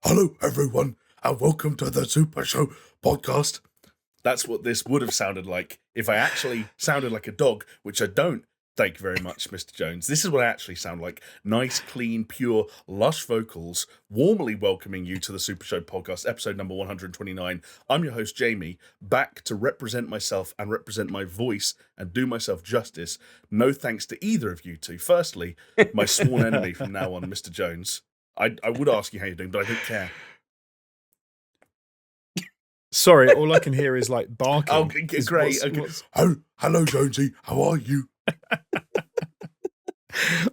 Hello, everyone, and welcome to the SuperShow podcast. That's what this would have sounded like if I actually sounded like a dog, which I don't. Thank you very much, Mr. Jones. This is what I actually sound like. Nice, clean, pure, lush vocals, warmly welcoming you to the SuperShow podcast, episode number 129. I'm your host, Jamie, back to represent myself and represent my voice and do myself justice. No thanks to either of you two. Firstly, my sworn enemy from now on, Mr. Jones. I would ask you how you're doing, but I don't care. Sorry, all I can hear is like barking. Oh, great. Hello, Jonesy. How are you?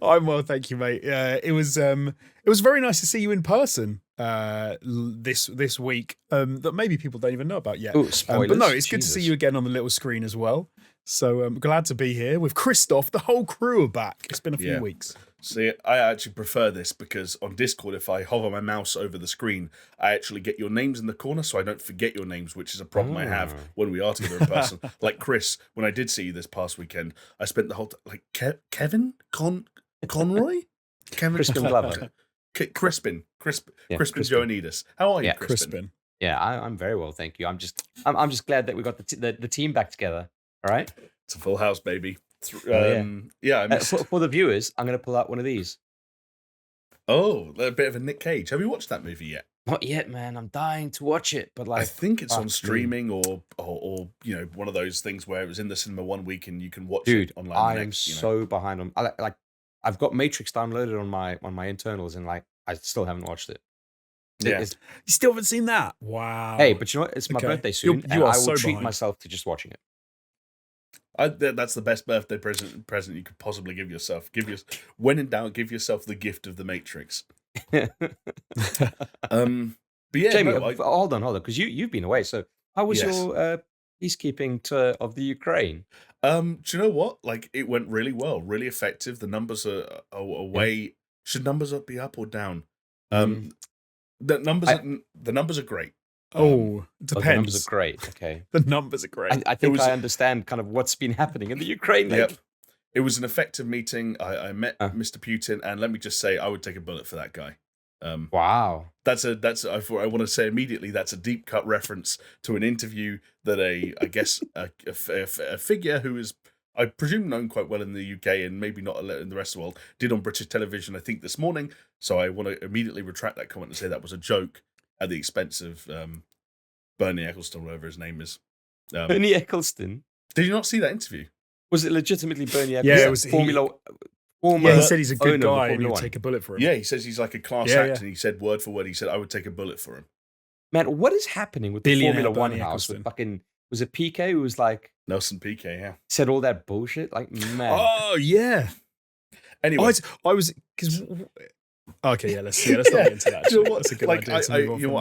I'm well, thank you, mate. It was very nice to see you in person this week. That maybe people don't even know about yet. Ooh, spoilers. But no, it's good to see you again on the little screen as well. So I'm glad to be here with Christoph. The whole crew are back. It's been a few weeks. See, I actually prefer this because on Discord, if I hover my mouse over the screen, I actually get your names in the corner so I don't forget your names, which is a problem I have when we are together in person. Like Chris, when I did see you this past weekend, I spent the whole Kevin Conroy? Crispin Glover. Crispin Joannidis. How are you, Crispin? Yeah, I'm very well, thank you. I'm just glad that we got the team back together. All right, it's a full house, baby. Yeah. For the viewers, I'm going to pull out one of these. Oh, a bit of a Nick Cage. Have you watched that movie yet? Not yet, man. I'm dying to watch it, but I think it's on streaming or one of those things where it was in the cinema one week and you can watch it online. I'm so behind on. I've got Matrix downloaded on my internals, and I still haven't watched it. Yeah, you still haven't seen that? Wow. Hey, but you know what? It's my birthday soon, and I will treat myself to just watching it. That's the best birthday present you could possibly give yourself. When in doubt, give yourself the gift of the Matrix. But yeah, Jamie, hold on, because you've been away. So how was your peacekeeping tour of the Ukraine? Do you know what? It went really well, really effective. The numbers are way. Should numbers be up or down? The numbers are great. Oh, depends. The numbers are great. Okay. The numbers are great. I think I understand kind of what's been happening in the Ukraine. Yep. It was an effective meeting. I met Mr. Putin, and let me just say, I would take a bullet for that guy. Wow. I want to say immediately, that's a deep cut reference to an interview that a figure who is, I presume, known quite well in the UK and maybe not in the rest of the world, did on British television, I think, this morning. So I want to immediately retract that comment and say that was a joke at the expense of Bernie Ecclestone, whatever his name is. Bernie Ecclestone? Did you not see that interview? Was it legitimately Bernie Ecclestone? Yeah, it was Formula. He said he's a good guy and he would take a bullet for him. Yeah, he says he's like a class act, and he said word for word, he said, I would take a bullet for him. Man, what is happening with the Formula One house? With fucking, was it Piquet who was like... Nelson Piquet, yeah. Said all that bullshit? Like, man. Oh, yeah. Anyway. I was... Okay, let's not get into that. You know what? That's a good idea. I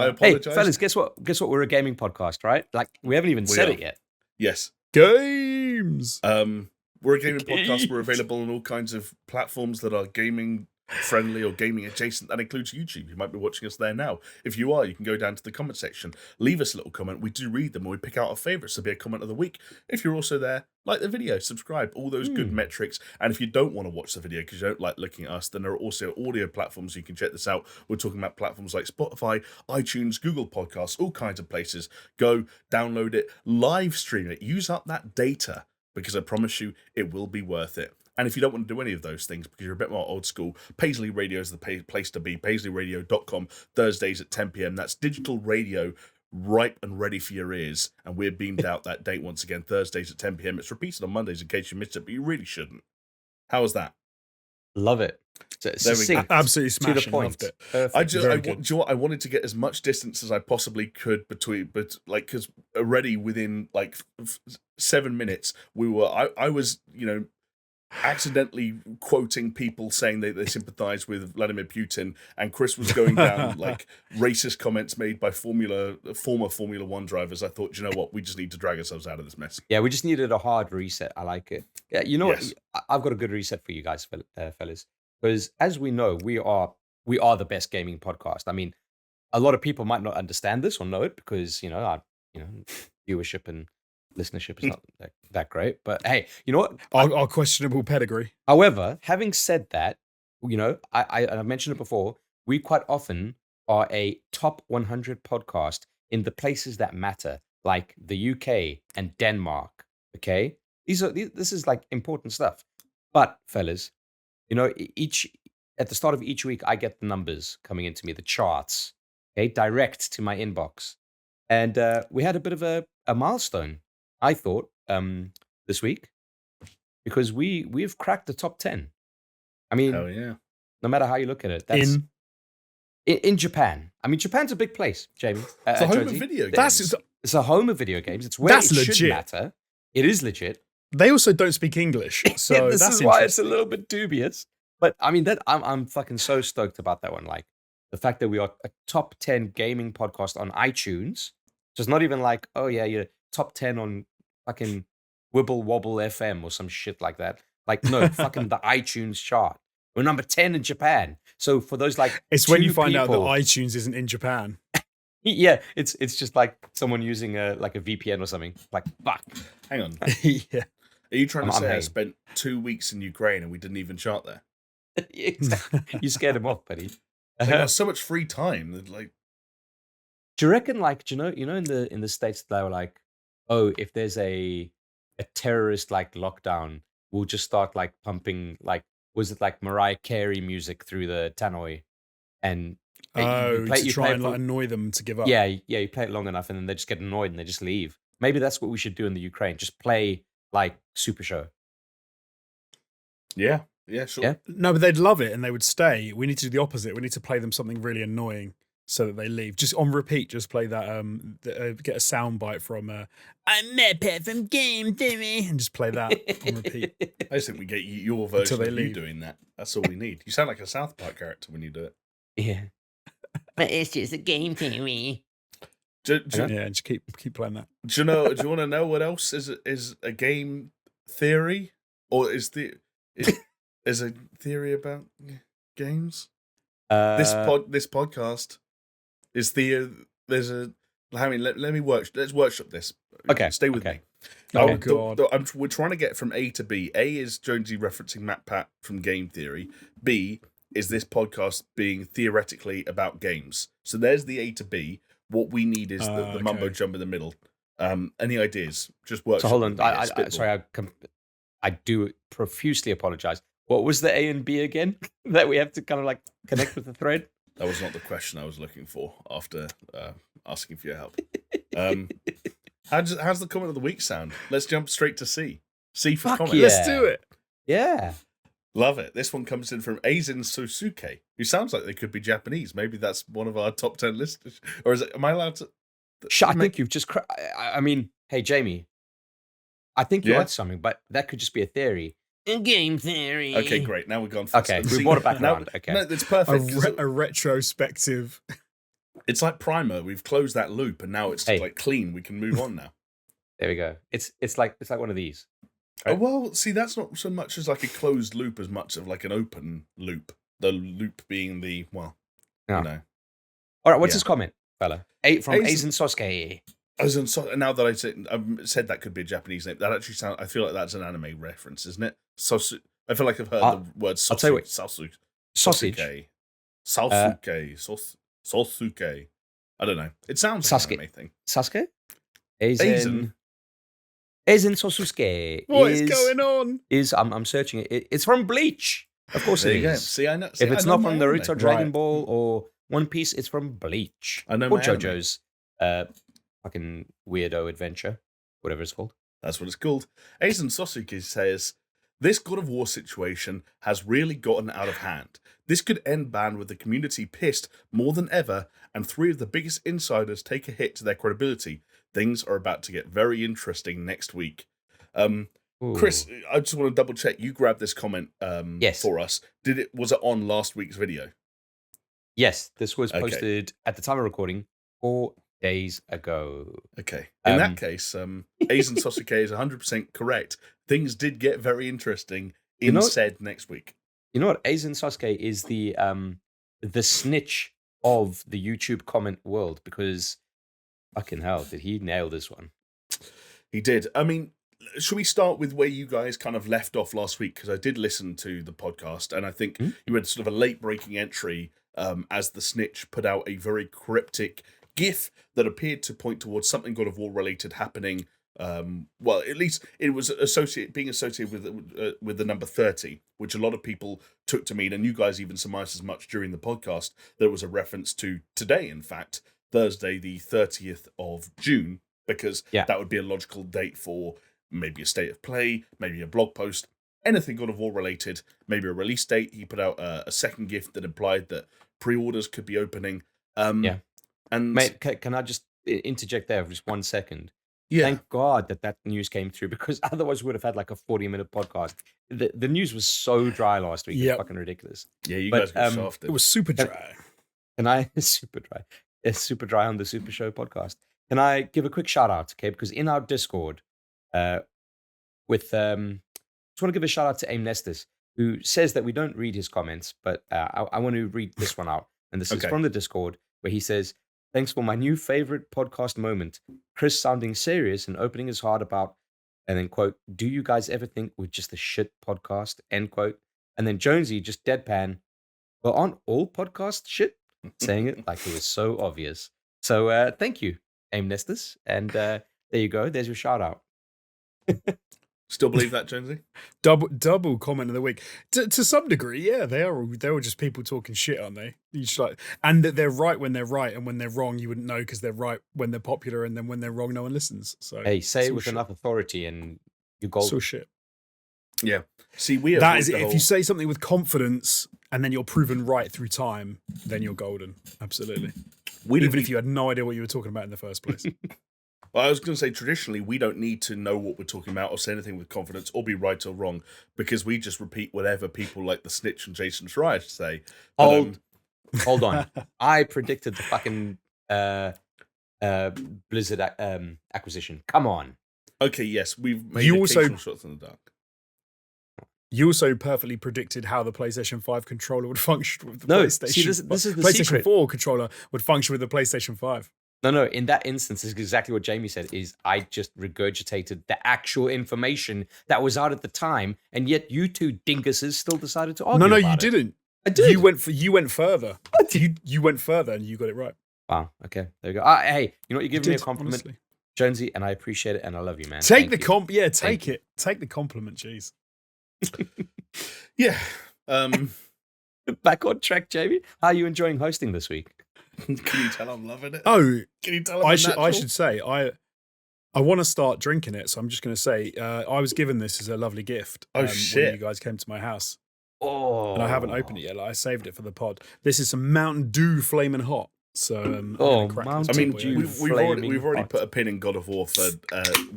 apologize. Hey, fellas, guess what? We're a gaming podcast, right? We haven't even said it yet. Yes. Games. We're a gaming podcast. We're available on all kinds of platforms that are gaming friendly or gaming adjacent. That includes YouTube. You might be watching us there now. If you are, you can go down to the comment section, leave us a little comment. We do read them, and we pick out our favorites to be a comment of the week. If you're also there, like the video, subscribe, all those good metrics. And if you don't want to watch the video because you don't like looking at us, then there are also audio platforms you can check this out. We're talking about platforms like Spotify, iTunes, Google Podcasts, all kinds of places. Go download it, live stream it, use up that data, because I promise you it will be worth it. And if you don't want to do any of those things because you're a bit more old school, Paisley Radio is the place to be. PaisleyRadio.com, Thursdays at 10 p.m. That's digital radio, ripe and ready for your ears. And we're beamed out that date once again, Thursdays at 10 p.m. It's repeated on Mondays in case you missed it, but you really shouldn't. How was that? Love it. There we go. Absolutely smashing. To the point. I wanted to get as much distance as I possibly could because already within 7 minutes I was accidentally quoting people saying they sympathize with Vladimir Putin, and Chris was going down racist comments made by former Formula One drivers. I thought, you know what, we just need to drag ourselves out of this mess. Yeah, we just needed a hard reset. I like it. Yeah, you know what? I've got a good reset for you guys, fellas, because as we know, we are the best gaming podcast. I mean, a lot of people might not understand this or know it because our viewership and listenership is not that great, but hey, you know what? Our questionable pedigree. However, having said that, I mentioned it before, we quite often are a top 100 podcast in the places that matter, like the UK and Denmark. Okay, this is like important stuff. But fellas, each at the start of each week, I get the numbers coming into me, the charts, okay, direct to my inbox. And we had a bit of a milestone, I thought, this week, because we've cracked the top 10. I mean, hell yeah. no matter how you look at it, that's in Japan. I mean, Japan's a big place, Jamie. It's a home of video games. It's a home of video games. It's where it legit. should matter. It is legit. They also don't speak English, so this that's is why it's a little bit dubious. But I mean, I'm fucking so stoked about that one. Like the fact that we are a top 10 gaming podcast on iTunes. So it's not even like, oh yeah, you're top 10 on fucking Wibble Wobble FM or some shit like that. Like, no, fucking the iTunes chart. We're number 10 in Japan. So for those like, it's when you find out that iTunes isn't in Japan. Yeah, it's just like someone using a VPN or something. Like, fuck. Hang on. Yeah. Are you trying to say I spent 2 weeks in Ukraine and we didn't even chart there? Exactly. You scared him off, buddy. They got so much free time that, like. Do you reckon, like, in the States they were like, oh, if there's a terrorist like lockdown, we'll just start like pumping like, was it like Mariah Carey music through the tannoy, and to try and like annoy them to give up. Yeah, you play it long enough and then they just get annoyed and they just leave. Maybe that's what we should do in the Ukraine. Just play like SuperShow. Yeah, sure. Yeah? No, but they'd love it and they would stay. We need to do the opposite. We need to play them something really annoying so that they leave. Just on repeat, just play that, get a soundbite from I'm Re-Pac from Game Theory, and just play that on repeat. I just think we get your version of you doing that. That's all we need. You sound like a South Park character when you do it. Yeah. But it's just a game theory. Just keep playing that. Do you want to know what else is a game theory, or is a theory about games? This podcast is let me let's workshop this. Okay, stay with me. Oh God, we're trying to get from A to B. A is Jonesy referencing Matt Pat from Game Theory. B is this podcast being theoretically about games. So there's the A to B. What we need is the mumbo jumbo in the middle. Any ideas? Just work. So hold on. I do profusely apologize. What was the A and B again? That we have to kind of like connect with the thread? That was not the question I was looking for after asking for your help. How's the comment of the week sound? Let's jump straight to C. C for comment. Yeah. Let's do it. Yeah. Love it. This one comes in from Eisen Sosuke, who sounds like they could be Japanese. Maybe that's one of our top 10 listeners. Or is it? Am I allowed to? I think you've just. I mean, hey Jamie, I think you're onto something, but that could just be a theory. A game theory. Okay, great. Now we've gone. Okay, we brought it back around. Okay, no, it's perfect. A retrospective. It's like Primer. We've closed that loop, and now it's like clean. We can move on now. There we go. It's like one of these. Right? Oh, well, see, that's not so much as like a closed loop as much of like an open loop. The loop being the you know. All right, what's his comment, fella? From Eisen Sosuke. Now that I said that could be a Japanese name, that actually sounds. I feel like that's an anime reference, isn't it? I feel like I've heard the word sausage. I'll tell you what, sausage. Sosuke. I don't know. It sounds like an anime thing. Sasuke? Eisen Sosuke. What is going on? I'm searching it. It's from Bleach. Of course it is. See, I know. If it's not from Naruto, Dragon Ball, or One Piece, it's from Bleach. I know. Or JoJo's fucking weirdo adventure, whatever it's called. That's what it's called. Eisen Sosuke says, this God of War situation has really gotten out of hand. This could end bad with the community pissed more than ever, and 3 of the biggest insiders take a hit to their credibility. Things are about to get very interesting next week. Chris, I just want to double check. You grabbed this comment for us. Was it on last week's video? Yes, this was posted at the time of recording 4 days ago. Okay. In that case, Eisen Sosuke is 100% correct. Things did get very interesting said next week. You know what? Eisen Sosuke is the snitch of the YouTube comment world, because fucking hell, did he nail this one? He did. I mean, should we start with where you guys kind of left off last week? Because I did listen to the podcast, and I think you had sort of a late-breaking entry as the snitch put out a very cryptic GIF that appeared to point towards something God of War related happening. Well, at least it was being associated with the number 30, which a lot of people took to mean, and you guys even surmised as much during the podcast, that it was a reference to today, in fact, Thursday, the 30th of June, because that would be a logical date for maybe a state of play, maybe a blog post, anything God of War related, maybe a release date. He put out a second GIF that implied that pre-orders could be opening. And mate, can I just interject there for just 1 second? Yeah. Thank God that news came through, because otherwise we would have had like a 40-minute podcast. The news was so dry last week. It's fucking ridiculous. Yeah, you guys got shafted. It was super dry. Can I super dry? It's super dry on the Super Show podcast. Can I give a quick shout out, okay? Because in our Discord, just want to give a shout out to Aim Nestus, who says that we don't read his comments, but I want to read this one out. And this is from the Discord, where he says, "Thanks for my new favorite podcast moment. Chris sounding serious and opening his heart about," and then quote, "do you guys ever think we're just a shit podcast?" End quote. And then Jonesy just deadpan, "Well, aren't all podcasts shit?" Saying it like it was so obvious. So thank you, Aim Nestus. And there you go. There's your shout out. Still believe that, Jonesy? Double comment of the week. To some degree, yeah, they are just people talking shit, aren't they? You just and that they're right when they're right, and when they're wrong, you wouldn't know because they're right when they're popular, and then when they're wrong, no one listens. So hey, say it with enough authority, and you're golden. So shit. Yeah. See, that is it. If you say something with confidence and then you're proven right through time, then you're golden. Absolutely. Even if you had no idea what you were talking about in the first place. Well, I was going to say, traditionally, we don't need to know what we're talking about or say anything with confidence or be right or wrong, because we just repeat whatever people like the Snitch and Jason Schreier say. But, Hold on. I predicted the fucking Blizzard acquisition. Come on. Okay, yes, we've made occasional shots in the dark. You also perfectly predicted how the PlayStation 5 controller would function with the PlayStation. See, this is the PlayStation secret. 4 controller would function with the PlayStation 5. No. In that instance, is exactly what Jamie said. Is I just regurgitated the actual information that was out at the time, and yet you two dinguses still decided to argue. No, about you it. didn't. I did. You went further. You went further, and you got it right. Wow. Okay. There you go. Hey, you know what? You're giving me a compliment, honestly. Jonesy, and I appreciate it, and I love you, man. Take the compliment. Take it. Take the compliment. Jeez. Yeah. Back on track, Jamie. How are you enjoying hosting this week? Can you tell I'm loving it? Oh, can you tell I should say I want to start drinking it, so I'm just going to say I was given this as a lovely gift. Shit! When you guys came to my house. Oh, and I haven't opened it yet. I saved it for the pod. This is some Mountain Dew Flamin' Hot. So Mountain Dew. We've already put a pin in God of War for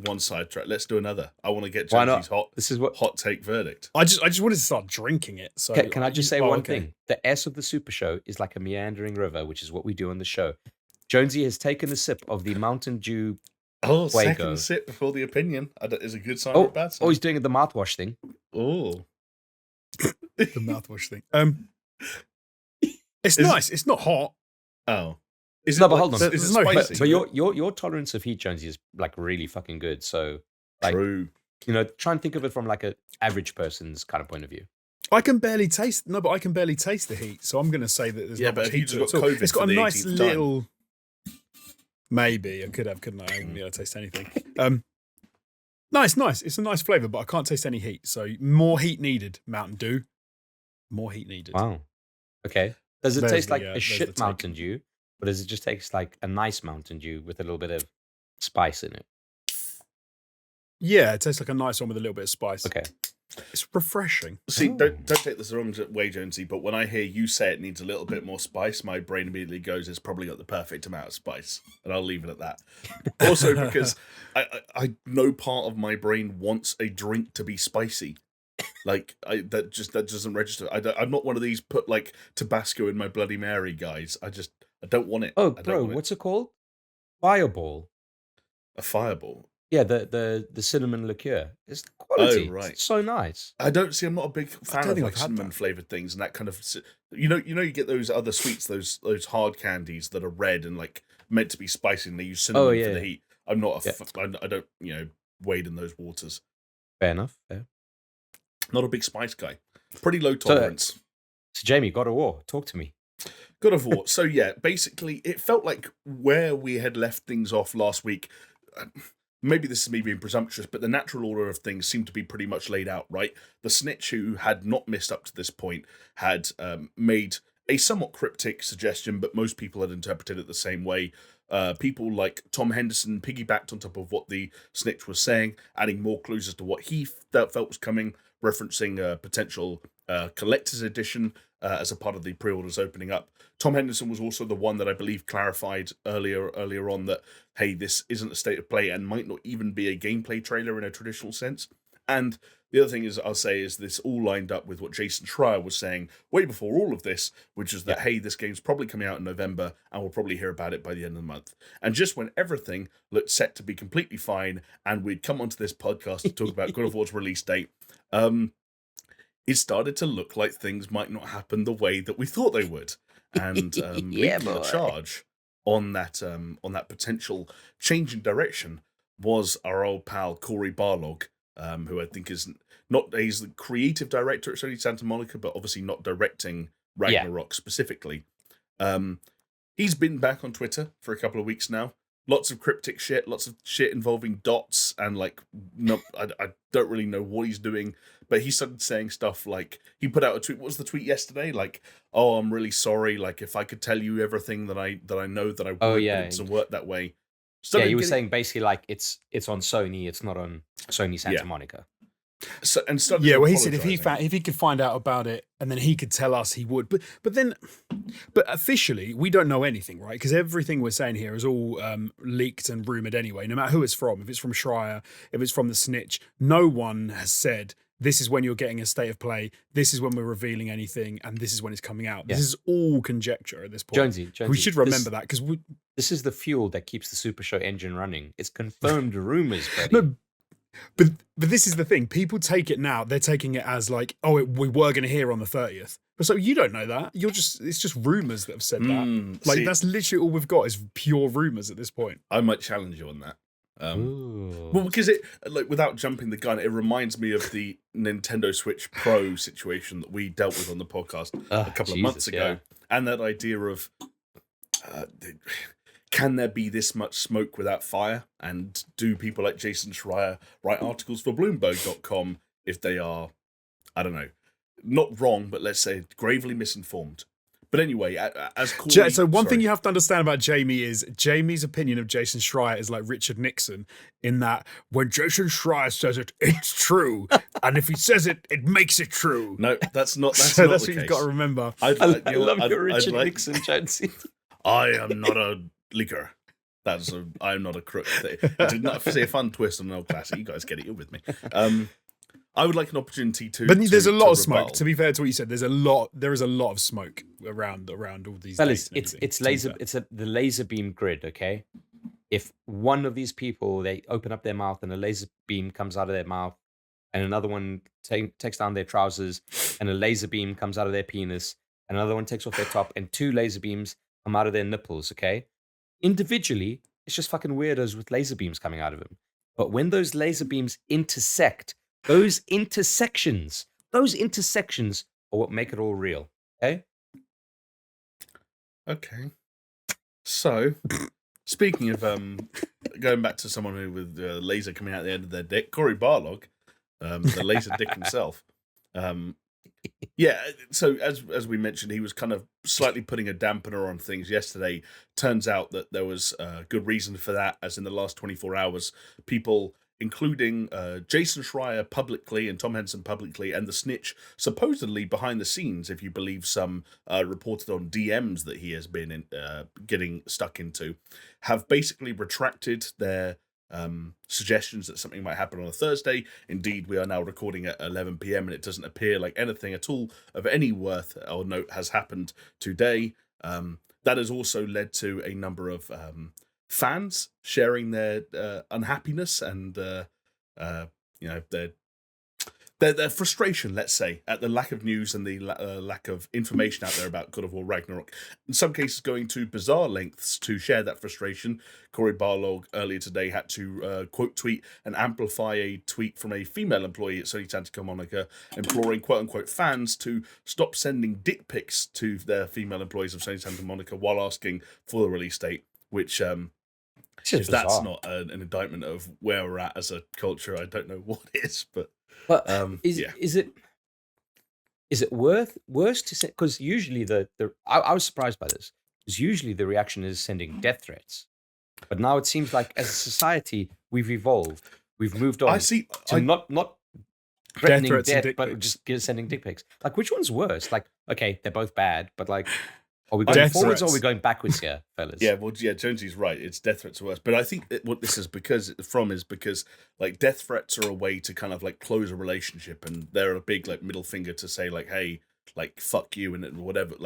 one sidetrack. Let's do another. I want to get Jonesy's hot take verdict. I just wanted to start drinking it. So can I just say one thing? The S of the Super Show is like a meandering river, which is what we do on the show. Jonesy has taken a sip of the Mountain Dew. Second sip before the opinion is a good sign or a bad sign. Oh, he's doing the mouthwash thing. Oh, the mouthwash thing. It's nice. It's not hot. Oh, but hold on. Is it spicy? But your tolerance of heat, Jonesy, is like really fucking good. So, like, true. You know, try and think of it from like an average person's kind of point of view. I can barely taste the heat. So I'm going to say that there's not much heat to it. It's got a nice little. Maybe I could have, couldn't I? I wouldn't be able to taste anything. No, it's nice. It's a nice flavour, but I can't taste any heat. So more heat needed. Mountain Dew. More heat needed. Wow. Okay. Does it taste like a shit Mountain Dew, or does it just taste like a nice Mountain Dew with a little bit of spice in it? Yeah, it tastes like a nice one with a little bit of spice. Okay. It's refreshing. See, don't take this the wrong way, Jonesy, but when I hear you say it needs a little bit more spice, my brain immediately goes, it's probably got the perfect amount of spice. And I'll leave it at that. Also, because I no part of my brain wants a drink to be spicy. Like that doesn't register. I'm not one of these put like Tabasco in my Bloody Mary guys. I don't want it. Oh, bro, what's it called? Fireball. A fireball. Yeah, the cinnamon liqueur. It's quality. Oh, right. It's so nice. I'm not a big fan of like cinnamon flavored things and that kind of. You get those other sweets, those hard candies that are red and like meant to be spicy, and they use cinnamon for the heat. I'm not I don't wade in those waters. Fair enough. Yeah. Not a big spice guy. Pretty low tolerance. So Jamie, God of War, talk to me. God of War. So yeah, basically, it felt like where we had left things off last week. Maybe this is me being presumptuous, but the natural order of things seemed to be pretty much laid out, right? The snitch, who had not missed up to this point, had made a somewhat cryptic suggestion, but most people had interpreted it the same way. People like Tom Henderson piggybacked on top of what the snitch was saying, adding more clues as to what he felt was coming, referencing a potential collector's edition as a part of the pre-orders opening up. Tom Henderson was also the one that I believe clarified earlier on that, hey, this isn't a state of play and might not even be a gameplay trailer in a traditional sense. And the other thing is, I'll say, is this all lined up with what Jason Schreier was saying way before all of this, which is that, hey, this game's probably coming out in November and we'll probably hear about it by the end of the month. And just when everything looked set to be completely fine and we'd come onto this podcast to talk about God of War's release date, it started to look like things might not happen the way that we thought they would. And leading the charge on that potential change in direction was our old pal Cory Barlog, who I think is he's the creative director at Sony Santa Monica, but obviously not directing Ragnarok specifically. He's been back on Twitter for a couple of weeks now. Lots of cryptic shit, lots of shit involving dots, and I don't really know what he's doing, but he started saying stuff like, he put out a tweet. What was the tweet yesterday? Like, oh, I'm really sorry. Like, if I could tell you everything that I know that I would, but it doesn't work that way. He was saying basically like it's on Sony, it's not on Sony Santa Monica. So, and he said if he could find out about it and then he could tell us, he would. But officially we don't know anything, right? Because everything we're saying here is all leaked and rumored anyway. No matter who it's from, if it's from Schreier, if it's from the snitch, no one has said this is when you're getting a state of play. This is when we're revealing anything, and this is when it's coming out. Yeah. This is all conjecture at this point. Jonesy, we should remember that because this is the fuel that keeps the SuperShow engine running. It's confirmed rumors, buddy. No, but this is the thing. People take it now. They're taking it as like, oh, we were going to hear on the 30th. But so you don't know that. It's just rumors that have said that. Like, that's literally all we've got is pure rumors at this point. I might challenge you on that. Well, because it, like, without jumping the gun, it reminds me of the Nintendo Switch Pro situation that we dealt with on the podcast a couple of months ago, and that idea of can there be this much smoke without fire? And do people like Jason Schreier write articles for Bloomberg.com if they are, I don't know, not wrong, but let's say gravely misinformed? But anyway, as Corey, so one thing you have to understand about Jamie is Jamie's opinion of Jason Schreier is like Richard Nixon, in that when Jason Schreier says it, it's true, and if he says it, it makes it true. No, that's not. That's so not that's the what case. You've got to remember. I love your Richard Nixon, Jonesy. I am not a leaker. I'm not a crook. I did not say a fun twist on an old classic. You guys get it. You're with me. I would like an opportunity to. But there's a lot of smoke. To be fair to what you said, there is a lot of smoke around all these. Fellas, it's laser. The laser beam grid. Okay, if one of these people, they open up their mouth and a laser beam comes out of their mouth, and another one takes down their trousers and a laser beam comes out of their penis, and another one takes off their top, and two laser beams come out of their nipples. Okay, individually, it's just fucking weirdos with laser beams coming out of them. But when those laser beams intersect. Those intersections are what make it all real. Okay? Okay. So, speaking of going back to someone who with laser coming out the end of their dick, Cory Barlog, the laser dick himself. Yeah, so as we mentioned, he was kind of slightly putting a dampener on things yesterday. Turns out that there was good reason for that, as in the last 24 hours, people, including Jason Schreier publicly and Tom Henson publicly, and the snitch supposedly behind the scenes, if you believe some reported on DMs that he has been getting stuck into, have basically retracted their suggestions that something might happen on a Thursday. Indeed, we are now recording at 11 p.m. and it doesn't appear like anything at all of any worth or note has happened today. That has also led to a number of fans sharing their unhappiness and their their frustration, let's say, at the lack of news and the lack of information out there about God of War Ragnarok. In some cases, going to bizarre lengths to share that frustration. Cory Barlog earlier today had to quote tweet and amplify a tweet from a female employee at Sony Santa Monica, imploring quote unquote fans to stop sending dick pics to their female employees of Sony Santa Monica while asking for the release date, which if that's not an indictment of where we're at as a culture, I don't know what is. But is it worse to say? Because usually I was surprised by this. Because usually the reaction is sending death threats, but now it seems like as a society we've evolved. We've moved on to not threatening death, but just sending dick pics. Like, which one's worse? Like, okay, they're both bad, but like, are we going forwards or are we going backwards here, fellas? Jonesy's right. It's death threats are worse. But I think what this is because like death threats are a way to kind of like close a relationship, and they're a big like middle finger to say like, hey, like fuck you and whatever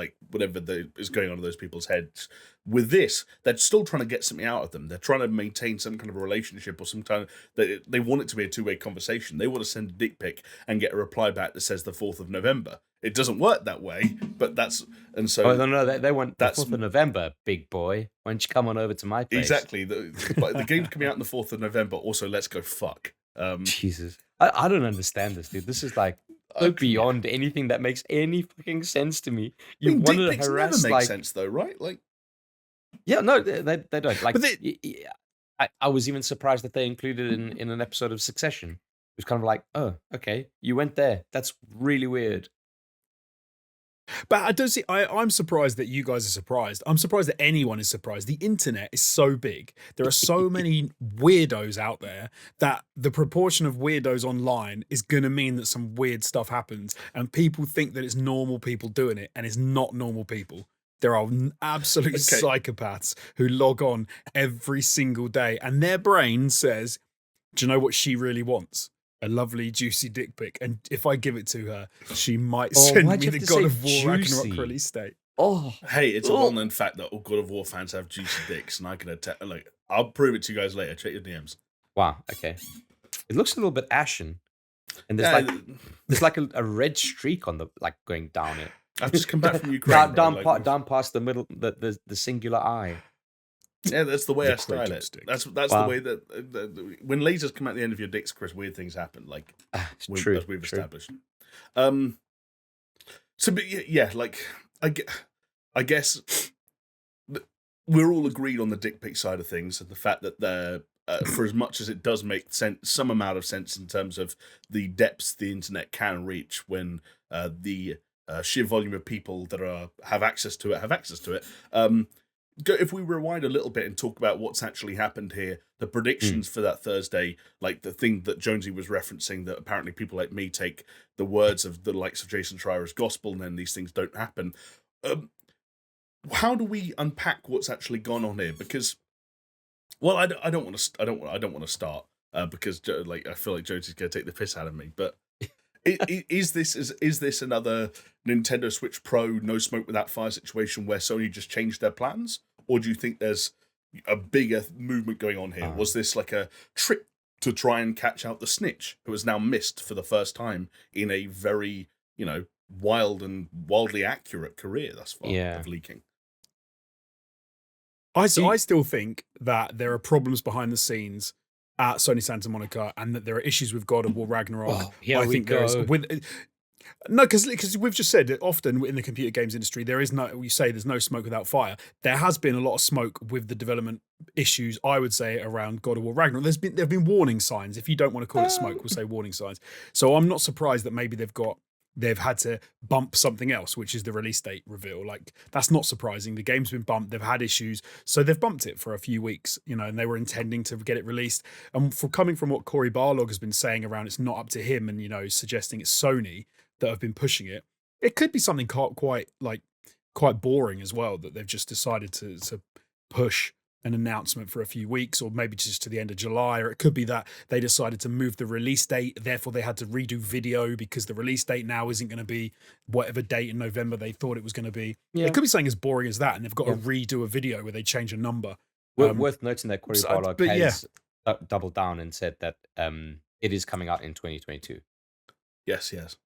is going on in those people's heads. With this, they're still trying to get something out of them. They're trying to maintain some kind of a relationship or some kind of they want it to be a two-way conversation. They want to send a dick pic and get a reply back that says the 4th of November. It doesn't work that way, but that's and so. Oh no, they want the 4th of November, big boy. Why don't you come on over to my place? Exactly. The game's coming out on the 4th of November. Also, let's go fuck. Jesus, I don't understand this, dude. This is like so beyond anything that makes any fucking sense to me. You wanted to harass, never make sense though, right? Like, yeah, no, they don't. Like, I was even surprised that they included it in an episode of Succession. It was kind of like, oh, okay, you went there. That's really weird. But I don't see. I'm surprised that you guys are surprised. I'm surprised that anyone is surprised. The internet is so big. There are so many weirdos out there that the proportion of weirdos online is going to mean that some weird stuff happens, and people think that it's normal people doing it, and it's not normal people. There are absolute psychopaths who log on every single day, and their brain says, "Do you know what she really wants? A lovely juicy dick pic, and if I give it to her, she might send me the God of War Ragnarok release date." Oh, hey, it's a well-known fact that all God of War fans have juicy dicks, and I can I'll prove it to you guys later. Check your DMs. Wow. Okay. It looks a little bit ashen, and there's like a red streak on the going down it. I've just come back from Ukraine. down past the middle, the singular eye. Yeah, that's the way I style it. That's the way that when lasers come out the end of your dicks, Chris, weird things happen. Like as we've established. So, but yeah, like I guess we're all agreed on the dick pic side of things, and the fact that they're for as much as it does make sense, some amount of sense in terms of the depths the internet can reach when the sheer volume of people that have access to it. If we rewind a little bit and talk about what's actually happened here, the predictions for that Thursday, like the thing that Jonesy was referencing, that apparently people like me take the words of the likes of Jason Schreier as gospel, and then these things don't happen. How do we unpack what's actually gone on here? Because, well, I don't want to start because I feel like Jonesy's going to take the piss out of me, but. Is this another Nintendo Switch Pro no smoke without fire situation where Sony just changed their plans, or do you think there's a bigger movement going on here? Was this like a trick to try and catch out the snitch who has now missed for the first time in a very wild and wildly accurate career thus far of leaking? I still think that there are problems behind the scenes at Sony Santa Monica, and that there are issues with God of War Ragnarok. Because we've just said that often in the computer games industry, there's no smoke without fire. There has been a lot of smoke with the development issues, I would say, around God of War Ragnarok. There have been warning signs. If you don't want to call it smoke, we'll say warning signs. So I'm not surprised that maybe they've had to bump something else, which is the release date reveal. Like, that's not surprising. The game's been bumped. They've had issues. So they've bumped it for a few weeks, and they were intending to get it released. And coming from what Cory Barlog has been saying around it's not up to him and, suggesting it's Sony that have been pushing it, it could be something quite boring as well, that they've just decided to push an announcement for a few weeks, or maybe just to the end of July, or it could be that they decided to move the release date, therefore they had to redo video because the release date now isn't going to be whatever date in November they thought it was going to be. Yeah. It could be something as boring as that, and they've got to redo a video where they change a number. Worth noting that Cory Barlog has doubled down and said that it is coming out in 2022. Yes, yes.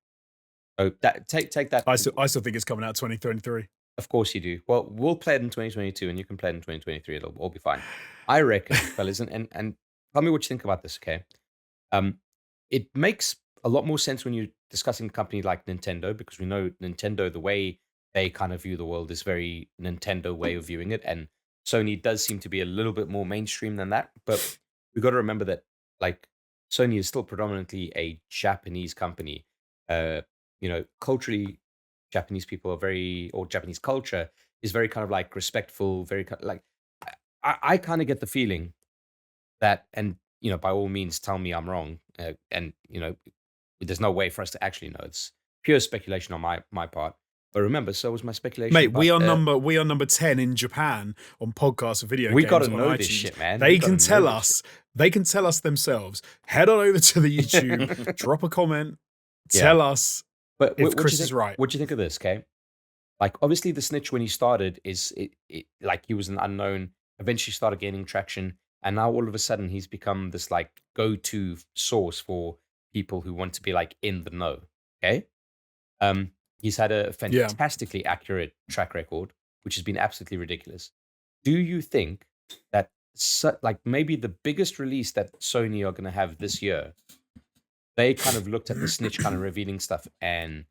So take that. I still think it's coming out 2023. Of course you do. Well, we'll play it in 2022, and you can play it in 2023. It'll all be fine. I reckon, fellas, and tell me what you think about this, okay? It makes a lot more sense when you're discussing a company like Nintendo, because we know Nintendo, the way they kind of view the world is very Nintendo way of viewing it, and Sony does seem to be a little bit more mainstream than that. But we've got to remember that, like, Sony is still predominantly a Japanese company. Culturally, Japanese people are or Japanese culture is very kind of like respectful, very like, I kind of get the feeling that, and by all means, tell me I'm wrong, and there's no way for us to actually know. It's pure speculation on my part. But remember, so was my speculation. Mate, we are number 10 in Japan on podcasts and video games. We got to on know iTunes. this shit, man. They can tell us. They can tell us themselves. Head on over to the YouTube, drop a comment, tell us if Chris is right. What do you think of this, okay? Like, obviously, the snitch when he started like he was an unknown. Eventually, started gaining traction, and now all of a sudden, he's become this like go-to source for people who want to be like in the know. Okay, he's had a fantastically accurate track record, which has been absolutely ridiculous. Do you think that like maybe the biggest release that Sony are going to have this year, they kind of looked at the snitch kind of revealing stuff, and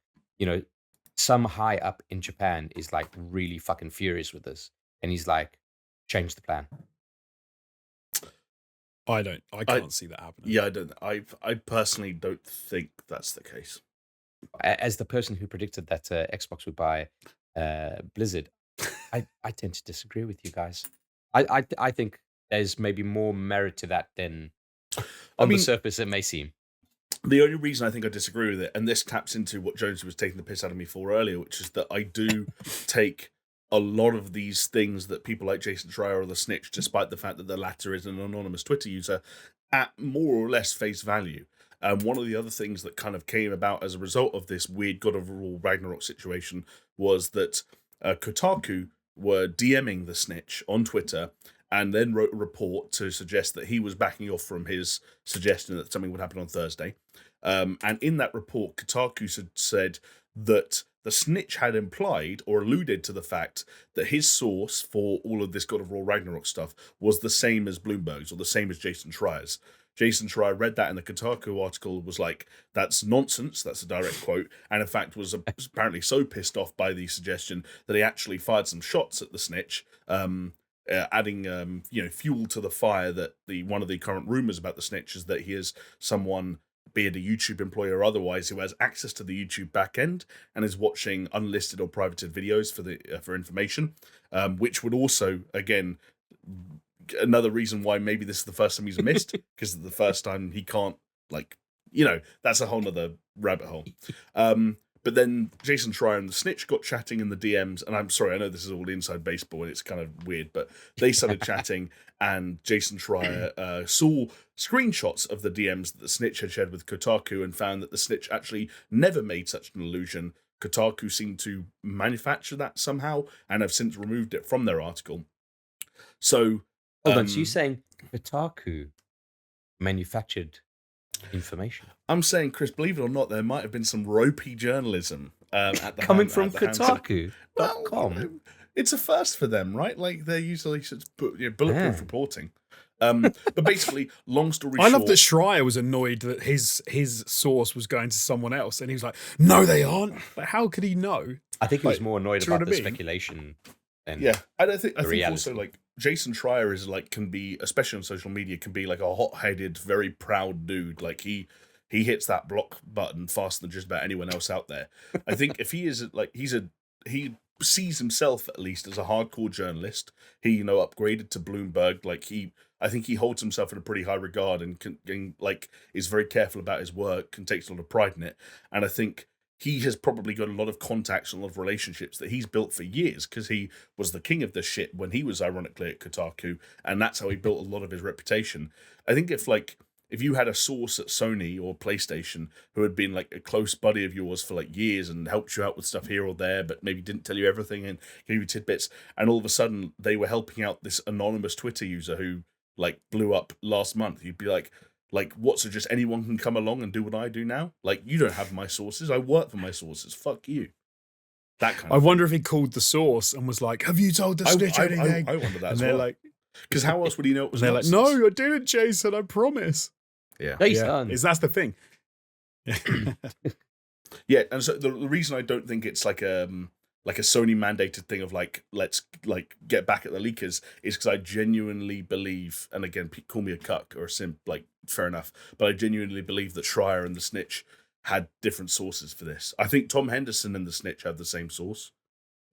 some high up in Japan is like really fucking furious with this, and he's like, change the plan. I can't see that happening. Yeah, I don't. I personally don't think that's the case. As the person who predicted that Xbox would buy Blizzard, I tend to disagree with you guys. I think there's maybe more merit to that than on the surface it may seem. The only reason I think I disagree with it, and this taps into what Jones was taking the piss out of me for earlier, which is that I do take a lot of these things that people like Jason Schreier or the Snitch, despite the fact that the latter is an anonymous Twitter user, at more or less face value. One of the other things that kind of came about as a result of this weird God of War Ragnarok situation was that Kotaku were DMing the Snitch on Twitter and then wrote a report to suggest that he was backing off from his suggestion that something would happen on Thursday. And in that report, Kotaku said that the Snitch had implied or alluded to the fact that his source for all of this God of War Ragnarok stuff was the same as Bloomberg's or the same as Jason Schreier's. Jason Schreier read that in the Kotaku article, was like, that's nonsense, that's a direct quote, and in fact was apparently so pissed off by the suggestion that he actually fired some shots at the Snitch, adding fuel to the fire that one of the current rumours about the Snitch is that he is someone, be it a YouTube employee or otherwise, who has access to the YouTube backend and is watching unlisted or privated videos for information, which would also, again, another reason why maybe this is the first time he's missed, because the first time he can't, that's a whole nother rabbit hole. But then Jason Schreier and the Snitch got chatting in the DMs, and I'm sorry, I know this is all inside baseball and it's kind of weird, but they started chatting, and Jason Schreier saw screenshots of the DMs that the Snitch had shared with Kotaku and found that the Snitch actually never made such an allusion. Kotaku seemed to manufacture that somehow and have since removed it from their article. So, hold on, so you're saying Kotaku manufactured information? I'm saying, Chris, believe it or not, there might have been some ropey journalism at the coming from Kotaku.com. Well, it's a first for them, right? Like, they're usually bulletproof reporting. But basically, long story short, I love that Schreier was annoyed that his source was going to someone else, and he was like, "No, they aren't." But how could he know? I think he was more annoyed about the speculation. Yeah, and I think also, like, Jason Schreier is can be, especially on social media, can be like a hot-headed, very proud dude. Like he hits that block button faster than just about anyone else out there. I think if he is he sees himself at least as a hardcore journalist. He upgraded to Bloomberg. I think he holds himself in a pretty high regard and is very careful about his work and takes a lot of pride in it. And I think he has probably got a lot of contacts and a lot of relationships that he's built for years, because he was the king of the shit when he was ironically at Kotaku, and that's how he built a lot of his reputation. I think if you had a source at Sony or PlayStation who had been like a close buddy of yours for years and helped you out with stuff here or there, but maybe didn't tell you everything and gave you tidbits, and all of a sudden they were helping out this anonymous Twitter user who blew up last month, you'd be like, Like, what, so just anyone can come along and do what I do now? Like, you don't have my sources. I work for my sources. Fuck you. That kind of I wonder if he called the source and was like, have you told the snitch anything? I wonder that and as they're well. like, because how else would he know it was they're nonsense? like, no, I didn't, Jason, I promise. Yeah. Jason. That's the thing. Yeah, and so the reason I don't think it's like a Sony mandated thing of like, let's like get back at the leakers is because I genuinely believe, and again, call me a cuck or a simp, like fair enough, but I genuinely believe that Schreier and the snitch had different sources for this. I think Tom Henderson and the snitch have the same source.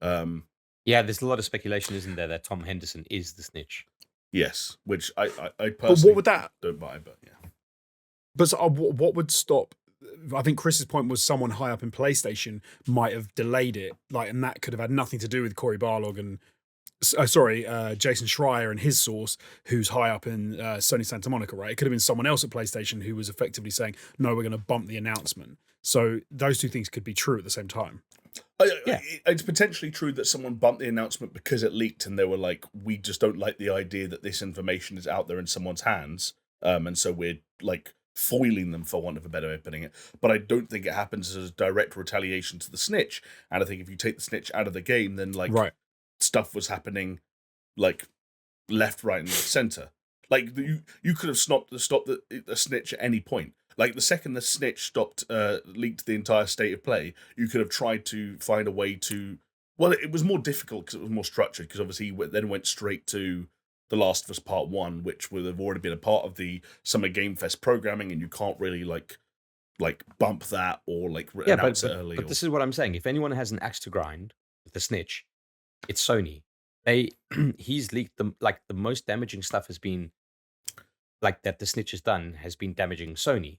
Yeah, there's a lot of speculation, isn't there, that Tom Henderson is the snitch? Yes, which I personally But what would that? don't buy, but yeah. But so, what would stop? I think Chris's point was someone high up in PlayStation might have delayed it, like, and that could have had nothing to do with Cory Barlog and Jason Schreier and his source, who's high up in Sony Santa Monica, right? It could have been someone else at PlayStation who was effectively saying, "No, we're going to bump the announcement." So those two things could be true at the same time. Yeah. It's potentially true that someone bumped the announcement because it leaked, and they were like, "We just don't like the idea that this information is out there in someone's hands," and so we're like foiling them, for want of a better way of putting it. But I don't think it happens as a direct retaliation to the snitch. And I think if you take the snitch out of the game, then like stuff was happening like left, right, and center. Like you could have stopped the snitch at any point. Like the second the snitch leaked the entire state of play, you could have tried to find a way to. Well, it was more difficult because it was more structured. Because obviously, he then went straight to The Last of Us Part 1, which would have already been a part of the Summer Game Fest programming, and you can't really like bump that or like announce it early. But this is what I'm saying. If anyone has an axe to grind with the snitch, it's Sony. He's leaked the most damaging stuff has been like that the snitch has done has been damaging Sony.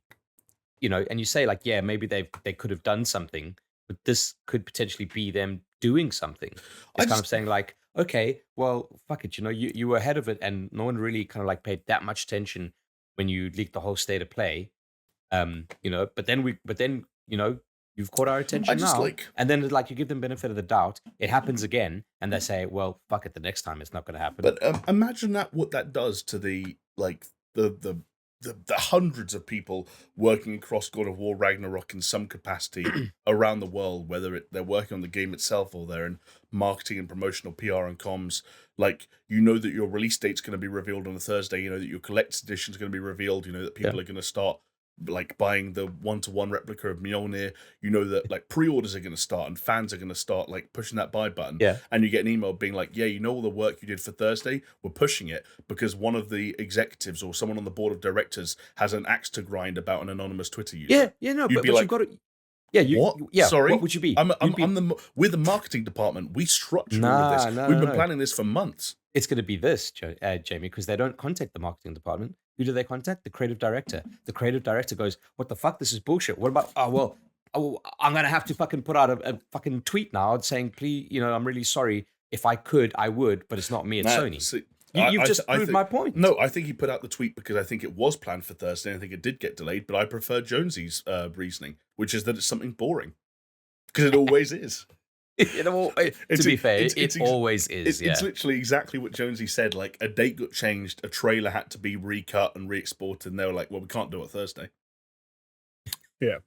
You know, and you say like, yeah, maybe they could have done something, but this could potentially be them doing something. It's kind of saying like, okay, well, fuck it, you know, you were ahead of it, and no one really kind of like paid that much attention when you leaked the whole state of play. You know, but then you know, you've caught our attention now, and then like you give them benefit of the doubt. It happens again, and they say, well, fuck it, the next time it's not going to happen. But imagine what that does to the hundreds of people working across God of War Ragnarok in some capacity around the world, whether they're working on the game itself or they're in marketing and promotional PR and comms. Like, you know that your release date's going to be revealed on a Thursday. You know that your collector's edition is going to be revealed. You know that people are going to start like buying the 1-to-1 replica of Mjolnir. You know that like pre-orders are going to start and fans are going to start like pushing that buy button. Yeah. And you get an email being like, yeah, you know all the work you did for Thursday? We're pushing it because one of the executives or someone on the board of directors has an axe to grind about an anonymous Twitter user. Yeah, no, You'd but you've got to. Yeah, what? Yeah, sorry, what would you be? We're the marketing department. We structure all of this. We've been planning this for months. It's going to be this, Jamie, because they don't contact the marketing department. Who do they contact? The creative director. The creative director goes, "What the fuck? This is bullshit. What about? I'm going to have to fucking put out a fucking tweet now saying, please, you know, I'm really sorry. If I could, I would, but it's not me. It's Sony." See, You've just proved my point. No, I think he put out the tweet because I think it was planned for Thursday. I think it did get delayed, but I prefer Jonesy's reasoning, which is that it's something boring. Because it always is. You know, to be fair, it always is. It's literally exactly what Jonesy said. Like, a date got changed, a trailer had to be recut and re-exported, and they were like, well, we can't do it Thursday. Yeah.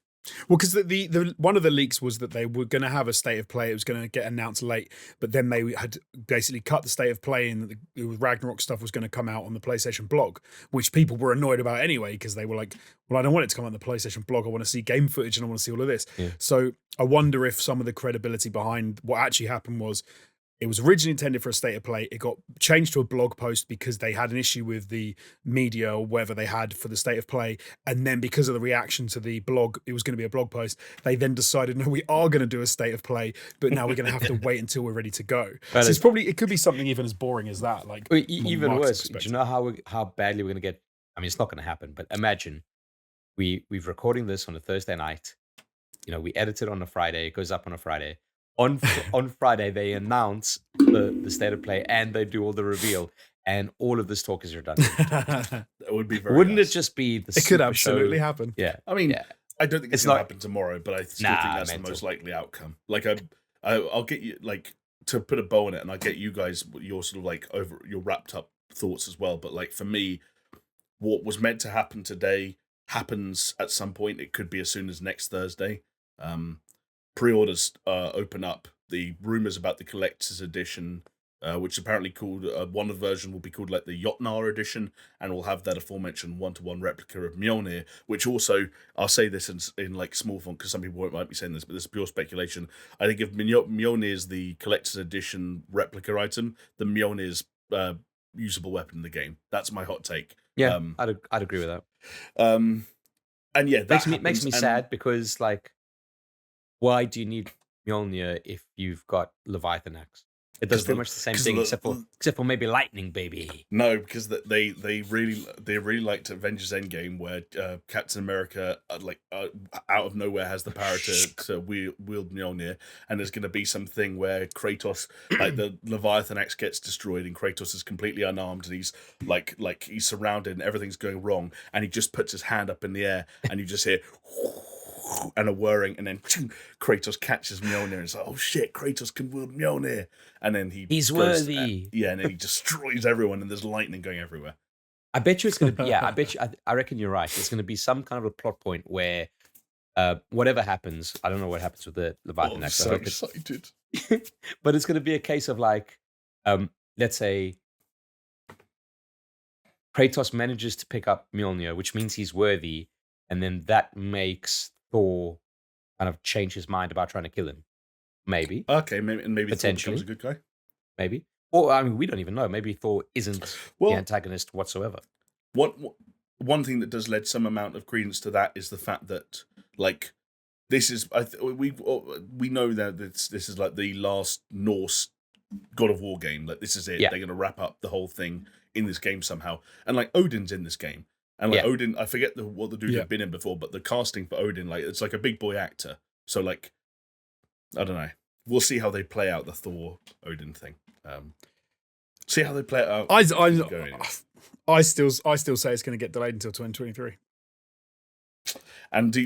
Well, because the one of the leaks was that they were going to have a state of play. It was going to get announced late, but then they had basically cut the state of play, and the Ragnarok stuff was going to come out on the PlayStation blog, which people were annoyed about anyway, because they were like, well, I don't want it to come on the PlayStation blog. I want to see game footage and I want to see all of this. Yeah. So I wonder if some of the credibility behind what actually happened was, it was originally intended for a state of play. It got changed to a blog post because they had an issue with the media or whatever they had for the state of play. And then because of the reaction to the blog, it was going to be a blog post. They then decided, no, we are going to do a state of play, but now we're going to have to wait until we're ready to go. So it could be something even as boring as that. Like, even worse, do you know how badly we're going to get? I mean, it's not going to happen, but imagine we've recording this on a Thursday night. You know, we edit it on a Friday. It goes up on a Friday. On Friday, they announce the state of play and they do all the reveal, and all of this talk is redundant. That would be very Wouldn't nice. it just be the It could absolutely happen. Yeah. I mean, I don't think it's going to happen tomorrow, but I still think that's mental. the most likely outcome. Like, I'll get you, like, to put a bow on it, and I'll get you guys your sort of like your wrapped up thoughts as well. But like, for me, what was meant to happen today happens at some point. It could be as soon as next Thursday. Pre-orders open up. The rumors about the collector's edition, which apparently called one of the version will be called like the Jotnar edition, and will have that aforementioned 1-to-1 replica of Mjolnir. Which also, I'll say this in like small font because some people might be saying this, but this is pure speculation. I think if Mjolnir is the collector's edition replica item, the Mjolnir is usable weapon in the game. That's my hot take. Yeah, I'd agree with that. And yeah, that makes me sad because like, why do you need Mjolnir if you've got Leviathan Axe? It does pretty much the same thing, except for maybe lightning, baby. No, because they really liked Avengers Endgame, where Captain America out of nowhere has the power to wield Mjolnir, and there's going to be something where Kratos, like the Leviathan Axe gets destroyed, and Kratos is completely unarmed, and he's like he's surrounded, and everything's going wrong, and he just puts his hand up in the air, and you just hear. And a whirring, and then Kratos catches Mjolnir, and it's like, oh shit, Kratos can wield Mjolnir, and then he's worthy. And then he destroys everyone, and there's lightning going everywhere. I bet you it's going to be, I reckon you're right. It's going to be some kind of a plot point where whatever happens, I don't know what happens with the Leviathan Axe. I'm so excited. But it's going to be a case of like, let's say Kratos manages to pick up Mjolnir, which means he's worthy, and then that makes Thor kind of change his mind about trying to kill him. Maybe. Okay, maybe potentially Thor becomes a good guy. Maybe. Or I mean, we don't even know. Maybe Thor isn't the antagonist whatsoever. One thing that does lend some amount of credence to that is the fact that like this is we know that this is like the last Norse God of War game. Like this is it. Yeah. They're going to wrap up the whole thing in this game somehow. And like Odin's in this game. And like Odin, I forget what the dude had been in before, but the casting for Odin, like it's like a big boy actor. So like, I don't know. We'll see how they play out the Thor Odin thing. See how they play it out. I still say it's going to get delayed until 2023. And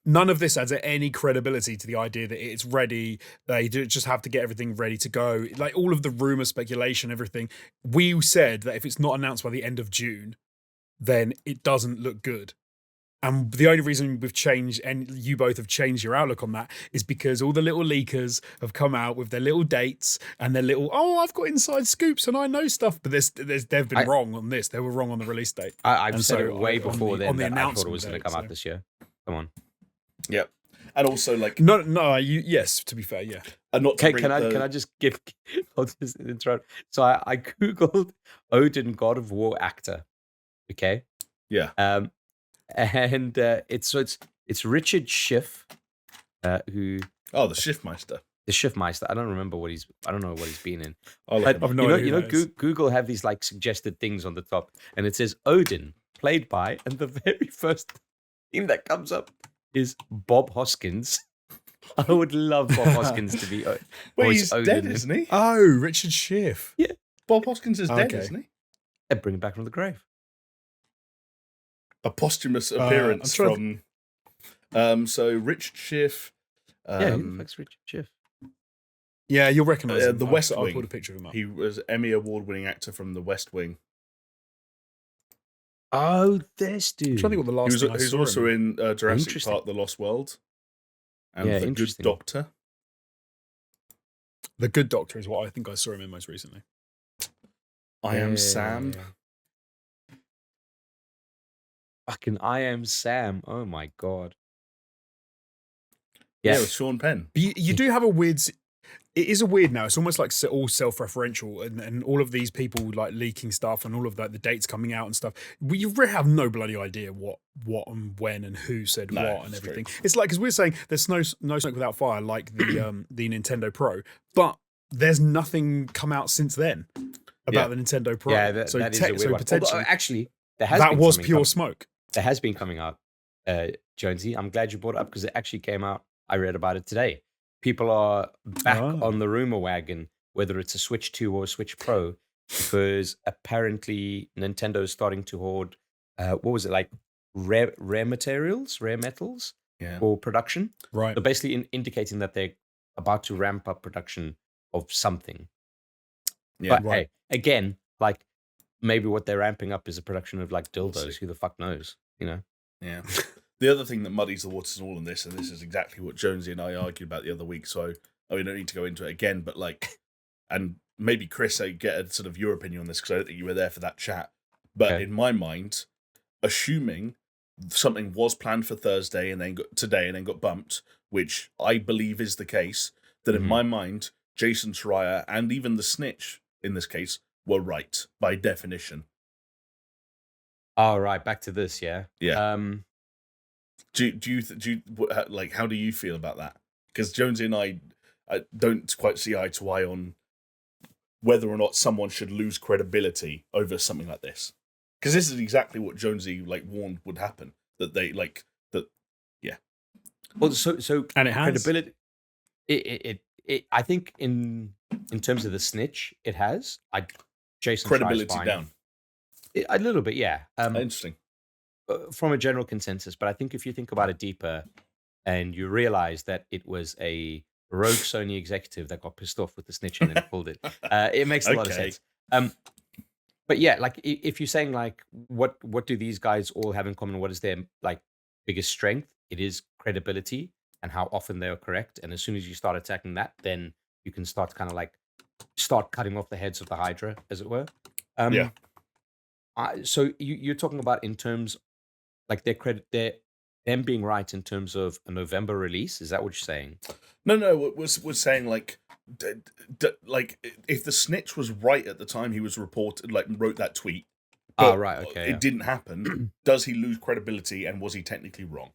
none of this adds any credibility to the idea that it's ready. They just have to get everything ready to go. Like all of the rumor, speculation, everything. We said that if it's not announced by the end of June, then it doesn't look good. And the only reason we've changed, and you both have changed your outlook on that, is because all the little leakers have come out with their little dates and their little, I've got inside scoops and I know stuff. But they've been wrong on this. They were wrong on the release date. I've said it way before then. I thought it was going to come out this year. Come on. Yep. And also, like, yes. To be fair, yeah. And not can I just give? I'll just interrupt. So I googled Odin God of War actor. Okay. Yeah. And it's Richard Schiff, who the Schiffmeister. The Schiffmeister. I don't know what he's been in. Google have these like suggested things on the top, and it says Odin played by, and the very first thing that comes up is Bob Hoskins. I would love Bob Hoskins to be. Wait, he's Odin. Dead, isn't he? Oh, Richard Schiff. Yeah, Bob Hoskins is dead, isn't he? They bring him back from the grave. A posthumous appearance from. So Richard Schiff. Richard Schiff. Yeah, you'll recognise him. The West Wing. I'll put a picture of him up. He was Emmy Award-winning actor from The West Wing. Oh, this dude. I'm trying to think what the last. He was also in Jurassic Park: The Lost World. And The Good Doctor. The Good Doctor is what I think I saw him in most recently. I Am Sam. Fucking I Am Sam. Oh my god. Yeah, with Sean Penn. But you do have a weird. It is a weird now. It's almost like all self-referential, and all of these people like leaking stuff, and all of that, the dates coming out and stuff. You really have no bloody idea what and when and who said what and everything. True. It's like, because we're saying there's no smoke without fire, like the Nintendo Pro, but there's nothing come out since then about the Nintendo Pro. Yeah, that is a weird one. Potentially, although, actually, that was pure smoke. There has been coming out, Jonesy. I'm glad you brought it up because it actually came out. I read about it today. People are back on the rumor wagon, whether it's a Switch 2 or a Switch Pro, because apparently Nintendo is starting to hoard, what was it, like rare metals for production. Right. So basically indicating that they're about to ramp up production of something. Yeah. But hey, again, like maybe what they're ramping up is a production of like dildos. Who the fuck knows? You know? Yeah. The other thing that muddies the waters in all of this, and this is exactly what Jonesy and I argued about the other week, so I don't need to go into it again, but like, and maybe Chris, I get a sort of your opinion on this because I don't think you were there for that chat. But in my mind, assuming something was planned for Thursday and then got today and then got bumped, which I believe is the case, then in my mind, Jason Schreier and even the snitch in this case were right by definition. All right, back to this, yeah. Yeah. Do you like, how do you feel about that? Because Jonesy and I don't quite see eye to eye on whether or not someone should lose credibility over something like this. Because this is exactly what Jonesy like warned would happen. That they like that, yeah. Well, so and it has credibility. It I think in terms of the snitch, it has. Jason Credibility down. A little bit, yeah. Interesting. From a general consensus, but I think if you think about it deeper, and you realize that it was a rogue Sony executive that got pissed off with the snitch and then pulled it, it makes a lot of sense. But yeah, like if you're saying like what do these guys all have in common? What is their like biggest strength? It is credibility and how often they are correct. And as soon as you start attacking that, then you can start kind of like start cutting off the heads of the Hydra, as it were. Yeah. So you're talking about in terms like them being right in terms of a November release. Is that what you're saying? No. We're saying like, like if the snitch was right at the time he was reported, like wrote that tweet. Right. Okay. It didn't happen. Does he lose credibility, and was he technically wrong?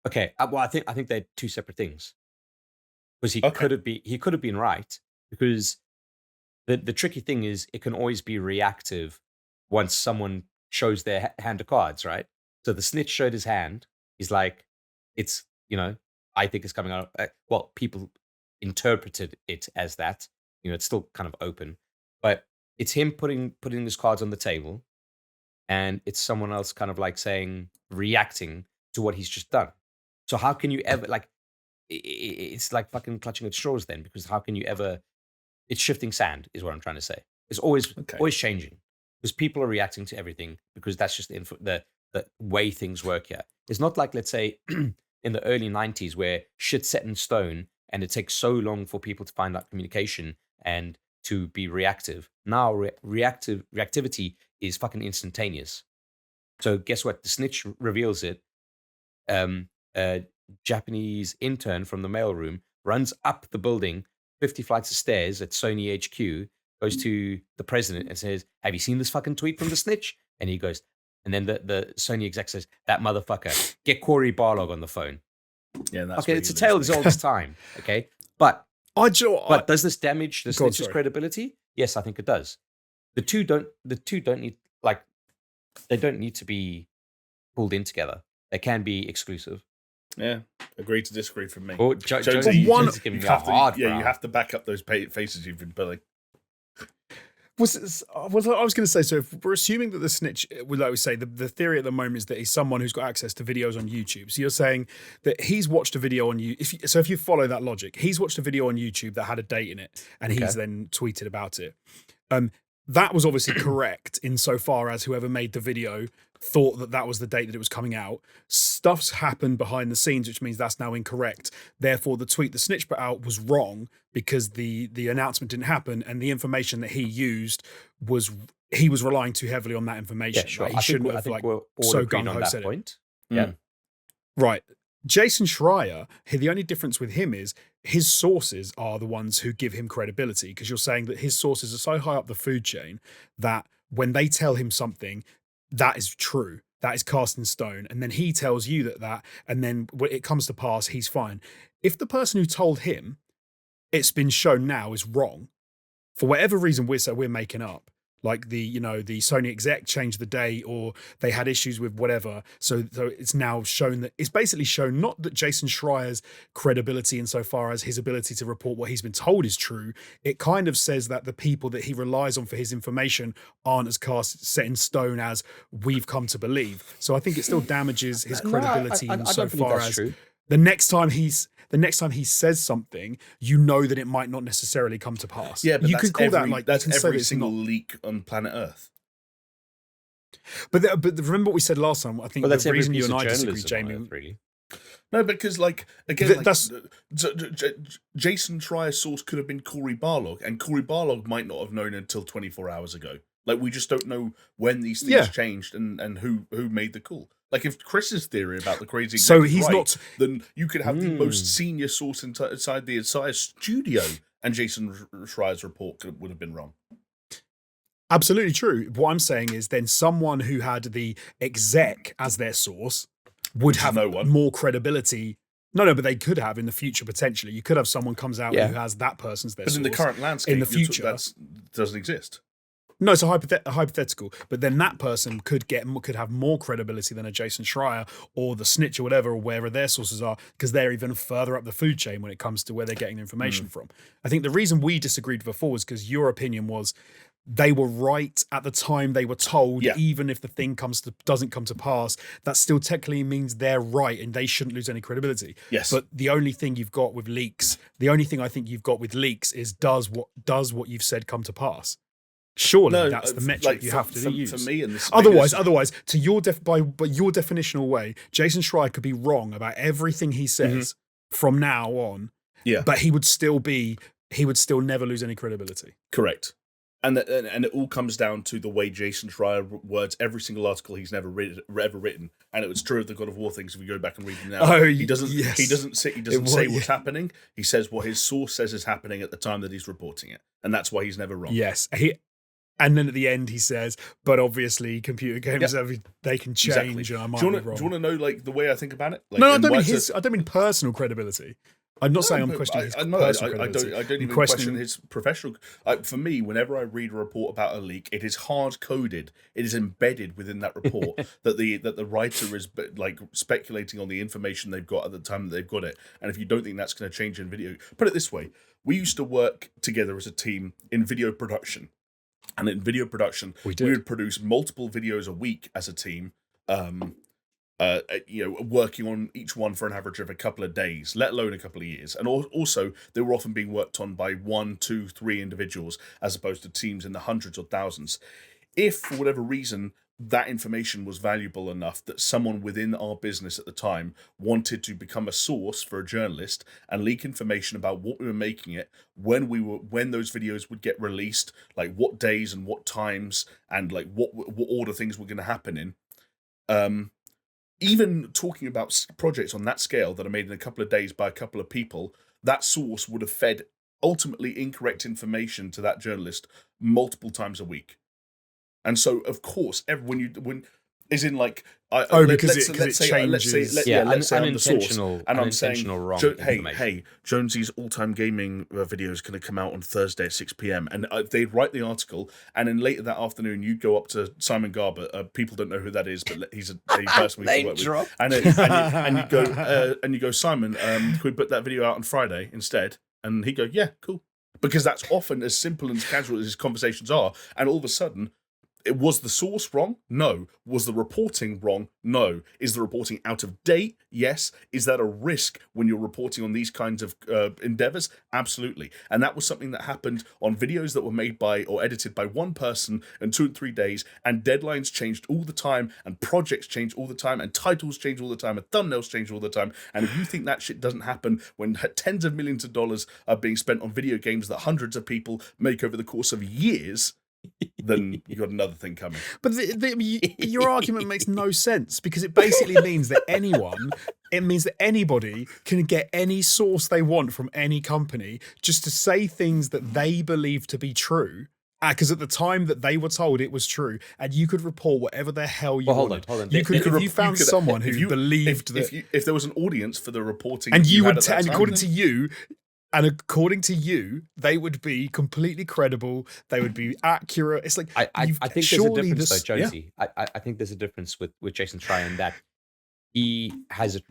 Okay. Well, I think they're two separate things. Because he could have been right, because the tricky thing is it can always be reactive once someone shows their hand of cards, right? So the snitch showed his hand. He's like, it's, I think it's coming out. Well, people interpreted it as that. It's still kind of open, but it's him putting his cards on the table, and it's someone else kind of like reacting to what he's just done. So how can you ever like? It's like fucking clutching at straws then, because how can you ever? It's shifting sand, is what I'm trying to say. It's always changing, because people are reacting to everything, because that's just the way things work here. It's not like, let's say, in the early 90s where shit's set in stone and it takes so long for people to find out communication and to be reactive. Now, reactivity is fucking instantaneous. So guess what? The snitch reveals it. A Japanese intern from the mailroom runs up the building, 50 flights of stairs at Sony HQ, goes to the president and says, "Have you seen this fucking tweet from the snitch?" And he goes, and then the Sony exec says, "That motherfucker, get Corey Barlog on the phone." Yeah, that's okay. It's a tale as old as time. Okay, but does this damage the snitch's credibility? Yes, I think it does. The two don't need they don't need to be pulled in together. They can be exclusive. Yeah, agree to disagree from me. Oh, Jonesy's giving me a hard. You have to back up those faces you've been building. I was going to say, so if we're assuming that the snitch, like we say, the theory at the moment is that he's someone who's got access to videos on YouTube. So you're saying that he's watched a video on YouTube. So if you follow that logic, he's watched a video on YouTube that had a date in it, and he's then tweeted about it. That was obviously correct insofar as whoever made the video thought that was the date that it was coming out. Stuff's happened behind the scenes, which means that's now incorrect. Therefore, the tweet the snitch put out was wrong because the announcement didn't happen, and the information that he used he was relying too heavily on that information. Yeah, sure. He shouldn't have we're all so agreeing gung-ho on that said point. it. Yeah. Right. Jason Schreier, the only difference with him is his sources are the ones who give him credibility, because you're saying that his sources are so high up the food chain that when they tell him something, that is true. That is cast in stone. And then he tells you that, and then when it comes to pass, he's fine. If the person who told him it's been shown now is wrong, for whatever reason we're making up, like the Sony exec changed the date, or they had issues with whatever. So it's now shown that it's basically shown not that Jason Schreier's credibility insofar as his ability to report what he's been told is true. It kind of says that the people that he relies on for his information aren't as set in stone as we've come to believe. So I think it still damages his credibility insofar as true. The next time he says something, you know that it might not necessarily come to pass. Yeah, but you can call that like that's every single leak on planet Earth. But remember what we said last time? I think That's the every reason you piece and of I disagree, journalism on Jamie. Earth, really. No, because like again, That's- Jason Schreier's source could have been Corey Barlog, and Corey Barlog might not have known until 24 hours ago. Like we just don't know when these things changed and who made the call. Like if Chris's theory about the crazy So exec is he's right, not- then you could have the most senior source inside the entire studio, and Jason Schreier's report would have been wrong. Absolutely true. What I'm saying is then someone who had the exec as their source would have more credibility. No, but they could have in the future potentially. You could have someone comes out who has that person's their source. But in the current landscape, in the future, that doesn't exist. No, it's a hypothetical. But then that person could have more credibility than a Jason Schreier or the Snitch or whatever, or wherever their sources are, because they're even further up the food chain when it comes to where they're getting the information from. I think the reason we disagreed before was because your opinion was they were right at the time they were told, even if the thing doesn't come to pass, that still technically means they're right and they shouldn't lose any credibility. Yes. But the only thing you've got with leaks, the only thing I think you've got with leaks is does what you've said come to pass? Surely that's the metric you have to use. For me, and this otherwise, to your by your definitional way, Jason Schreier could be wrong about everything he says from now on. Yeah, but he would still never lose any credibility. Correct. And it all comes down to the way Jason Schreier words every single article he's ever written, and it was true of the God of War things. If you go back and read them now, he doesn't say what's happening. He says what his source says is happening at the time that he's reporting it, and that's why he's never wrong. Yes, and then at the end he says, "But obviously, computer games they can change, and I might be wrong." Do you want to know like the way I think about it? Like, no, I don't mean personal credibility. I'm not saying I'm questioning his personal credibility. I don't even question his professional. For me, whenever I read a report about a leak, it is hard coded. It is embedded within that report that the writer is like speculating on the information they've got at the time that they've got it. And if you don't think that's going to change in video, put it this way: we used to work together as a team in video production, and in video production, we would produce multiple videos a week as a team. Working on each one for an average of a couple of days, let alone a couple of years. And also, they were often being worked on by 1, 2, 3 individuals, as opposed to teams in the hundreds or thousands. If, for whatever reason, that information was valuable enough that someone within our business at the time wanted to become a source for a journalist and leak information about what we were making it, when those videos would get released, like what days and what times, and like what order things were going to happen in, even talking about projects on that scale that are made in a couple of days by a couple of people, that source would have fed ultimately incorrect information to that journalist multiple times a week. And so, of course, let's say I'm the source, and I'm saying, hey, Jonesy's all-time gaming video is going to come out on Thursday at 6 p.m. And they'd write the article, and then later that afternoon, you go up to Simon Garber. People don't know who that is, but he's a person we work with. And you go, Simon, can we put that video out on Friday instead? And he go, yeah, cool. Because that's often as simple and as casual as his conversations are. And all of a sudden, was the source wrong? No. Was the reporting wrong? No. Is the reporting out of date? Yes. Is that a risk when you're reporting on these kinds of endeavors? Absolutely. And that was something that happened on videos that were made by or edited by one person in 2 and 3 days, and deadlines changed all the time, and projects changed all the time, and titles changed all the time, and thumbnails changed all the time. And if you think that shit doesn't happen when tens of millions of dollars are being spent on video games that hundreds of people make over the course of years, then you got another thing coming. But your argument makes no sense, because it basically means that anybody can get any source they want from any company just to say things that they believe to be true. Because at the time that they were told it was true, and you could report whatever the hell you wanted. Hold on. If you found someone who believed that, if there was an audience for the reporting, and you would, and according to you. And according to you, they would be completely credible. They would be accurate. It's like I think there's a difference, though, Jonesy. Yeah. I think there's a difference with Jason Schreier in that he has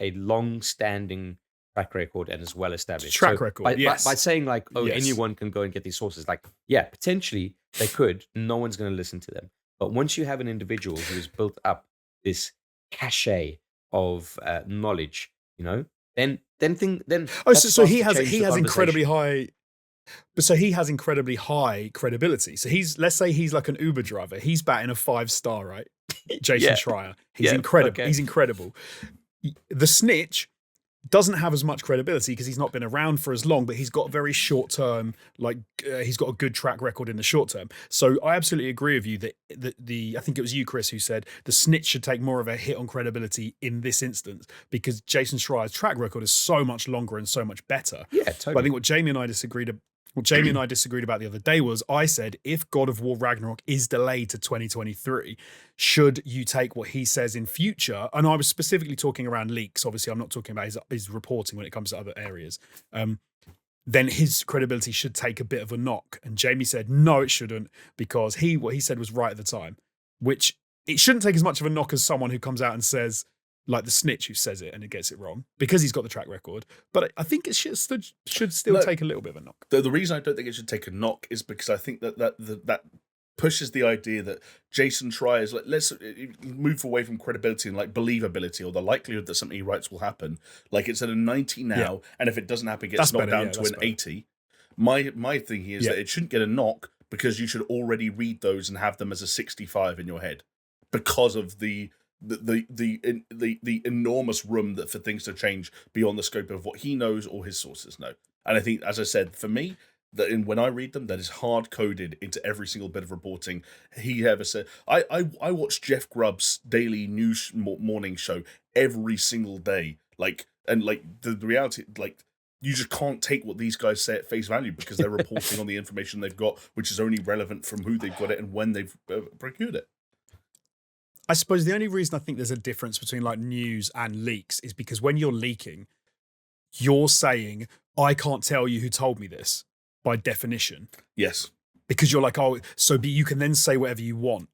a long-standing track record and is well established. Track record, yes. By saying like, anyone can go and get these sources, like, yeah, potentially they could. No one's going to listen to them. But once you have an individual who has built up this cachet of knowledge, then so he has incredibly high. But so he has incredibly high credibility. So let's say he's like an Uber driver. He's batting a 5-star, right? Jason Schreier. He's incredible. Okay. He's incredible. The Snitch doesn't have as much credibility because he's not been around for as long, but he's got a very short term, he's got a good track record in the short term. So I absolutely agree with you that I think it was you, Chris, who said the Snitch should take more of a hit on credibility in this instance because Jason Schreier's track record is so much longer and so much better. Yeah, totally. But I think what Jamie and I disagreed about the other day was I said, if God of War Ragnarok is delayed to 2023, should you take what he says in future? And I was specifically talking around leaks. Obviously, I'm not talking about his reporting when it comes to other areas. Then his credibility should take a bit of a knock. And Jamie said, no, it shouldn't, because what he said was right at the time, which it shouldn't take as much of a knock as someone who comes out and says, like the Snitch who says it and it gets it wrong because he's got the track record. But I think it should still take a little bit of a knock. The reason I don't think it should take a knock is because I think that pushes the idea that Jason Schreier is like, let's move away from credibility and like believability or the likelihood that something he writes will happen. Like it's at a 90 now, and if it doesn't happen, it gets knocked down to an 80. My thing here is that it shouldn't get a knock because you should already read those and have them as a 65 in your head because of the enormous room that for things to change beyond the scope of what he knows or his sources know. And I think, as I said, for me, that when I read them, that is hard coded into every single bit of reporting he ever said. I watch Jeff Grubb's daily news morning show every single day. The reality, you just can't take what these guys say at face value because they're reporting on the information they've got, which is only relevant from who they've got it and when they've procured it. I suppose the only reason I think there's a difference between like news and leaks is because when you're leaking, you're saying, I can't tell you who told me this by definition. Yes. Because you're like, you can then say whatever you want.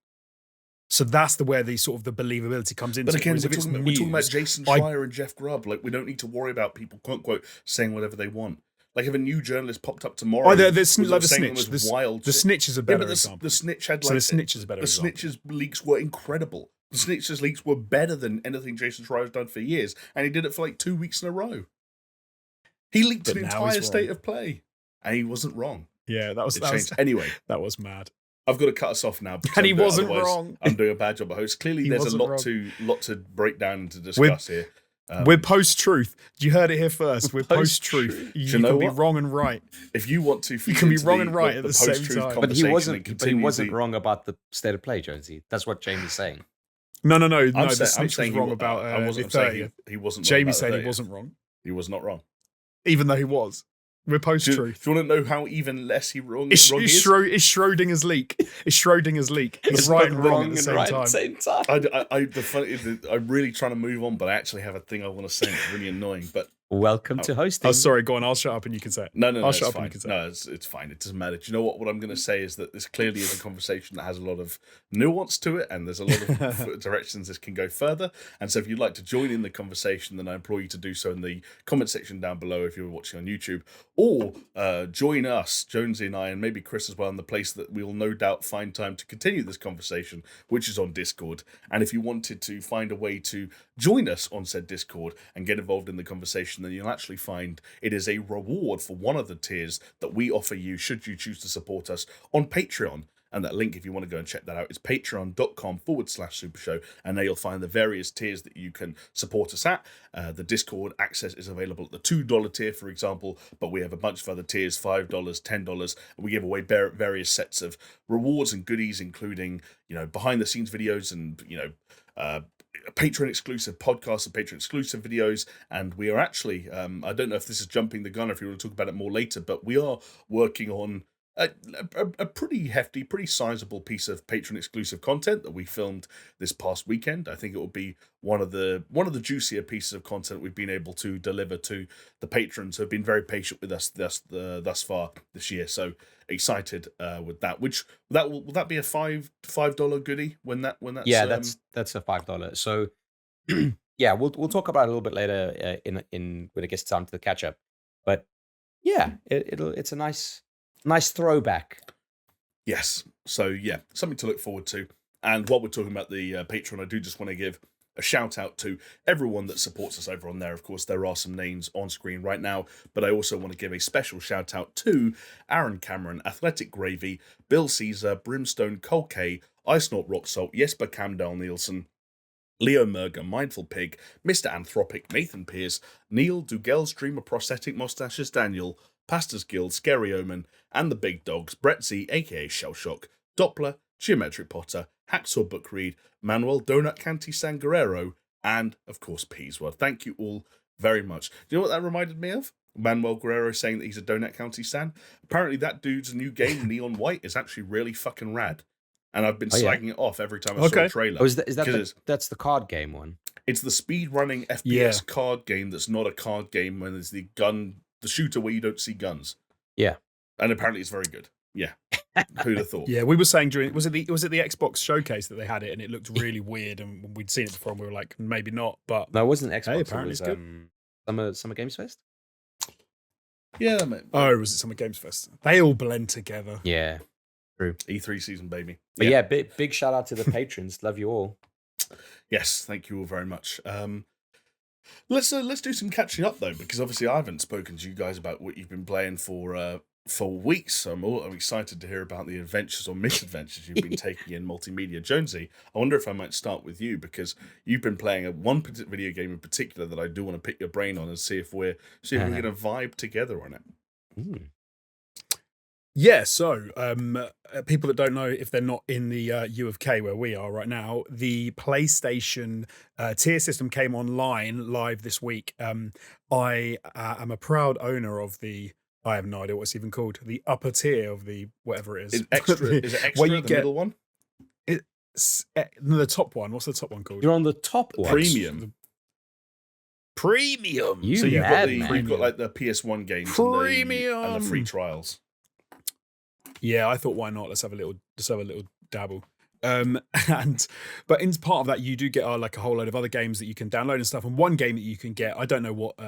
So that's where the sort of the believability comes in. But again, we're talking about Jason Schreier and Jeff Grubb. Like, we don't need to worry about people, quote unquote, saying whatever they want. Like, if a new journalist popped up tomorrow, the Snitch. The Snitch is a better example. The Snitch had the Snitch is a better example. The Snitch's leaks were incredible. The Snitch's leaks were better than anything Jason Schreier's done for years, and he did it for like 2 weeks in a row. He leaked an entire state of play, and he wasn't wrong. Yeah, that was anyway. That was mad. I've got to cut us off now. And he wasn't wrong. I'm doing a bad job of host. Clearly, there's a lot to break down and to discuss here. We're post-truth. You heard it here first. We're post-truth. You can be wrong and right. If you want to, you can be wrong and right at the same time. But he wasn't wrong about the state of play, Jonesy. That's what Jamie's saying. No. The Snitch was wrong about the 30th. He wasn't. Jamie said he wasn't wrong. He was not wrong, even though he was. We're post-truth. Do you want to know how even less he wrong is? It's Schrodinger's leak. It's Schrodinger's leak. He's right and wrong at the same time. I'm really trying to move on, but I actually have a thing I want to say. It's really annoying. But welcome to hosting. Oh, sorry. Go on. I'll shut up and you can say it. No, I'll shut up and you can say it. No, it's fine. It doesn't matter. Do you know what? What I'm going to say is that this clearly is a conversation that has a lot of nuance to it, and there's a lot of directions this can go further. And so, if you'd like to join in the conversation, then I implore you to do so in the comment section down below if you're watching on YouTube, or join us, Jonesy and I, and maybe Chris as well, in the place that we'll no doubt find time to continue this conversation, which is on Discord. And if you wanted to find a way to join us on said Discord and get involved in the conversation, then you'll actually find it is a reward for one of the tiers that we offer you should you choose to support us on Patreon. And that link, if you want to go and check that out, is patreon.com/SuperShow. And there you'll find the various tiers that you can support us at. The Discord access is available at the $2 tier, for example, but we have a bunch of other tiers, $5, $10. And we give away various sets of rewards and goodies, including, behind the scenes videos and, Patreon exclusive podcasts and Patreon exclusive videos. And we are actually, I don't know if this is jumping the gun or if you want to talk about it more later, but we are working on a pretty hefty, pretty sizable piece of Patreon exclusive content that we filmed this past weekend. I think it will be one of the juicier pieces of content we've been able to deliver to the patrons who have been very patient with us thus far this year. So excited with that. Will that be a $5 goodie when that's that's a $5. So yeah, we'll talk about it a little bit later in when it gets time to the catch up. But yeah, it's a nice throwback. Yes. So yeah, something to look forward to. And while we're talking about the Patreon, I do just want to give a shout out to everyone that supports us over on there. Of course, there are some names on screen right now, but I also want to give a special shout out to Aaron Cameron, Athletic Gravy, Bill Caesar, Brimstone, Cole K, Ice Snort Rock Salt, Jesper Camdale Nielsen, Leo Merger, Mindful Pig, Mr. Anthropic, Nathan Pierce, Neil, Dugel's Dreamer Prosthetic Mustaches, Daniel, Pastors Guild, Scary Omen, and the Big Dogs, Brett Z, aka Shellshock, Doppler, Geometric Potter, Hacksaw Book Read, Manuel, Donut Canty Sangarero, and, of course, Peaswell. Thank you all very much. Do you know what that reminded me of? Manuel Guerrero saying that he's a Donut County stan. Apparently that dude's new game, Neon White, is actually really fucking rad. And I've been slagging it off every time I saw a trailer. Oh, that's the card game one? It's the speed-running FPS card game that's not a card game when there's the shooter where you don't see guns. Yeah. And apparently it's very good. Yeah. Who'd have thought? Yeah, we were saying was it the Xbox showcase that they had it and it looked really weird and we'd seen it before and we were like, maybe not, but... No, it wasn't Xbox, apparently it was Summer Games Fest? Yeah, mate. Oh, was it Summer Games Fest? They all blend together. Yeah. True. E3 season, baby. But yeah, big shout out to the patrons. Love you all. Yes, thank you all very much. Let's do some catching up though, because obviously I haven't spoken to you guys about what you've been playing for weeks. So I'm excited to hear about the adventures or misadventures you've been taking in multimedia. Jonesy, I wonder if I might start with you because you've been playing one video game in particular that I do want to pick your brain on and see if we're going to vibe together on it. Mm. Yeah, so people that don't know, if they're not in the U of K where we are right now, the PlayStation tier system came live this week. I am a proud owner of I have no idea what it's even called, the upper tier of the whatever it is. Is it extra, the middle one? It's the top one. What's the top one called? You're on the top one. Premium. Premium. So you've got like the PS1 games Premium and the free trials. Yeah, I thought, why not? Let's have a little dabble. But in part of that, you do get like a whole load of other games that you can download and stuff. And one game that you can get, I don't know what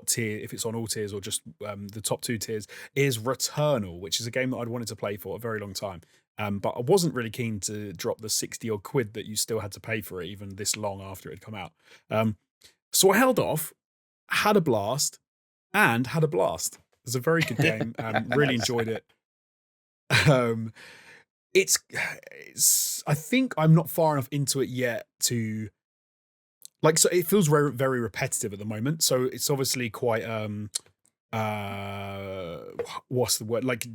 tier, if it's on all tiers or just the top 2 tiers, is Returnal, which is a game that I'd wanted to play for a very long time. But I wasn't really keen to drop the 60 odd quid that you still had to pay for it, even this long after it had come out. So I held off, had a blast. It was a very good game. Really enjoyed it. It's I think I'm not far enough into it yet to so it feels very, very repetitive at the moment. So it's obviously quite what's the word, like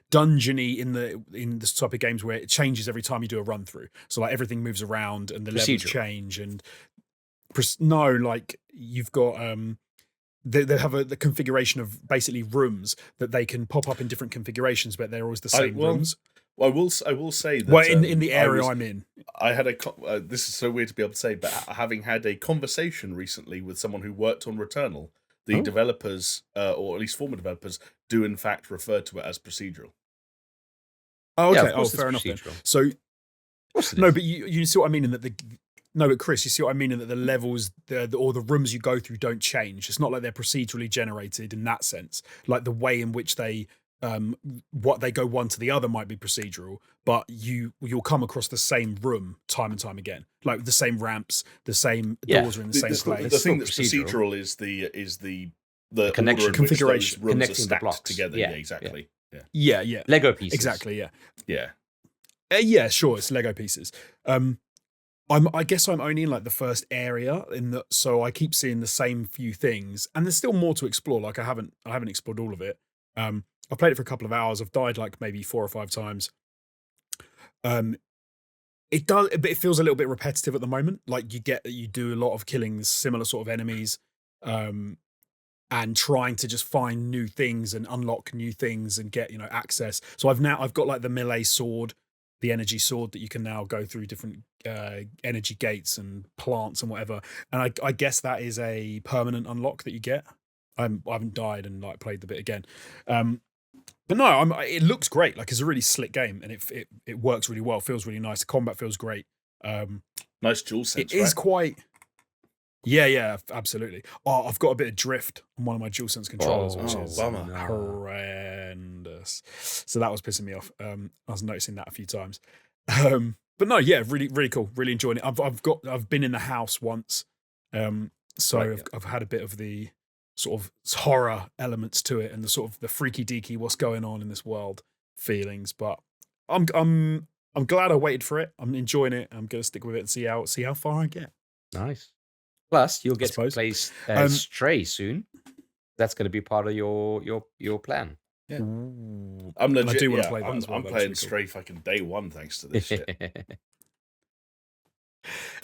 dungeony in this type of games where it changes every time you do a run through. So like everything moves around and the levels change and you've got they have the configuration of basically rooms that they can pop up in different configurations, but they're always the same rooms. I will say that. Well, in the area I'm in, I had this is so weird to be able to say, but having had a conversation recently with someone who worked on Returnal, the developers, or at least former developers, do in fact refer to it as procedural. Oh, okay. Yeah, fair enough then. So, no, but you see what I mean in that No, but Chris, you see what I mean in that the levels or the rooms you go through don't change. It's not like they're procedurally generated in that sense. Like the way in which they what they go one to the other might be procedural, but you'll come across the same room time and time again. Like the same ramps, the same doors are in the same place. The thing that's procedural is the connection configuration, rooms connecting are stacked the blocks together. Yeah, exactly. Yeah. Lego pieces. Exactly. Yeah. Yeah, sure. It's Lego pieces. I guess I'm only in like the first area so I keep seeing the same few things, and there's still more to explore. Like I haven't explored all of it. I've played it for a couple of hours. I've died like maybe 4 or 5 times. It feels a little bit repetitive at the moment. Like you do a lot of killing similar sort of enemies, and trying to just find new things and unlock new things and get access. So I've got like the melee sword, the energy sword that you can now go through different energy gates and plants and whatever. And I guess that is a permanent unlock that you get. I haven't died and like played the bit again. But no, it looks great. Like it's a really slick game and it works really well. Feels really nice. The combat feels great. Nice dual sense. It is quite. Yeah, absolutely. Oh, I've got a bit of drift on one of my DualSense controllers, which is horrendous. So that was pissing me off. I was noticing that a few times. But But no, yeah, really, really cool. Really enjoying it. I've been in the house once, so Right, I've had a bit of the sort of horror elements to it and the sort of the freaky deaky what's going on in this world feelings. But I'm glad I waited for it. I'm enjoying it. I'm gonna stick with it and see how far I get. nice. Plus, you'll I get to suppose. play Um, Stray soon. That's going to be part of your plan. Yeah. I'm And I legit. do want to Yeah, play that as well. I'm That looks playing really cool. Stray fucking day one thanks to this shit.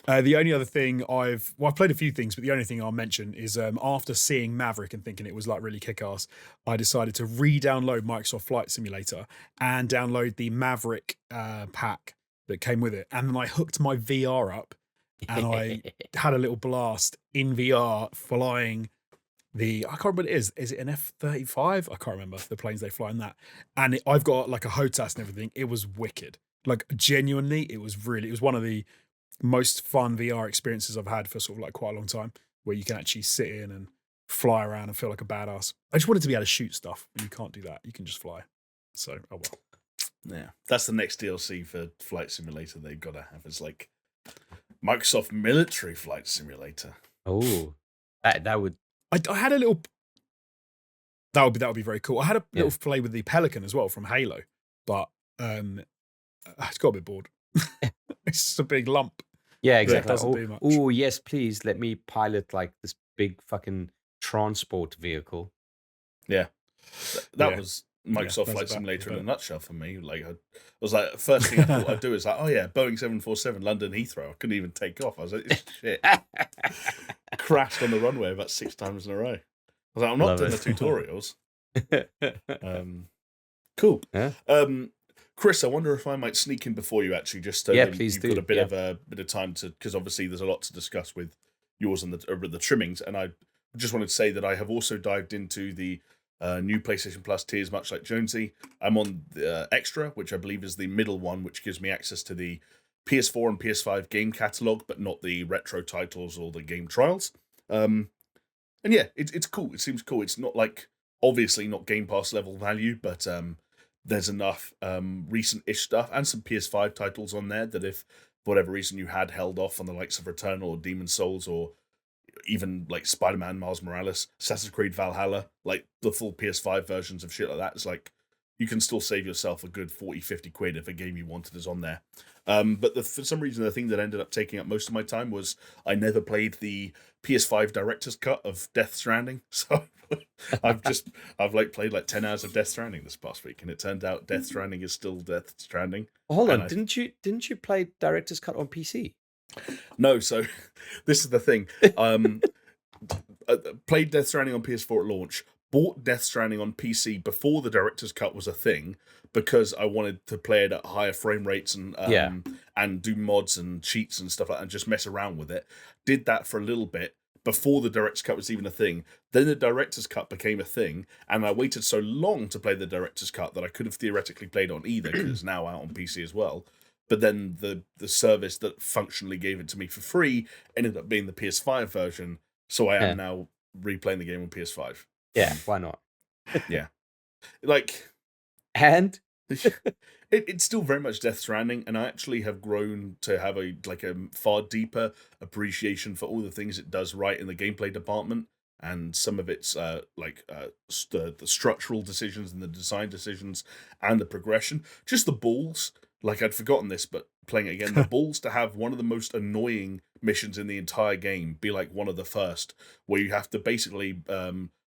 The only other thing I've played a few things, but the only thing I'll mention is after seeing Maverick and thinking it was like really kick-ass, I decided to re-download Microsoft Flight Simulator and download the Maverick pack that came with it. And then I hooked my VR up and I had a little blast in VR flying I can't remember what it is. Is it an F-35? I can't remember the planes they fly in that. And I've got like a HOTAS and everything. It was wicked. Like genuinely, it was one of the most fun VR experiences I've had for sort of like quite a long time, where you can actually sit in and fly around and feel like a badass. I just wanted to be able to shoot stuff, but you can't do that. You can just fly. So, oh well. Yeah, that's the next DLC for Flight Simulator they've got to have. It's like Microsoft Military Flight Simulator. Oh, that would. I had a little. That would be very cool. I had a little play with the Pelican as well from Halo, but it's got a bit bored. It's just a big lump. Yeah, exactly. Doesn't do much. Oh, yes, please let me pilot like this big fucking transport vehicle. Yeah, that was Microsoft Flight Simulator in a nutshell for me. Like I was like, first thing I thought I'd do is like, oh yeah, Boeing 747 London Heathrow. I couldn't even take off. I was like, this shit. Crashed on the runway about 6 times in a row. I was like, I'm not doing the tutorials. Cool. Yeah. Chris, I wonder if I might sneak in before you actually, just so please you've do. got a bit of time to, because obviously there's a lot to discuss with yours and the trimmings, and I just wanted to say that I have also dived into the new PlayStation Plus tiers, much like Jonesy. I'm on the Extra, which I believe is the middle one, which gives me access to the PS4 and PS5 game catalog, but not the retro titles or the game trials. And yeah, it's cool. It seems cool. It's not like, obviously not Game Pass level value, but there's enough recent-ish stuff and some PS5 titles on there that if for whatever reason you had held off on the likes of Returnal or Demon's Souls or even like Spider-Man, Miles Morales, Assassin's Creed Valhalla, like the full PS5 versions of shit like that, it's like you can still save yourself a good 40-50 quid if a game you wanted is on there. But for some reason, the thing that ended up taking up most of my time was I never played the PS5 director's cut of Death Stranding. So I've played like 10 hours of Death Stranding this past week, and it turned out Death Stranding is still Death Stranding. Hold on, didn't you play director's cut on PC? No, so this is the thing. Played Death Stranding on PS4 at launch, bought Death Stranding on PC before the director's cut was a thing, because I wanted to play it at higher frame rates and do mods and cheats and stuff like that and just mess around with it. Did that for a little bit before the director's cut was even a thing. Then the director's cut became a thing, and I waited so long to play the director's cut that I could have theoretically played on either, because it's now out on PC as well. But then the service that functionally gave it to me for free ended up being the PS5 version, so I am now replaying the game on PS5. Yeah, why not? Yeah. Like... And it's still very much Death Stranding, and I actually have grown to have a far deeper appreciation for all the things it does right in the gameplay department, and some of its the structural decisions and the design decisions and the progression. Just the balls. Like, I'd forgotten this, but playing it again, the balls to have one of the most annoying missions in the entire game be like one of the first, where you have to basically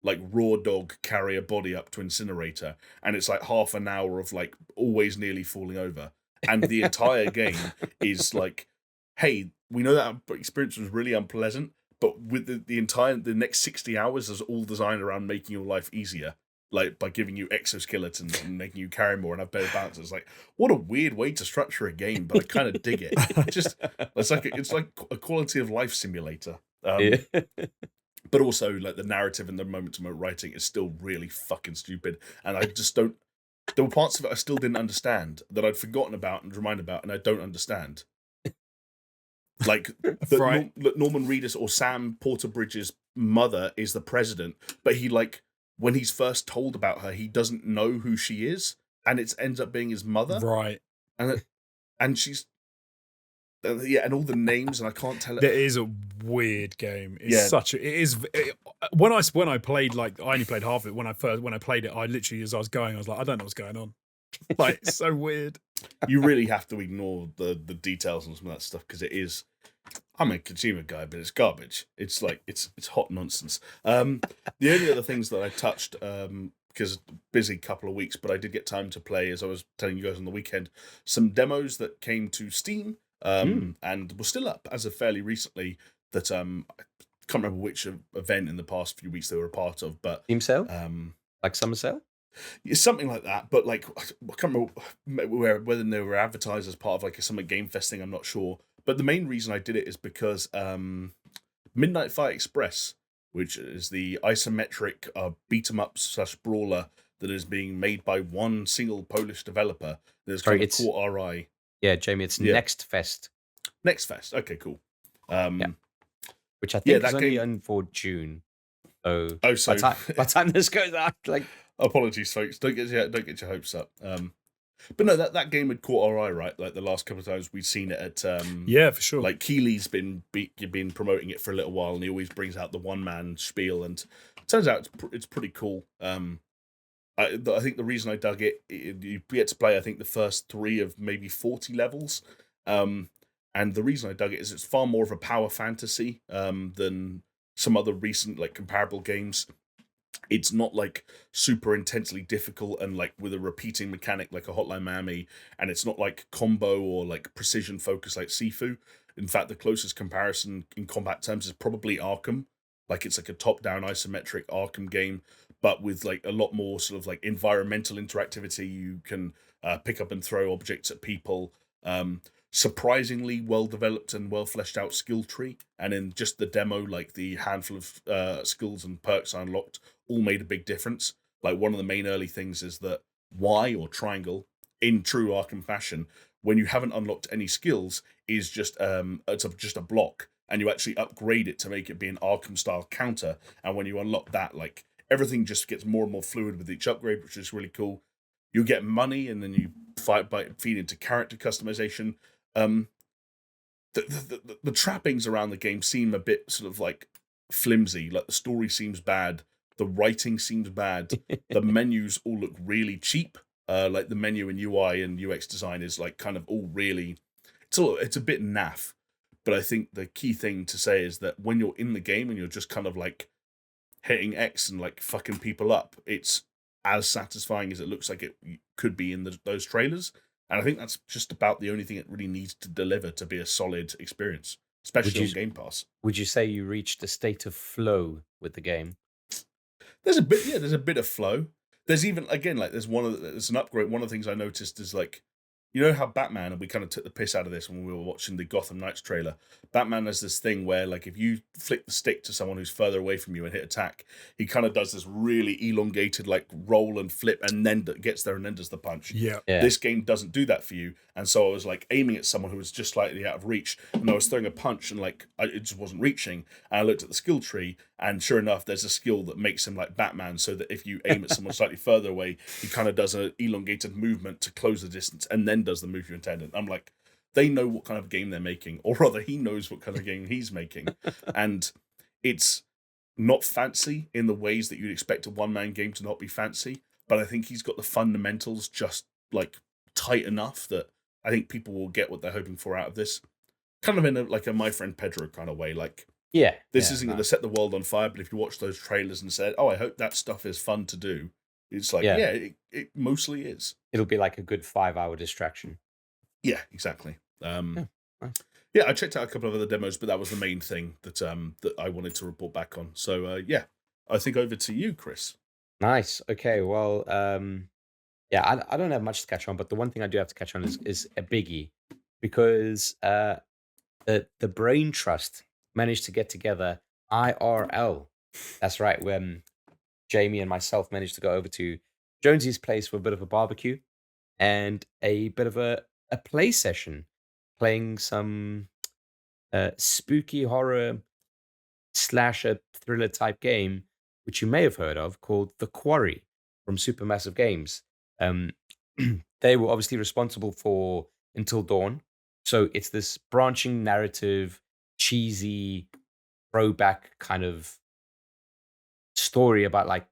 like raw dog carry a body up to incinerator, and it's like half an hour of like always nearly falling over, and the entire game is like, hey, we know that experience was really unpleasant, but with the next 60 hours is all designed around making your life easier, like by giving you exoskeletons and making you carry more and have better balance. It's like, what a weird way to structure a game, but I kind of dig it. It's like a quality of life simulator. But also, like, the narrative and the moment-to-moment writing is still really fucking stupid. And I just don't... There were parts of it I still didn't understand, that I'd forgotten about and reminded about, and I don't understand. Like, Right. Norman Reedus or Sam Porterbridge's mother is the president, but he, like, when he's first told about her, he doesn't know who she is, and it ends up being his mother. Right. And she's... yeah, and all the names, and I can't tell it. That is a weird game. It's Yeah. such a. It is. When I played, like, I only played half of it. When I played it, I literally, as I was going, I was like, I don't know what's going on. Like, it's so weird. You really have to ignore the details and some of that stuff because it is. I'm a consumer guy, but it's garbage. It's like it's hot nonsense. The only other things that I touched, because busy couple of weeks, but I did get time to play, as I was telling you guys on the weekend, some demos that came to Steam, and were still up as of fairly recently. That I can't remember which event in the past few weeks they were a part of, but Steam sale, like summer sale. it's something like that. But like I can't remember whether they were advertised as part of like a Summer Game Fest thing. I'm not sure. But the main reason I did it is because Midnight Fight Express, which is the isometric beat 'em up / brawler that is being made by one single Polish developer, that's kind of caught our eye. Yeah, Jamie, it's Next Fest. Next Fest. Okay, cool. Which I think is only in for June. So, by the time this goes out, like, apologies, folks. Don't get your hopes up. But no, that game had caught our eye, right? Like the last couple of times we'd seen it at yeah, for sure. Like Keely's been promoting it for a little while, and he always brings out the one man spiel, and it turns out it's pretty cool. I think the reason I dug it, you get to play I think the first 3 of maybe 40 levels, and the reason I dug it is it's far more of a power fantasy than some other recent like comparable games. It's not like super intensely difficult and like with a repeating mechanic like a Hotline Miami, and it's not like combo or like precision focus like Sifu. In fact, the closest comparison in combat terms is probably Arkham. Like it's like a top-down isometric Arkham game, but with like a lot more sort of like environmental interactivity. You can pick up and throw objects at people. Surprisingly well developed and well fleshed out skill tree, and in just the demo, like the handful of skills and perks I unlocked all made a big difference. Like one of the main early things is that Y or triangle, in true Arkham fashion, when you haven't unlocked any skills, is just just a block, and you actually upgrade it to make it be an Arkham style counter. And when you unlock that, like everything just gets more and more fluid with each upgrade, which is really cool. You get money, and then you feed into character customization. The trappings around the game seem a bit sort of like flimsy. Like the story seems bad, the writing seems bad, the menus all look really cheap. Like the menu and UI and UX design is like kind of all really, it's a bit naff. But I think the key thing to say is that when you're in the game and you're just kind of like hitting X and like fucking people up, it's as satisfying as it looks like it could be in those trailers. And I think that's just about the only thing it really needs to deliver to be a solid experience, especially on Game Pass. Would you say you reached a state of flow with the game? There's a bit of flow. There's even, again, like there's an upgrade. One of the things I noticed is like, you know how Batman, and we kind of took the piss out of this when we were watching the Gotham Knights trailer. Batman has this thing where, like, if you flick the stick to someone who's further away from you and hit attack, he kind of does this really elongated, like, roll and flip, and then gets there and then does the punch. Yeah. This game doesn't do that for you, and so I was like aiming at someone who was just slightly out of reach, and I was throwing a punch, and like it just wasn't reaching. And I looked at the skill tree, and sure enough, there's a skill that makes him like Batman, so that if you aim at someone slightly further away, he kind of does an elongated movement to close the distance, and then does the move you intended. I'm like, they know what kind of game they're making, or rather, he knows what kind of game he's making, and it's not fancy in the ways that you'd expect a one-man game to not be fancy, but I think he's got the fundamentals just like tight enough that I think people will get what they're hoping for out of this. Kind of in a My Friend Pedro kind of way, like, this isn't going to set the world on fire, but if you watch those trailers and said, oh, I hope that stuff is fun to do, it's like, it mostly is. It'll be like a good 5-hour distraction. Yeah, exactly. I checked out a couple of other demos, but that was the main thing that I wanted to report back on. So I think over to you, Chris. Nice. Okay. Well, I don't have much to catch on, but the one thing I do have to catch on is a biggie, because the Brain Trust managed to get together IRL. That's right. When Jamie and myself managed to go over to Jonesy's place for a bit of a barbecue and a bit of a play session, playing some spooky horror slasher thriller type game, which you may have heard of, called The Quarry from Supermassive Games. They were obviously responsible for Until Dawn, So it's this branching narrative, cheesy throwback kind of story about like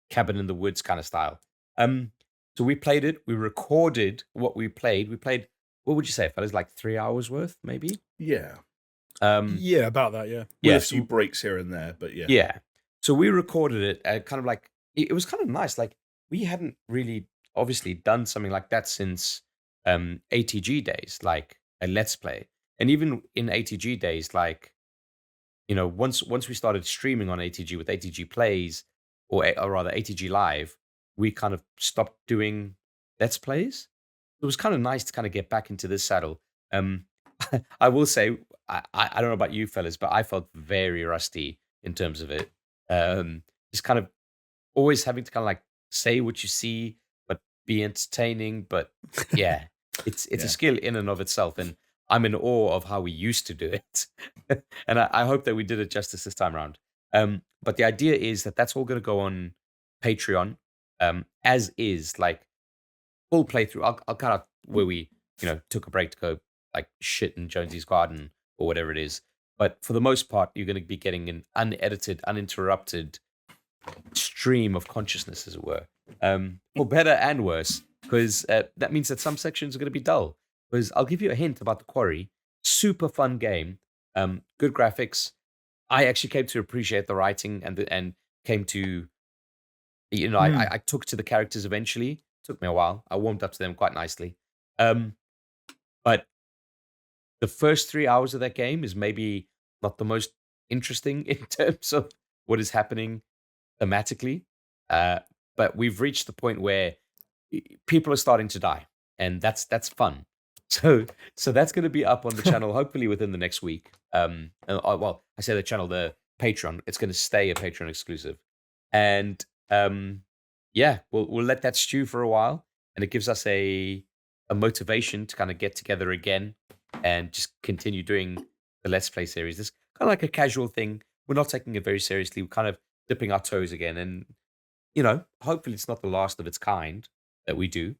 cabin in the woods kind of style. So we played it. We recorded what we played. We played. What would you say, fellas? Like 3 hours worth, maybe. Yeah. Yeah, about that. Yeah. With Yeah. a few breaks here and there, but yeah. Yeah. So we recorded it kind of like it was kind of nice. Like we hadn't really obviously done something like that since ATG days, like a let's play. And even in ATG days, like, you know, once we started streaming on ATG with ATG Plays or rather ATG Live, we kind of stopped doing let's plays. It was kind of nice to kind of get back into this saddle. I will say, I don't know about you fellas, but I felt very rusty in terms of it. Just kind of always having to kind of like say what you see, but be entertaining. But yeah, it's Yeah. a skill in and of itself, and I'm in awe of how we used to do it. And I hope that we did it justice this time around. But the idea is that that's all going to go on Patreon, as is, like full playthrough. I'll cut out where we, you know, took a break to go like shit in Jonesy's garden or whatever it is. But for the most part, you're going to be getting an unedited, uninterrupted stream of consciousness, as it were, for better and worse, because that means that some sections are going to be dull. Because I'll give you a hint about The Quarry. Super fun game, good graphics. I actually came to appreciate the writing and came to, you know, I took to the characters eventually. Took me a while. I warmed up to them quite nicely. But the first 3 hours of that game is maybe not the most interesting in terms of what is happening thematically. But we've reached the point where people are starting to die, and that's fun. So that's going to be up on the channel hopefully within the next week. Well, I say the channel, the Patreon. It's going to stay a Patreon exclusive, and yeah, we'll let that stew for a while, and it gives us a motivation to kind of get together again and just continue doing the Let's Play series. This kind of like a casual thing. We're not taking it very seriously. We're kind of dipping our toes again, and you know, hopefully it's not the last of its kind that we do,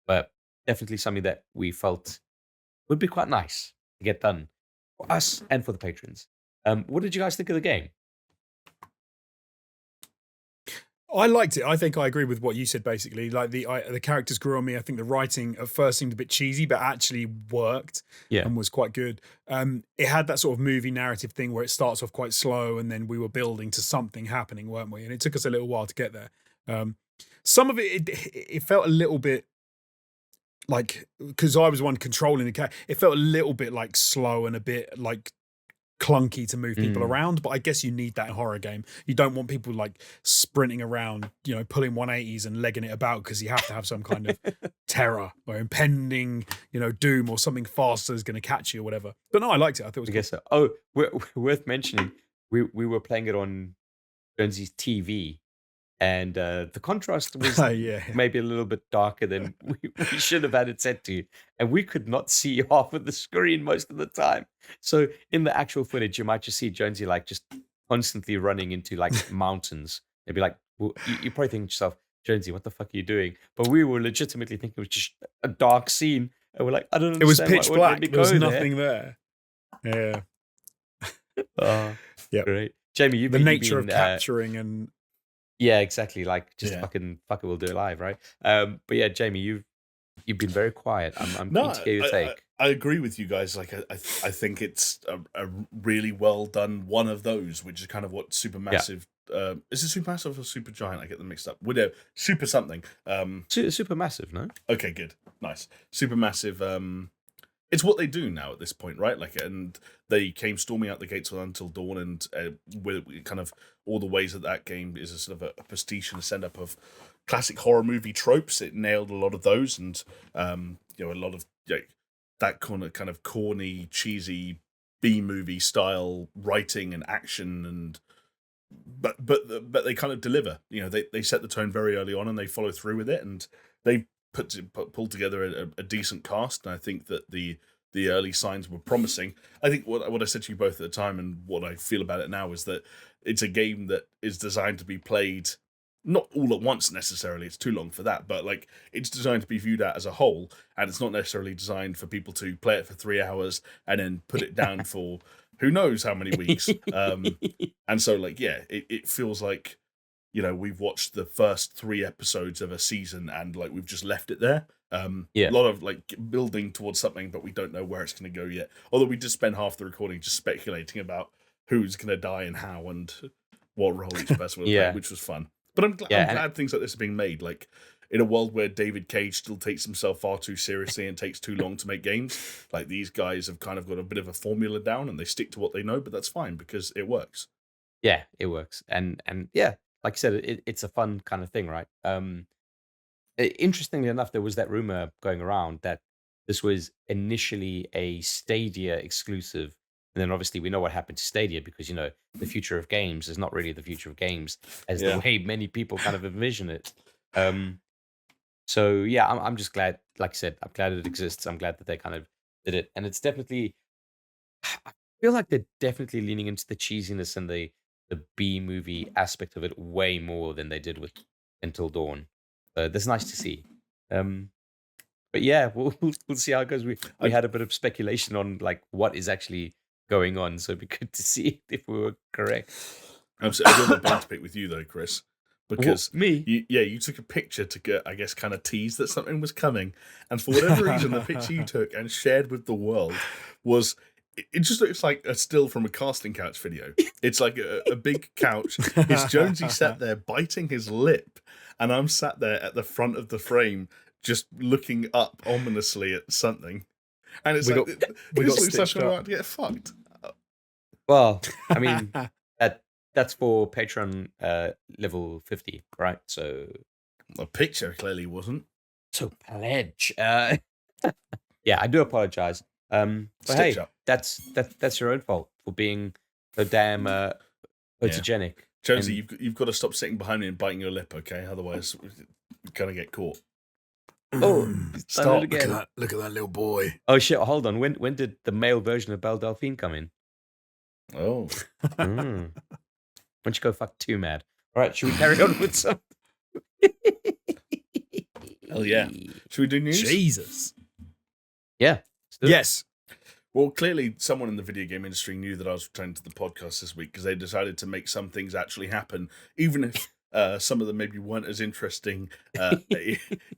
but definitely something that we felt would be quite nice to get done for us and for the patrons. What did you guys think of the game? I liked it. I think I agree with what you said. Basically, like the characters grew on me. I think the writing at first seemed a bit cheesy, but actually worked and was quite good. It had that sort of movie narrative thing where it starts off quite slow, and then we were building to something happening, weren't we? And it took us a little while to get there. Some of it felt a little bit like, because I was one controlling the character, it felt a little bit like slow and a bit like clunky to move people around, but I guess you need that in a horror game. You don't want people like sprinting around, you know, pulling 180s and legging it about, because you have to have some kind of terror or impending, you know, doom or something faster is going to catch you or whatever. But no, I liked it. I thought it was I guess so. Oh, worth mentioning, we were playing it on Jonesy's TV, and the contrast was maybe a little bit darker than we should have had it set to. And we could not see half of the screen most of the time. So in the actual footage, you might just see Jonesy like just constantly running into like mountains. They'd be like, well, you probably think to yourself, Jonesy, what the fuck are you doing? But we were legitimately thinking it was just a dark scene. And we're like, I don't understand. It was pitch black. There was nothing there. Yeah. Yeah. Great. Jamie, the nature of capturing and... Yeah, exactly. Like, just fucking fuck it, we'll do it live, right? But yeah, Jamie, you've been very quiet. I'm keen to hear your take. I agree with you guys. Like, I think it's a really well done one of those, which is kind of what Supermassive. Is it Supermassive or Supergiant? I get them mixed up. Whatever, Super something. Supermassive, no? Okay, good, nice. Supermassive. It's what they do now at this point, right? Like, and they came storming out the gates with Until Dawn, and with kind of all the ways that game is a sort of a pastiche and a send up of classic horror movie tropes. It nailed a lot of those, and you know, a lot of that kind of corny, cheesy B movie style writing and action, and but they kind of deliver. You know, they set the tone very early on, and they follow through with it, and they pulled together a decent cast, and I think that the early signs were promising. I think what I said to you both at the time, and what I feel about it now, is that it's a game that is designed to be played not all at once necessarily, it's too long for that, but like it's designed to be viewed at as a whole, and it's not necessarily designed for people to play it for 3 hours and then put it down for who knows how many weeks. And so like, yeah, it feels like, you know, we've watched the first 3 episodes of a season and like we've just left it there. A lot of like building towards something, but we don't know where it's going to go yet. Although we did spend half the recording just speculating about who's going to die and how and what role each person will play, which was fun. But I'm glad things like this are being made. Like in a world where David Cage still takes himself far too seriously and takes too long to make games, like these guys have kind of got a bit of a formula down and they stick to what they know, but that's fine because it works. Yeah, it works. And yeah, like I said, it's a fun kind of thing, right? Interestingly enough, there was that rumor going around that this was initially a Stadia exclusive. And then obviously we know what happened to Stadia because, you know, the future of games is not really the future of games as the way many people kind of envision it. So, yeah, I'm just glad, like I said, I'm glad it exists. I'm glad that they kind of did it. And it's definitely, I feel like they're definitely leaning into the cheesiness and the B-movie aspect of it way more than they did with Until Dawn. That's nice to see. But yeah, we'll see how it goes. We had a bit of speculation on like what is actually going on, so it'd be good to see if we were correct. I've got a bone to pick with you though, Chris, because me? You took a picture to get, I guess, kind of tease that something was coming, and for whatever reason, the picture you took and shared with the world was. It just looks like a still from a casting couch video. It's like a big couch. It's Jonesy sat there biting his lip, and I'm sat there at the front of the frame just looking up ominously at something. And it's this looks like I'm about to get fucked. Well, I mean, that's for Patreon level 50, right? So the picture clearly wasn't. So pledge. Yeah, I do apologize. But hey, that's your own fault for being so damn photogenic. Jonesy, you've got to stop sitting behind me and biting your lip, okay? Otherwise, you're gonna get caught. Oh, stop! Look at that little boy. Oh shit! Hold on. When did the male version of Belle Delphine come in? Oh. Why don't you go fuck too mad? All right, should we carry on with some? Hell yeah! Should we do news? Jesus. Yeah. Yes. Well, clearly someone in the video game industry knew that I was returning to the podcast this week because they decided to make some things actually happen, even if some of them maybe weren't as interesting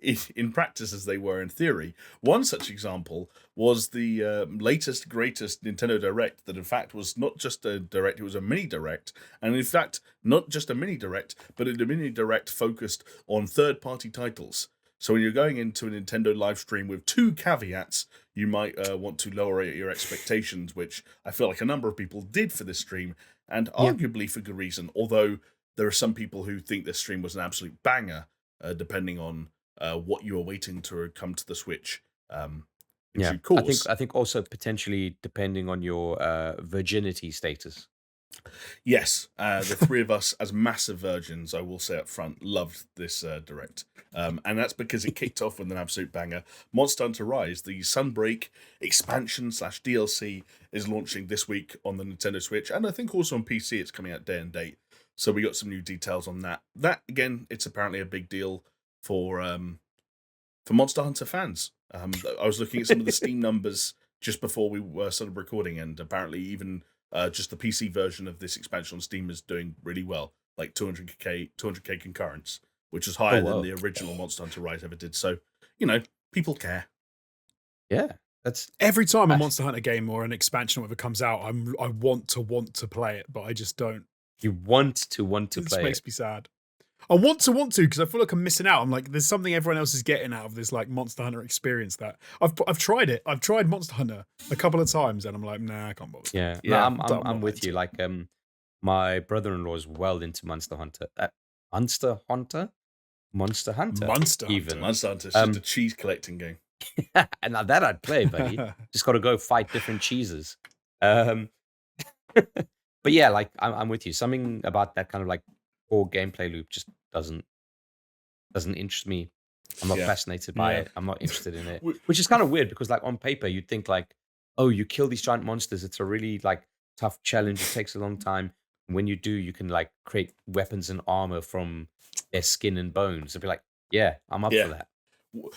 in practice as they were in theory. One such example was the latest, greatest Nintendo Direct that in fact was not just a Direct, it was a mini Direct. And in fact, not just a mini Direct, but a mini Direct focused on third-party titles. So when you're going into a Nintendo live stream with 2 caveats, you might want to lower your expectations, which I feel like a number of people did for this stream, and arguably for good reason, although there are some people who think this stream was an absolute banger, depending on what you are waiting to come to the Switch. I think also potentially depending on your virginity status. Yes, the 3 of us as massive virgins, I will say up front, loved this Direct. And that's because it kicked off with an absolute banger. Monster Hunter Rise, the Sunbreak expansion/DLC, is launching this week on the Nintendo Switch, and I think also on PC it's coming out day and date. So we got some new details on that. That, again, it's apparently a big deal for Monster Hunter fans. I was looking at some of the Steam numbers just before we started recording, and apparently even just the PC version of this expansion on Steam is doing really well, like 200k concurrence, which is higher than the original Monster Hunter Rise ever did. So, you know, people care. Yeah, that's every time a Monster Hunter game or an expansion or whatever comes out, I want to play it, but I just don't. You want to play it. This makes me sad. I want to because I feel like I'm missing out. I'm like, there's something everyone else is getting out of this like Monster Hunter experience that I've tried it. I've tried Monster Hunter a couple of times, and I'm like, nah, I can't bother. Yeah, no, I'm with you. Like, my brother-in-law is well into Monster Hunter. Monster Hunter. Monster Hunter is just a cheese collecting game. And now that I'd play, buddy. Just got to go fight different cheeses. But yeah, like I'm with you. Something about that kind of like core gameplay loop just doesn't interest me. I'm not fascinated by it. I'm not interested in it, which is kind of weird because like on paper you'd think like, oh, you kill these giant monsters. It's a really like tough challenge. It takes a long time. When you do, you can like create weapons and armor from their skin and bones. I'd be like, yeah, I'm up for that.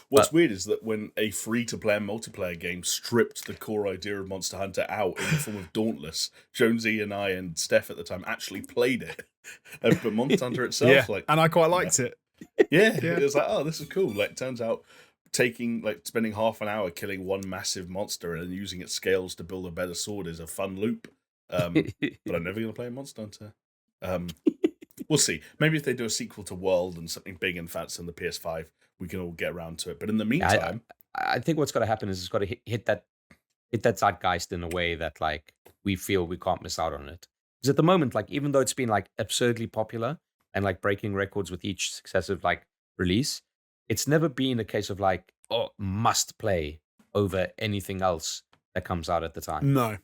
What's weird is that when a free-to-play multiplayer game stripped the core idea of Monster Hunter out in the form of Dauntless, Jonesy and I and Steph at the time actually played it. But Monster Hunter itself, and I quite liked it. Yeah, it was like, oh, this is cool. Like, turns out spending half an hour killing one massive monster and using its scales to build a better sword is a fun loop. But I'm never going to play Monster Hunter. We'll see. Maybe if they do a sequel to World and something big and fancy on the PS5, we can all get around to it. But in the meantime, I think what's got to happen is it's got to hit that zeitgeist in a way that like we feel we can't miss out on it. Because at the moment, like even though it's been like absurdly popular and like breaking records with each successive like release, it's never been a case of like, oh, must play over anything else that comes out at the time. No.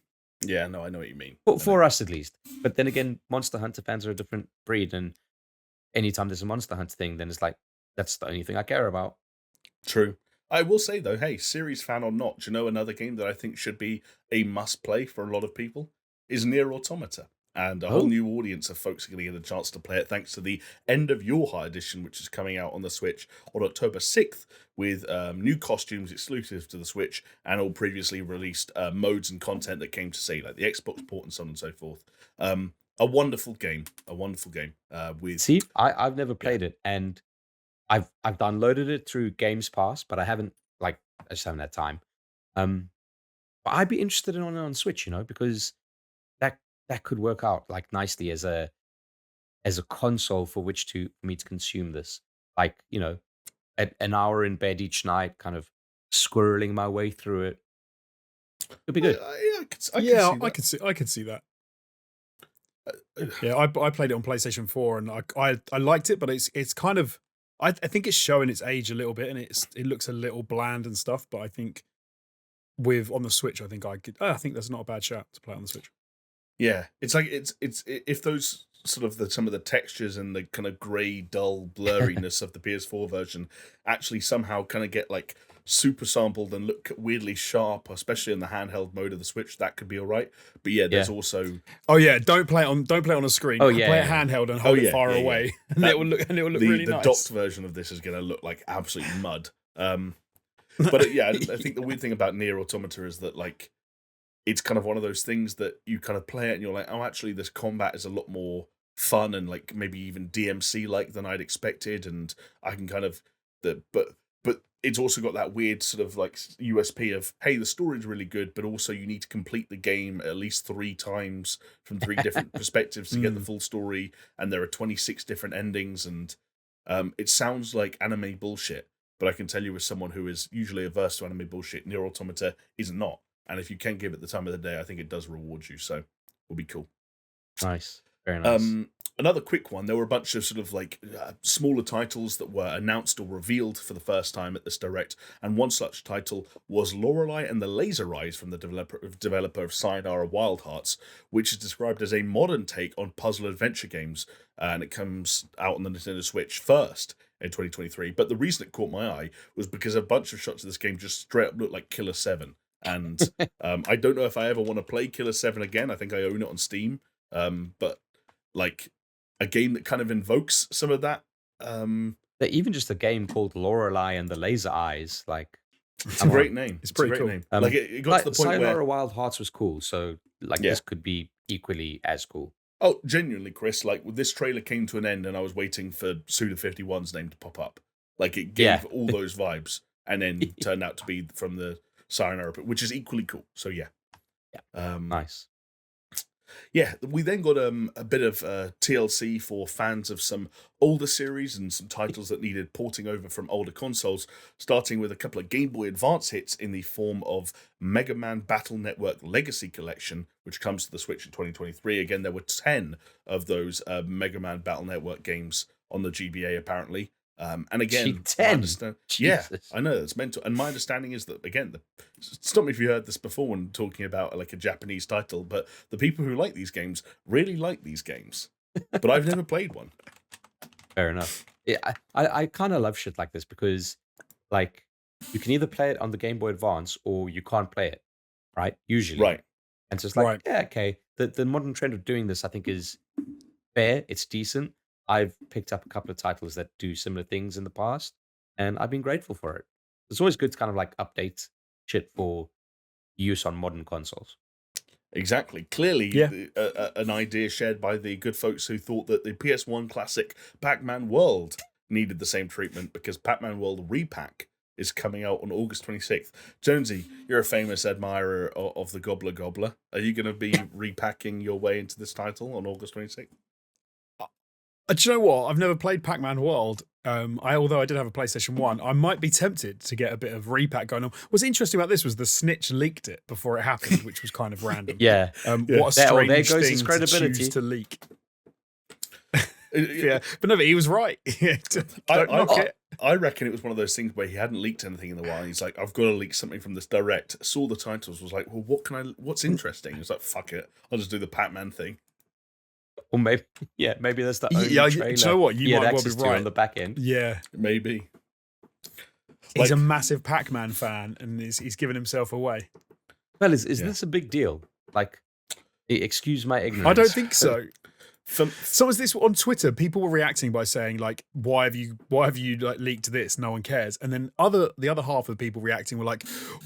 Yeah, no, I know what you mean. For us at least. But then again, Monster Hunter fans are a different breed, and anytime there's a Monster Hunter thing, then it's like, that's the only thing I care about. True. I will say though, hey, series fan or not, do you know another game that I think should be a must play for a lot of people is Nier Automata. And a whole new audience of folks are going to get a chance to play it thanks to the End of Your Heart edition, which is coming out on the Switch on October 6th with new costumes exclusive to the Switch and all previously released modes and content that came to say, like the Xbox port and so on and so forth. A wonderful game. See, I've never played it, and I've downloaded it through Games Pass, but I just haven't had time. But I'd be interested in it on Switch, because that could work out like nicely as a console for me to consume this. Like, an hour in bed each night, kind of squirreling my way through it. It'd be good. I could see that. Yeah, I played it on PlayStation 4 and I liked it, but it's kind of I think it's showing its age a little bit and it looks a little bland and stuff. But I think on the Switch, I think that's not a bad shout to play on the Switch. Yeah, it's like it's if those sort of some of the textures and the kind of grey, dull blurriness of the PS4 version actually somehow kind of get like super sampled and look weirdly sharp, especially in the handheld mode of the Switch, that could be all right. But yeah, there's also don't play it on a screen. Play it handheld and hold it far away, and it will look really nice. The docked version of this is going to look like absolute mud. But yeah, I think the weird thing about Nier Automata is that like it's kind of one of those things that you kind of play it and you're like, oh, actually, this combat is a lot more fun and like maybe even DMC like than I'd expected, and I can kind of but it's also got that weird sort of like USP of, hey, the story's really good, but also you need to complete the game at least 3 times from 3 different perspectives to get the full story, and there are 26 different endings, and it sounds like anime bullshit, but I can tell you as someone who is usually averse to anime bullshit, Nier Automata is not. And if you can give it the time of the day, I think it does reward you. So it'll be cool. Nice. Very nice. Another quick one. There were a bunch of sort of like smaller titles that were announced or revealed for the first time at this Direct. And one such title was Lorelei and the Laser Eyes from the developer of Sayonara Wild Hearts, which is described as a modern take on puzzle adventure games. And it comes out on the Nintendo Switch first in 2023. But the reason it caught my eye was because a bunch of shots of this game just straight up looked like Killer 7. And I don't know if I ever want to play Killer 7 again. I think I own it on Steam. But like a game that kind of invokes some of that. Even just a game called Lorelei and the Laser Eyes, like it's a great name. It's pretty cool. Name. Like it got to the point Sayonara where Wild Hearts was cool, so like this could be equally as cool. Oh, genuinely, Chris, like this trailer came to an end and I was waiting for Suda51's name to pop up. Like it gave all those vibes and then turned out to be from the Sayonara, which is equally cool. So yeah. Nice. Yeah, we then got a bit of TLC for fans of some older series and some titles that needed porting over from older consoles, starting with a couple of Game Boy Advance hits in the form of Mega Man Battle Network Legacy Collection, which comes to the Switch in 2023. Again, there were 10 of those Mega Man Battle Network games on the GBA, apparently. And again, 10. Yeah, I know, it's mental. And my understanding is that, again, stop me if you heard this before when talking about like a Japanese title, but the people who like these games really like these games. But I've never played one. Fair enough. Yeah, I kind of love shit like this because, like, you can either play it on the Game Boy Advance or you can't play it, right? Usually. Right. And so it's like, yeah, okay. the modern trend of doing this, I think, is fair. It's decent. I've picked up a couple of titles that do similar things in the past, and I've been grateful for it. It's always good to kind of like update shit for use on modern consoles. Exactly. Clearly, Yeah. an idea shared by the good folks who thought that the PS1 classic Pac-Man World needed the same treatment, because Pac-Man World Re-Pac is coming out on August 26th. Jonesy, you're a famous admirer of the Gobbler Gobbler. Are you going to be repacking your way into this title on August 26th? Do you know what? I've never played Pac-Man World. Although I did have a PlayStation 1, I might be tempted to get a bit of Re-Pac going on. What's interesting about this was the snitch leaked it before it happened, which was kind of random. Yeah. What a strange there goes thing his to credibility. choose to leak. Yeah, but no, but he was right. Don't knock it. I reckon it was one of those things where he hadn't leaked anything in a while. He's like, I've got to leak something from this direct. Saw the titles, was like, well, what's interesting? He was like, fuck it, I'll just do the Pac-Man thing. Or maybe that's the only Yeah, trailer do you know what? You he had might well access be to right. on the back end. Yeah, Maybe. he's a massive Pac-Man fan, and he's giving himself away. Well, is this a big deal? Like, excuse my ignorance. I don't think so. So was this on Twitter? People were reacting by saying like, "Why have you like leaked this? No one cares." And then the other half of the people reacting were like,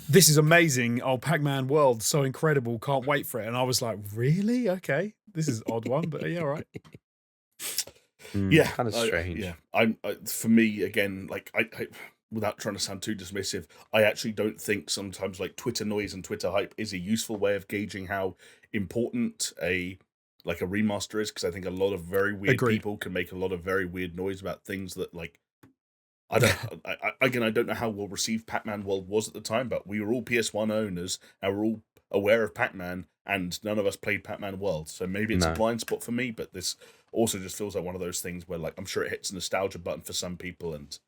"This is amazing! Oh, Pac-Man World, so incredible! Can't wait for it." And I was like, "Really? Okay, this is an odd one, but yeah, all right." Yeah, kind of strange. For me again, like I without trying to sound too dismissive, I actually don't think sometimes like Twitter noise and Twitter hype is a useful way of gauging how important a remaster is, because I think a lot of very weird people can make a lot of very weird noise about things that, like, I don't know how well received Pac-Man World was at the time, but we were all PS1 owners and we're all aware of Pac-Man, and none of us played Pac-Man World, so maybe it's a blind spot for me. But this also just feels like one of those things where, like, I'm sure it hits a nostalgia button for some people, and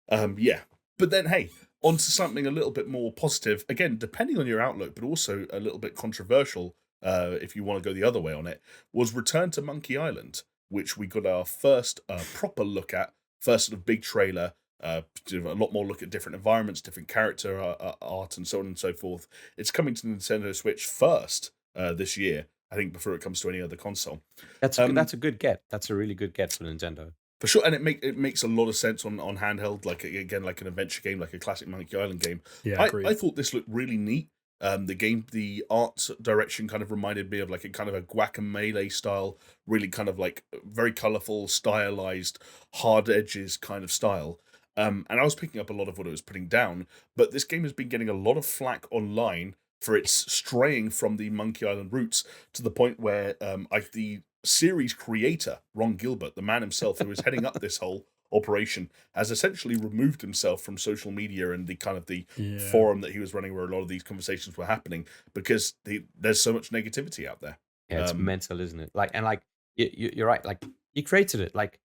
but then hey, on to something a little bit more positive, again depending on your outlook, but also a little bit controversial. If you want to go the other way on it, was Return to Monkey Island, which we got our first proper look at, first sort of big trailer, a lot more look at different environments, different character art, and so on and so forth. It's coming to Nintendo Switch first this year, I think, before it comes to any other console. That's a good get. That's a really good get for Nintendo. For sure, and it makes a lot of sense on handheld, like again, like an adventure game, like a classic Monkey Island game. Yeah, I thought this looked really neat. The art direction kind of reminded me of like a kind of a Guacamelee style, really kind of like very colorful, stylized, hard edges kind of style. And I was picking up a lot of what it was putting down, but this game has been getting a lot of flack online for its straying from the Monkey Island roots, to the point where the series creator, Ron Gilbert, the man himself who is heading up this whole operation, has essentially removed himself from social media and the kind of the forum that he was running where a lot of these conversations were happening, because there's so much negativity out there. Yeah, it's mental, isn't it? Like, and like you're right. Like, he created it. Like,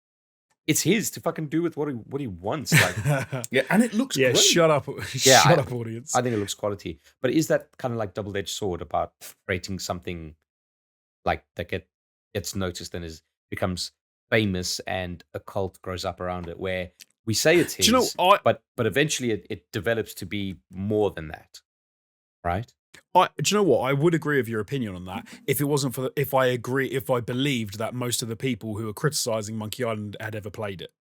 it's his to fucking do with what he wants. Like, yeah, and it looks great. Shut up, shut up, audience. I think it looks quality, but is that kind of like double-edged sword about creating something like that gets noticed and becomes famous, and a cult grows up around it, where we say it's his, but eventually it develops to be more than that, right? Do you know what? I would agree with your opinion on that if it wasn't for if I believed that most of the people who are criticizing Monkey Island had ever played it.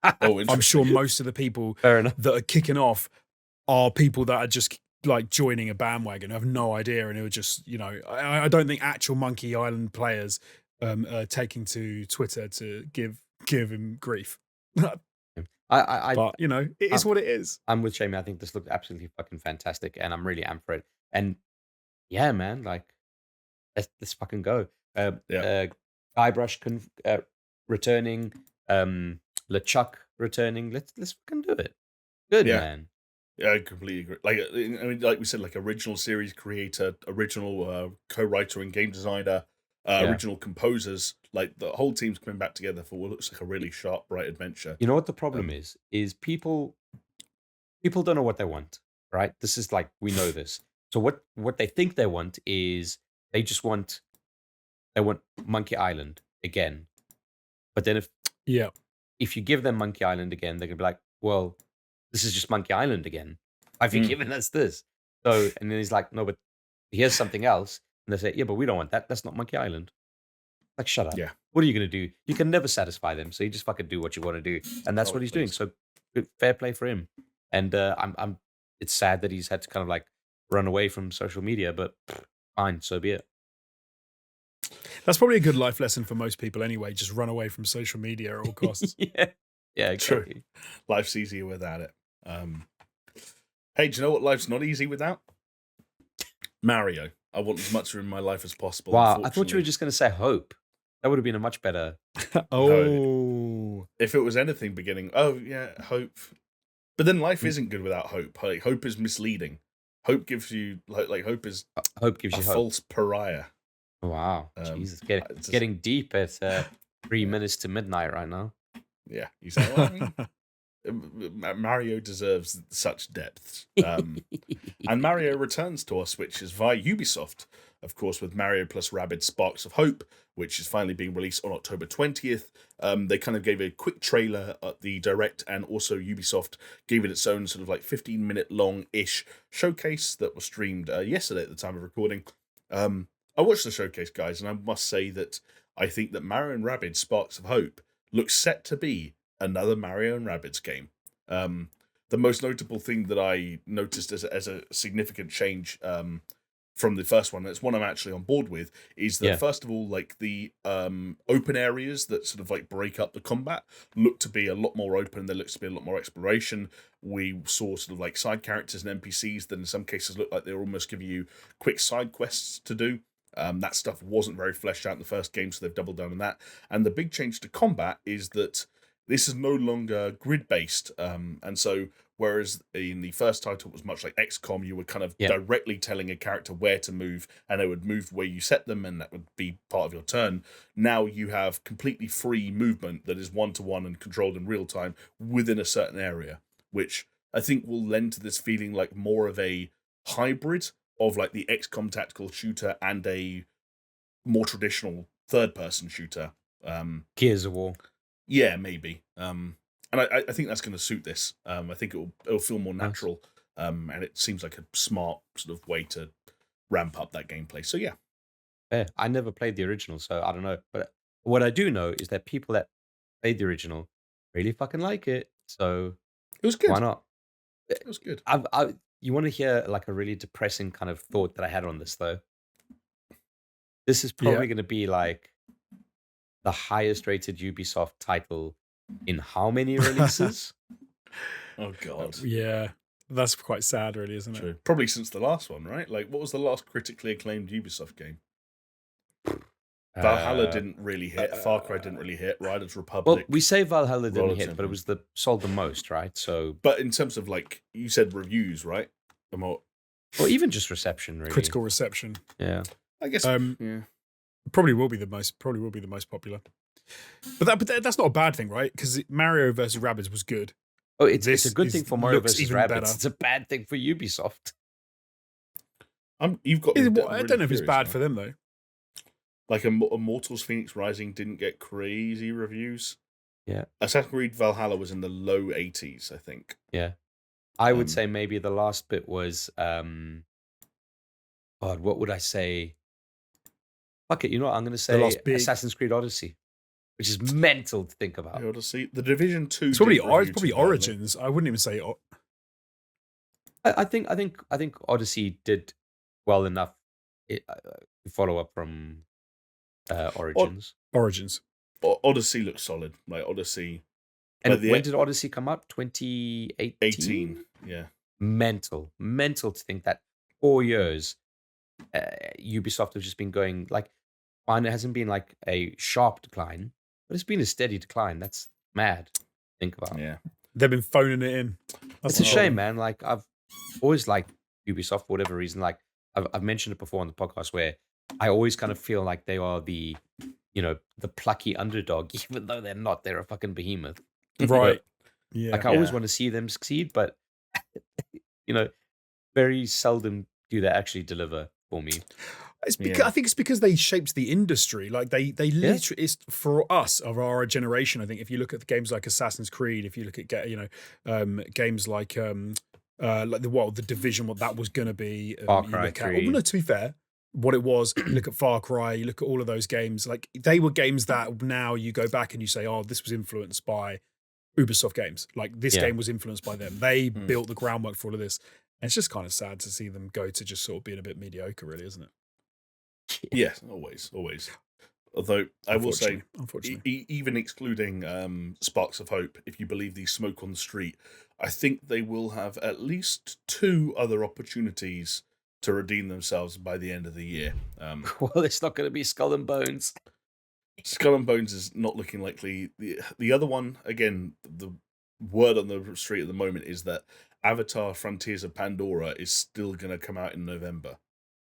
I'm sure most of the people that are kicking off are people that are just like joining a bandwagon, have no idea, and who are just, I don't think actual Monkey Island players taking to Twitter to give him grief. But it is what it is. I'm with Jamie. I think this looked absolutely fucking fantastic, and I'm really amped for it. And yeah, man, like, let's fucking go. Guybrush returning, LeChuck returning. Let's fucking do it. Good, man. Yeah, I completely agree. Like, I mean, like we said, like original series creator, original co-writer and game designer. Original composers, like the whole team's coming back together for what looks like a really sharp, bright adventure. You know what the problem is people don't know what they want, right? This is like, we know this. So what they think they want is they want Monkey Island again. But then if you give them Monkey Island again, they're gonna be like, well, this is just Monkey Island again. Why have you given us this? So, and then he's like, no, but here's something else. And they say, yeah, but we don't want that. That's not Monkey Island. Like, shut up. Yeah. What are you going to do? You can never satisfy them. So you just fucking do what you want to do. And that's what he's doing. So fair play for him. And it's sad that he's had to kind of like run away from social media, but fine, so be it. That's probably a good life lesson for most people anyway. Just run away from social media at all costs. Yeah, exactly. True. Life's easier without it. Hey, do you know what life's not easy without? Mario. I want as much in my life as possible. Wow, I thought you were just going to say hope. That would have been a much better. Oh. If it was anything beginning, hope. But then life isn't good without hope. Like, hope is misleading. Hope gives you hope is hope gives you false pariah. Wow, Jesus, getting deep at 3 minutes to midnight right now. Yeah, you say, well, I mean, Mario deserves such depth. And Mario returns to our Switches via Ubisoft, of course, with Mario plus Rabbids Sparks of Hope, which is finally being released on October 20th. They kind of gave a quick trailer at the Direct, and also Ubisoft gave it its own sort of like 15-minute long-ish showcase that was streamed yesterday at the time of recording. I watched the showcase, guys, and I must say that I think that Mario and Rabbids Sparks of Hope looks set to be another Mario and Rabbids game. The most notable thing that I noticed as a significant change from the first one, it's one I'm actually on board with, is that first of all, like the open areas that sort of like break up the combat look to be a lot more open. There looks to be a lot more exploration. We saw sort of like side characters and NPCs that in some cases look like they're almost giving you quick side quests to do. That stuff wasn't very fleshed out in the first game, so they've doubled down on that. And the big change to combat is that this is no longer grid-based. And so, whereas in the first title it was much like XCOM, you were kind of directly telling a character where to move, and they would move where you set them, and that would be part of your turn. Now you have completely free movement that is one-to-one and controlled in real time within a certain area, which I think will lend to this feeling like more of a hybrid of like the XCOM tactical shooter and a more traditional third-person shooter. Gears of War. Yeah, maybe. And I think that's going to suit this. I think it'll feel more natural, and it seems like a smart sort of way to ramp up that gameplay. So yeah. I never played the original, so I don't know. But what I do know is that people that played the original really fucking like it. So it was good. Why not? It was good. You want to hear like a really depressing kind of thought that I had on this though? This is probably going to be like the highest rated Ubisoft title in how many releases? Oh god. Yeah. That's quite sad, really, isn't True. it? Probably since the last one, right? Like, what was the last critically acclaimed Ubisoft game? Valhalla didn't really hit. Far Cry didn't really hit. Riders Republic. Well, we say Valhalla didn't hit, but it was sold the most, right? So, but in terms of like you said, reviews, right? Or even just reception, really. Critical reception. Yeah, I guess. Probably will be the most popular. But that's not a bad thing, right? Because Mario vs. Rabbids was good. Oh, it's a good thing for Mario vs. Rabbids. Better. It's a bad thing for Ubisoft. You've got. I don't know if it's bad for them though. Like Immortals Phoenix Rising didn't get crazy reviews. Yeah. Assassin's Creed Valhalla was in the low 80s, I think. Yeah. I would say maybe the last bit was God, what would I say? Fuck it, you know what? I'm gonna say Assassin's Creed Odyssey, which is mental to think about. The Odyssey. The Division 2. It's probably Origins. I wouldn't even say I think Odyssey did well enough to follow up from Origins. Odyssey looks solid. Like Odyssey. And when did Odyssey come out? 2018? 18, yeah. Mental to think that 4 years Ubisoft have just been going like, fine, it hasn't been like a sharp decline, but it's been a steady decline. That's mad to think about. Yeah. They've been phoning it in. It's a shame, man. Like, I've always liked Ubisoft for whatever reason. Like, I've mentioned it before on the podcast where I always kind of feel like they are the plucky underdog, even though they're not. They're a fucking behemoth. Right. Yeah. Like, I always want to see them succeed, but, very seldom do they actually deliver for me. It's because, I think it's because they shaped the industry. Like they literally, it's for us of our generation. I think if you look at the games like Assassin's Creed, if you look at games like the Division, what that was going to be. Far Cry 3. No, to be fair, what it was. You look at Far Cry, you look at all of those games. Like they were games that now you go back and you say, oh, this was influenced by Ubisoft games. Like this game was influenced by them. They built the groundwork for all of this. And it's just kind of sad to see them go to just sort of being a bit mediocre, really, isn't it? Yeah, always. Although I will say, unfortunately, even excluding sparks of hope, if you believe the smoke on the street, I think they will have at least 2 other opportunities to redeem themselves by the end of the year. Well, it's not going to be Skull and Bones. Skull and Bones is not looking likely. The other one, again, the word on the street at the moment is that Avatar: Frontiers of Pandora is still going to come out in November,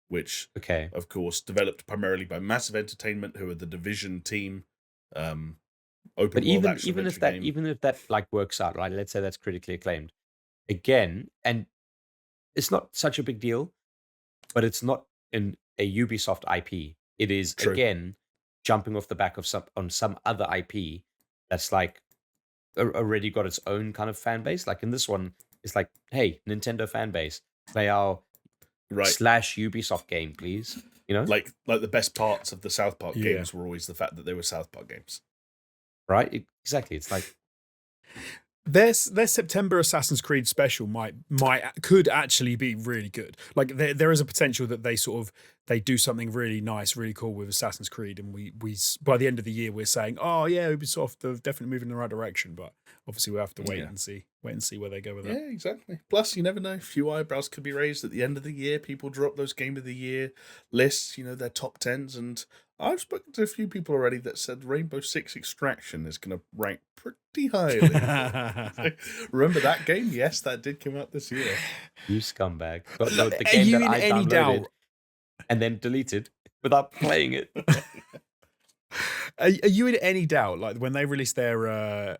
which, of course, developed primarily by Massive Entertainment, who are the Division team. But even if that like works out, right? Let's say that's critically acclaimed. Again, and it's not such a big deal, but it's not in a Ubisoft IP. It is again jumping off the back of some other IP that's like already got its own kind of fan base. Like in this one, it's like, hey, Nintendo fan base, play our / Ubisoft game, please. You know, like the best parts of the South Park games were always the fact that they were South Park games, right? Exactly. It's like their September Assassin's Creed special could actually be really good. Like there is a potential that they do something really nice, really cool with Assassin's Creed, and we by the end of the year we're saying, oh yeah, Ubisoft, they're definitely moving in the right direction. But obviously we have to wait and see where they go with that. Yeah, exactly. Plus, you never know, a few eyebrows could be raised at the end of the year. People drop those Game of the Year lists, their top 10s, and I've spoken to a few people already that said Rainbow Six Extraction is going to rank pretty highly. Remember that game? Yes, that did come out this year. You scumbag. But the game that I downloaded and then deleted without playing it. Are you in any doubt, like when they released their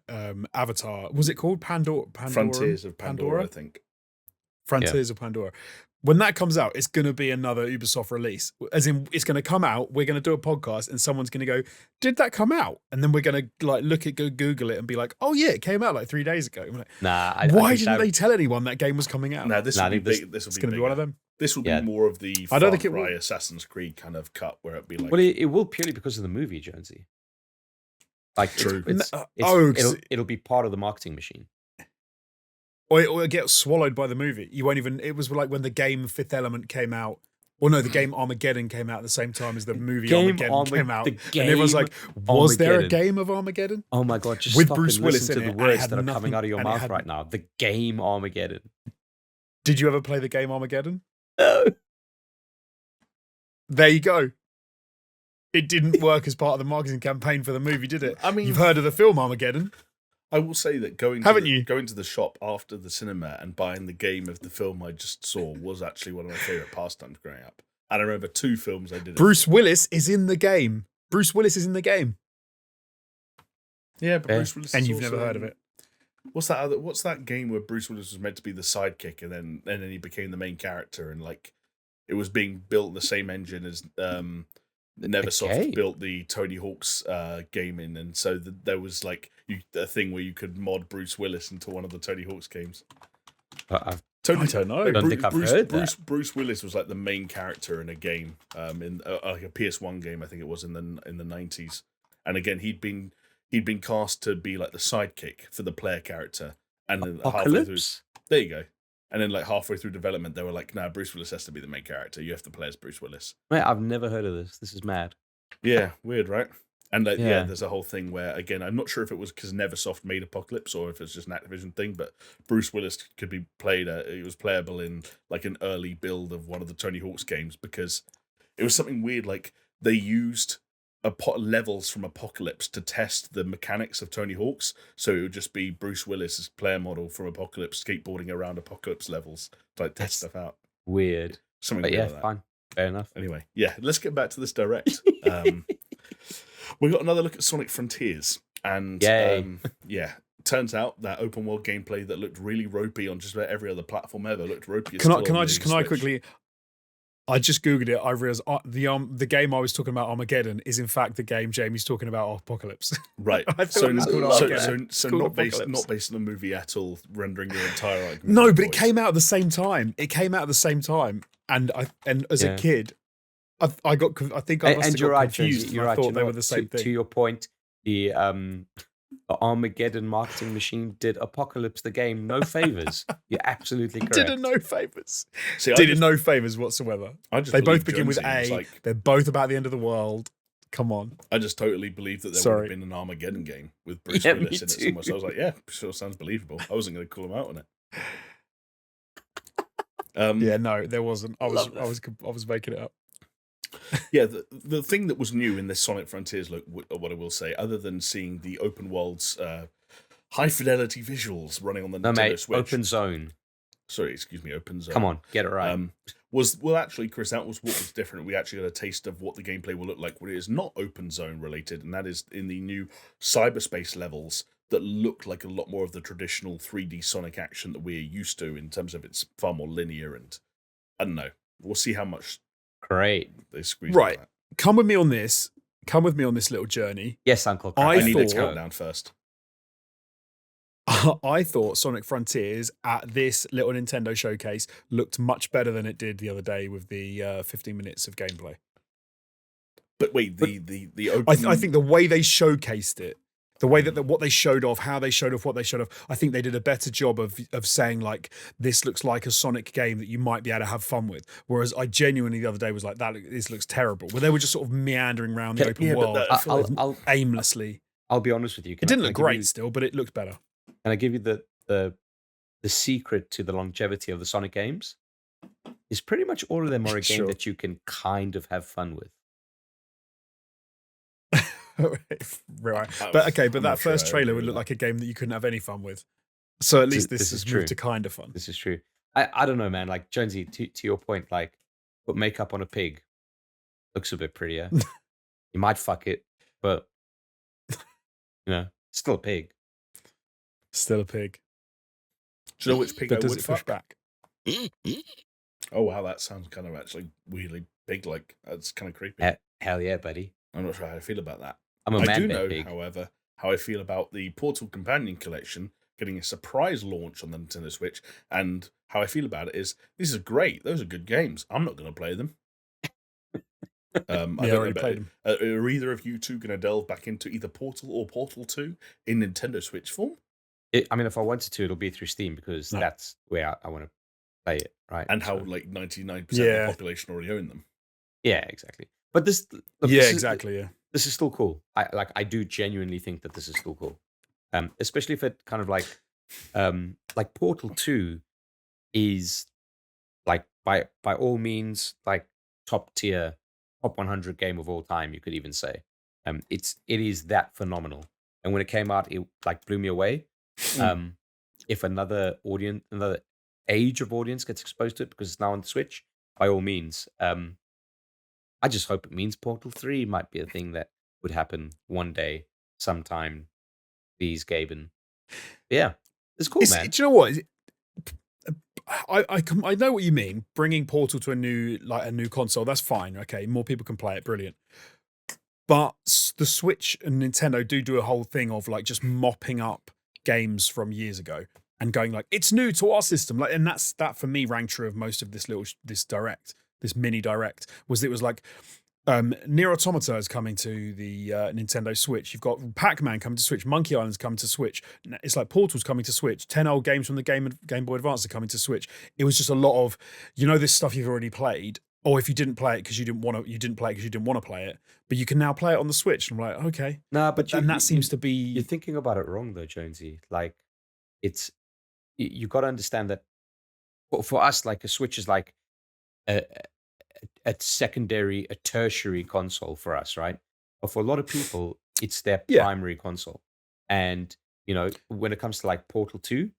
Avatar, was it called Pandora? Frontiers of Pandora, I think. Frontiers of Pandora. When that comes out, it's going to be another Ubisoft release. As in, it's going to come out, we're going to do a podcast, and someone's going to go, did that come out? And then we're going to go Google it and be like, oh yeah, it came out like 3 days ago. Like, why didn't they tell anyone that game was coming out? No, this will be one of them. This will be more of the Far Cry Assassin's Creed kind of cut, where it'd be like... Well, it will purely because of the movie, Jonesy. Like, true. It'll be part of the marketing machine. Or it'll get swallowed by the movie. You won't even... It was like when the game Fifth Element came out. Or no, the game Armageddon came out at the same time as the movie Armageddon came out. And everyone's like, was there a game of Armageddon? Oh my God, just with stop Bruce and Willis listen in to the words that are coming out of your mouth right now. The game Armageddon. Did you ever play the game Armageddon? No. There you go. It didn't work as part of the marketing campaign for the movie, did it? I mean, you've heard of the film Armageddon. I will say that going to the shop after the cinema and buying the game of the film I just saw was actually one of my favourite pastimes growing up. And I remember 2 films I did. Bruce Willis is in the game. Yeah, but Bruce Willis. And you've never heard of it. What's that game where Bruce Willis was meant to be the sidekick and then he became the main character, and like it was being built in the same engine as Neversoft built the Tony Hawk's game in, and so there was like a thing where you could mod Bruce Willis into one of the Tony Hawk's games. I don't know. I don't think I've heard that. Bruce Willis was like the main character in a game, in like a PS1 game, I think it was in the 90s. And again, he'd been cast to be like the sidekick for the player character, and then halfway through, there you go. And then like halfway through development, they were like, "No, Bruce Willis has to be the main character. You have to play as Bruce Willis." Mate, I've never heard of this. This is mad. Yeah, weird, right? And there's a whole thing where, again, I'm not sure if it was because Neversoft made Apocalypse or if it's just an Activision thing, but Bruce Willis could be played. It was playable in like an early build of one of the Tony Hawk's games, because it was something weird. Like they used levels from Apocalypse to test the mechanics of Tony Hawk's, so it would just be Bruce Willis's player model from Apocalypse skateboarding around Apocalypse levels to like test stuff out. Weird. Something but weird yeah, like that. Fine. Fair enough. Anyway, yeah, let's get back to this direct. We got another look at Sonic Frontiers, and turns out that open world gameplay that looked really ropey on just about every other platform ever looked ropey. Can I quickly? I just googled it. I realized the game I was talking about, Armageddon, is in fact the game Jamie's talking about, Apocalypse. Right. So not based on the movie at all, rendering your entire argument. No, but it came out at the same time. And as a kid, I think I must And have you're got right, confused. Jonesy. You're And I right. You thought know they were what? the same To thing. your point, the Armageddon marketing machine did Apocalypse the game no favors. You're absolutely correct. Did no favors. See, Did it no favors whatsoever. They both begin with A. They're both about the end of the world. Come on. I just totally believed that there would have been an Armageddon game with Bruce Yeah, Willis me in it too. somewhere. So I was like, yeah, sure sounds believable. I wasn't going to call him out on it. Yeah, no, there wasn't. I was making it up. Yeah, the thing that was new in this Sonic Frontiers look, what I will say, other than seeing the open world's high fidelity visuals running on the Nintendo Switch. Open zone. Sorry, excuse me, open zone. Come on, get it right. Actually, Chris, that was what was different. We actually got a taste of what the gameplay will look like when it is not open zone related, and that is in the new cyberspace levels that look like a lot more of the traditional 3D Sonic action that we're used to in terms of it's far more linear, and I don't know. We'll see how much Great. they squeeze Right. out. Come with me on this. Come with me on this little journey. Yes, Uncle. I I need a thought- countdown first. I thought Sonic Frontiers at this little Nintendo showcase looked much better than it did the other day with the 15 minutes of gameplay. But wait, the open... I think the way they showcased it, the way that what they showed off, how they showed off what they showed off, I think they did a better job of saying like this looks like a Sonic game that you might be able to have fun with. Whereas I genuinely the other day was like this looks terrible. Where they were just sort of meandering around the open world aimlessly. I'll be honest with you. It didn't look great still, but it looked better. Can I give you the secret to the longevity of the Sonic games? Is pretty much all of them are a game that you can kind of have fun with. Right. But that first trailer would look like a game that you couldn't have any fun with. So at least this is moved to kind of fun. This is true. I don't know, man. Like Jonesy, to your point, like put makeup on a pig looks a bit prettier. You might fuck it, but still a pig. Still a pig. Do you know which pig but I does would it push fuck? back? Oh wow, that sounds kind of actually weirdly pig-like. That's kind of creepy. Hell yeah, buddy. I'm not sure how I feel about that. I'm a I man do know, pig. however, how I feel about the Portal Companion Collection getting a surprise launch on the Nintendo Switch, and how I feel about it is this is great. Those are good games. I'm not going to play them. I already played them. Are either of you two going to delve back into either Portal or Portal 2 in Nintendo Switch form? I mean, if I wanted to, it'll be through Steam because that's where I want to play it, right? And how like 99% of the population already own them. Yeah, exactly. But this is still cool. I do genuinely think that this is still cool. Especially if it kind of like Portal 2 is like by all means like top tier, top 100 game of all time, you could even say. It is that phenomenal. And when it came out, it like blew me away. If another age of audience gets exposed to it because it's now on the Switch, by all means. I just hope it means Portal 3 might be a thing that would happen one day, sometime. Please, Gaben. Yeah, it's cool, man. Do you know what? I know what you mean. Bringing Portal to a new console, that's fine. Okay, more people can play it. Brilliant. But the Switch and Nintendo do a whole thing of like just mopping up games from years ago and going like it's new to our system. Like, and that for me rang true of most of this mini direct. It was like Nier Automata is coming to the Nintendo Switch. You've got Pac-Man coming to Switch. Monkey Island's coming to Switch. It's like Portal's coming to Switch. 10 old games from the Game Boy Advance are coming to Switch. It was just a lot of, this stuff you've already played. Or if you didn't play it because you didn't want to play it, but you can now play it on the Switch. And I'm like, okay. No, but that seems to be. You're thinking about it wrong, though, Jonesy. Like, you got to understand that for us, like a Switch is like a tertiary console for us, right? But for a lot of people, it's their primary console. And when it comes to like Portal 2,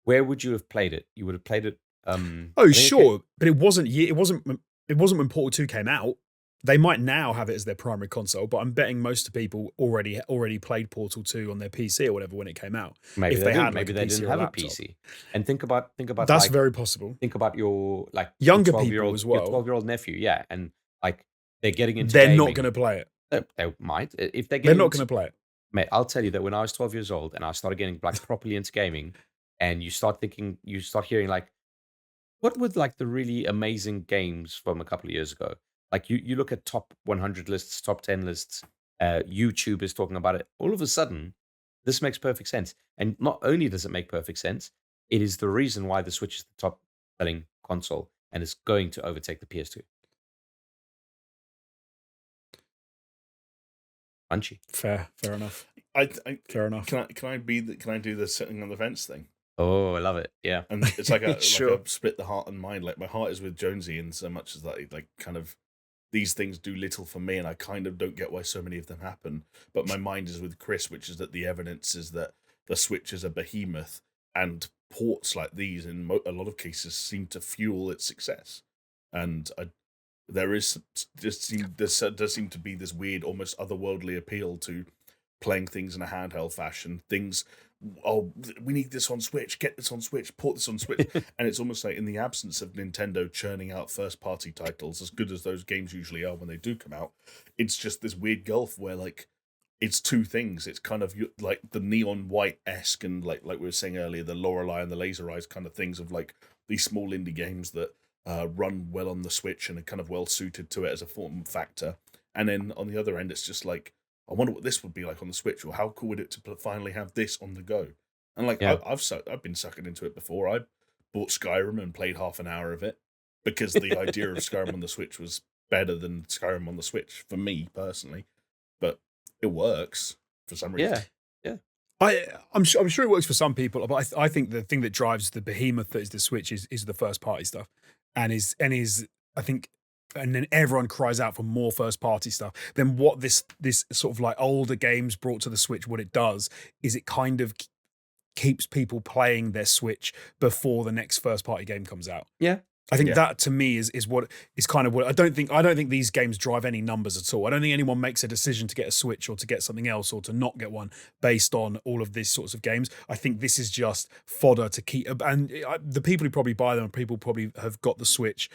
where would you have played it? You would have played it. Sure, but it wasn't when Portal 2 came out. They might now have it as their primary console, but I'm betting most people already played Portal 2 on their PC or whatever when it came out. Maybe if they had maybe they didn't have a PC. And think about that's like, very possible. Think about your like younger people as well. Your 12-year-old nephew, yeah, and like they're getting into. They're gaming. not going to play it. They might if they're not going to play it. Mate, I'll tell you that when I was 12 years old and I started getting like properly into gaming, and you start hearing like, what were like the really amazing games from a couple of years ago? Like you look at top 100 lists, top 10 lists, YouTube is talking about it. All of a sudden, this makes perfect sense. And not only does it make perfect sense, it is the reason why the Switch is the top selling console and is going to overtake the PS2. Punchy. Fair enough. Fair enough. Can I do the sitting on the fence thing? Oh, I love it. Yeah. And it's like a Sure. like a split the heart and mind. Like my heart is with Jonesy in so much as that like kind of these things do little for me, and I kind of don't get why so many of them happen. But my mind is with Chris, which is that the evidence is that the Switch is a behemoth, and ports like these, in a lot of cases, seem to fuel its success. And there does seem to be this weird, almost otherworldly appeal to playing things in a handheld fashion. Things, oh, we need this on Switch, get this on Switch, port this on Switch. And it's almost like in the absence of Nintendo churning out first-party titles, as good as those games usually are when they do come out, it's just this weird gulf where, like, it's two things. It's kind of like the neon white-esque and, like we were saying earlier, the Lorelei and the Laser Eyes kind of things of, like, these small indie games that run well on the Switch and are kind of well-suited to it as a form factor. And then on the other end, it's just like, I wonder what this would be like on the Switch, or how cool would it to finally have this on the go? And like Yeah. I've been sucking into it before. I bought Skyrim and played half an hour of it because the idea of Skyrim on the Switch was better than Skyrim on the Switch for me personally. But it works for some reason. Yeah. I'm sure it works for some people, but I think the thing that drives the behemoth that is the Switch is the first party stuff, and I think, and then everyone cries out for more first party stuff. Then what this sort of like older games brought to the Switch, what it does is it kind of keeps people playing their Switch before the next first party game comes out. Yeah. I think that to me is what is kind of what I don't think these games drive any numbers at all. I don't think anyone makes a decision to get a Switch or to get something else or to not get one based on all of these sorts of games. I think this is just fodder to keep, and the people who probably buy them, people probably have got the Switch,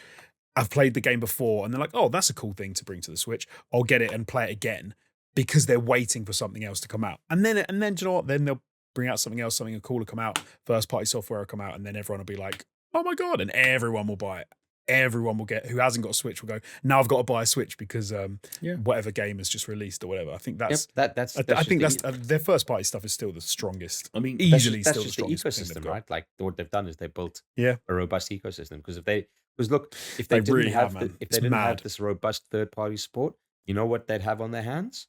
have played the game before, and they're like, oh, that's a cool thing to bring to the Switch. I'll get it and play it again because they're waiting for something else to come out. And then do you know what? Then they'll bring out something else, something cool will come out, first party software will come out, and then everyone will be like, oh my God, and everyone will buy it. Everyone will get, who hasn't got a Switch will go, now I've got to buy a Switch because whatever game has just released or whatever. I think that's their first party stuff is still the strongest. I mean, easily that's still just the the strongest thing they've ecosystem, got. right? Like what they've done is they built Yeah. a robust ecosystem. Because look, if they They didn't really have have, man. if It's they didn't have mad. this robust third party support, you know what they'd have on their hands?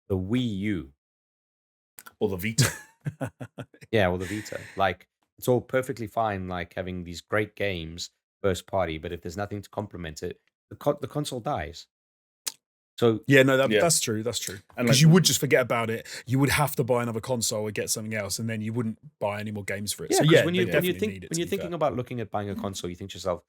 The Wii U. Or the Vita. Yeah, or the Vita. Like it's all perfectly fine, like having these great games first party, but if there's nothing to complement it, the console dies. So Yeah, no, Yeah. that's true. That's true. And Because like- you would just forget about it. You would have to buy another console or get something else, and then you wouldn't buy any more games for it. yeah, So 'cause yeah, when they you definitely think need it, when to you're be thinking fair. about looking at buying a console, you think to yourself,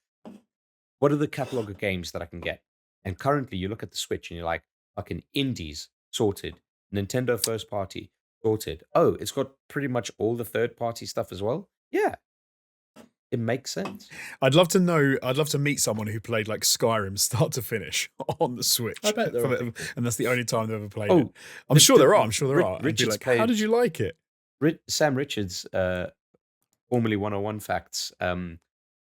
what are the catalog of games that I can get? And currently, you look at the Switch and you're like, fucking indies sorted, Nintendo first party sorted. Oh, it's got pretty much all the third party stuff as well. Yeah, it makes sense. I'd love to meet someone who played like Skyrim start to finish on the Switch. I bet there are and that's the only time they've ever played Oh, it. I'm sure there are. I'm sure there Ri- are. And be Richard's like, how played- did you like it? Sam Richards, formerly 101 Facts,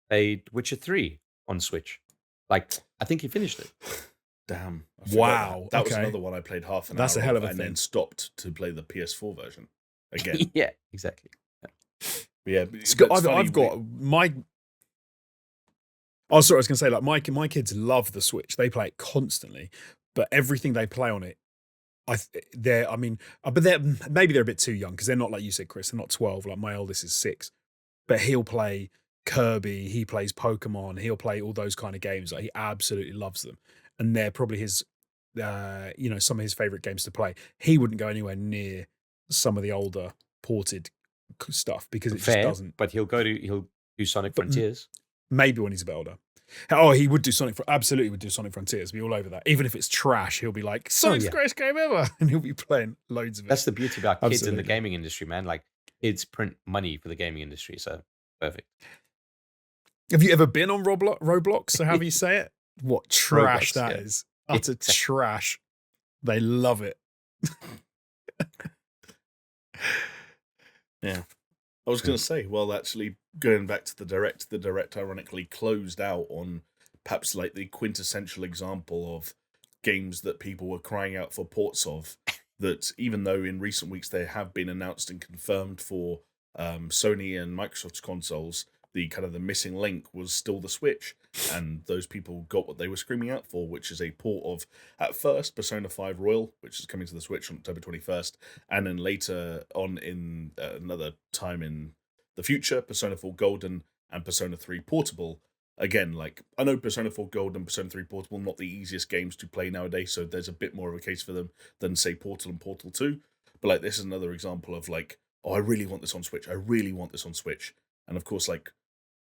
played Witcher 3 on Switch. Like, I think he finished it. Damn. I forgot Wow, That was okay. another one I played half an That's hour a hell of a and thing. then stopped to play the PS4 version again. Yeah, exactly. But yeah, but It's got, it's funny, I've got my. Oh, sorry. I was going to say, like my kids love the Switch. They play it constantly, but everything they play on it, but maybe they're a bit too young because they're not like you said, Chris. They're not 12. Like my oldest is 6, but he'll play Kirby. He plays Pokemon. He'll play all those kind of games. Like he absolutely loves them, and they're probably his, some of his favorite games to play. He wouldn't go anywhere near some of the older ported stuff because it Fair, just doesn't. but he'll do Sonic But- Frontiers. Maybe when he's a bit older. Oh, he would do absolutely would do Sonic Frontiers. Be all over that. Even if it's trash, he'll be like, Sonic's yeah. the greatest game ever. And he'll be playing loads of it. That's the beauty about kids in the Absolutely. gaming industry, man. Like, kids print money for the gaming industry, so perfect. Have you ever been on Roblox? So how do you say it? What trash Roblox, that yeah. is. Utter trash. They love it. Yeah. I was going to say, well, actually, going back to the direct ironically closed out on perhaps like the quintessential example of games that people were crying out for ports of, that even though in recent weeks they have been announced and confirmed for Sony and Microsoft's consoles, the missing link was still the Switch, and those people got what they were screaming out for, which is a port of, at first, Persona 5 Royal, which is coming to the Switch on October 21st, and then later on in another time in the future, Persona 4 Golden and Persona 3 Portable. Again, like, I know Persona 4 Gold and Persona 3 Portable not the easiest games to play nowadays, so there's a bit more of a case for them than, say, Portal and Portal 2. But, like, this is another example of, like, oh, I really want this on Switch. I really want this on Switch. And, of course, like,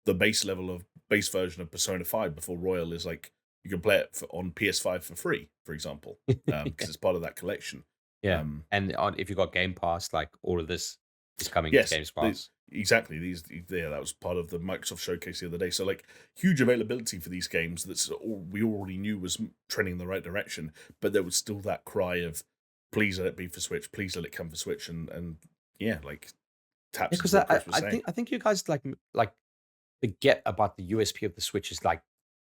the base version of Persona 5 before Royal is, like, you can play it on PS5 for free, for example, because it's part of that collection. Yeah. And if you got Game Pass, like, all of this is coming to Game Pass. Exactly. That was part of the Microsoft showcase the other day. So, like, huge availability for these games that we already knew was trending in the right direction, but there was still that cry of, please let it be for Switch, please let it come for Switch, and yeah, like, taps. Because I think you guys like forget about the USP of the Switch is like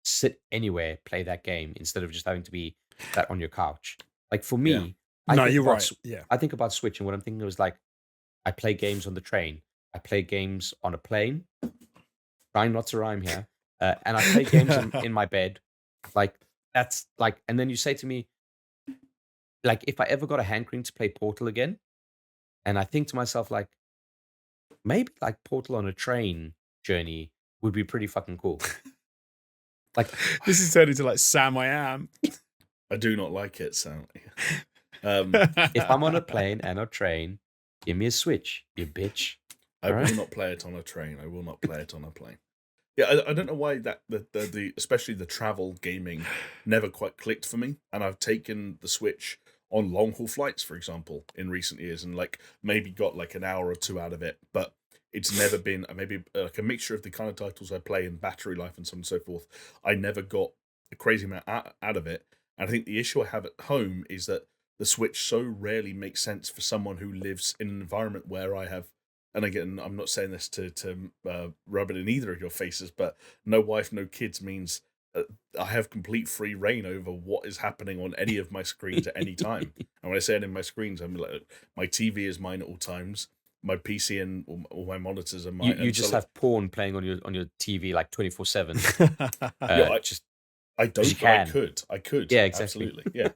sit anywhere, play that game instead of just having to be that on your couch. Like for me, you're right. Yeah, I think about Switch, and what I'm thinking was like, I play games on the train. I play games on a plane. Trying not to rhyme here. And I play games in my bed. Like, that's like, and then you say to me, like, if I ever got a hankering to play Portal again, and I think to myself, like, maybe like Portal on a train journey would be pretty fucking cool. Like, this is turning into like Sam I Am. I do not like it, Sam. If I'm on a plane and a train, give me a Switch, you bitch. I will not play it on a train. I will not play it on a plane. Yeah, I don't know why that the especially the travel gaming never quite clicked for me. And I've taken the Switch on long haul flights, for example, in recent years, and like maybe got like an hour or two out of it. But it's never been maybe like a mixture of the kind of titles I play and battery life and so on and so forth. I never got a crazy amount out of it. And I think the issue I have at home is that the Switch so rarely makes sense for someone who lives in an environment where I have. And again, I'm not saying this to rub it in either of your faces, but no wife, no kids means I have complete free reign over what is happening on any of my screens at any time. And when I say it in my screens, I'm like, my TV is mine at all times. My PC and all my monitors are mine. You just have porn playing on your TV like 24/7. I don't, but I could. Yeah, exactly. Absolutely. Yeah.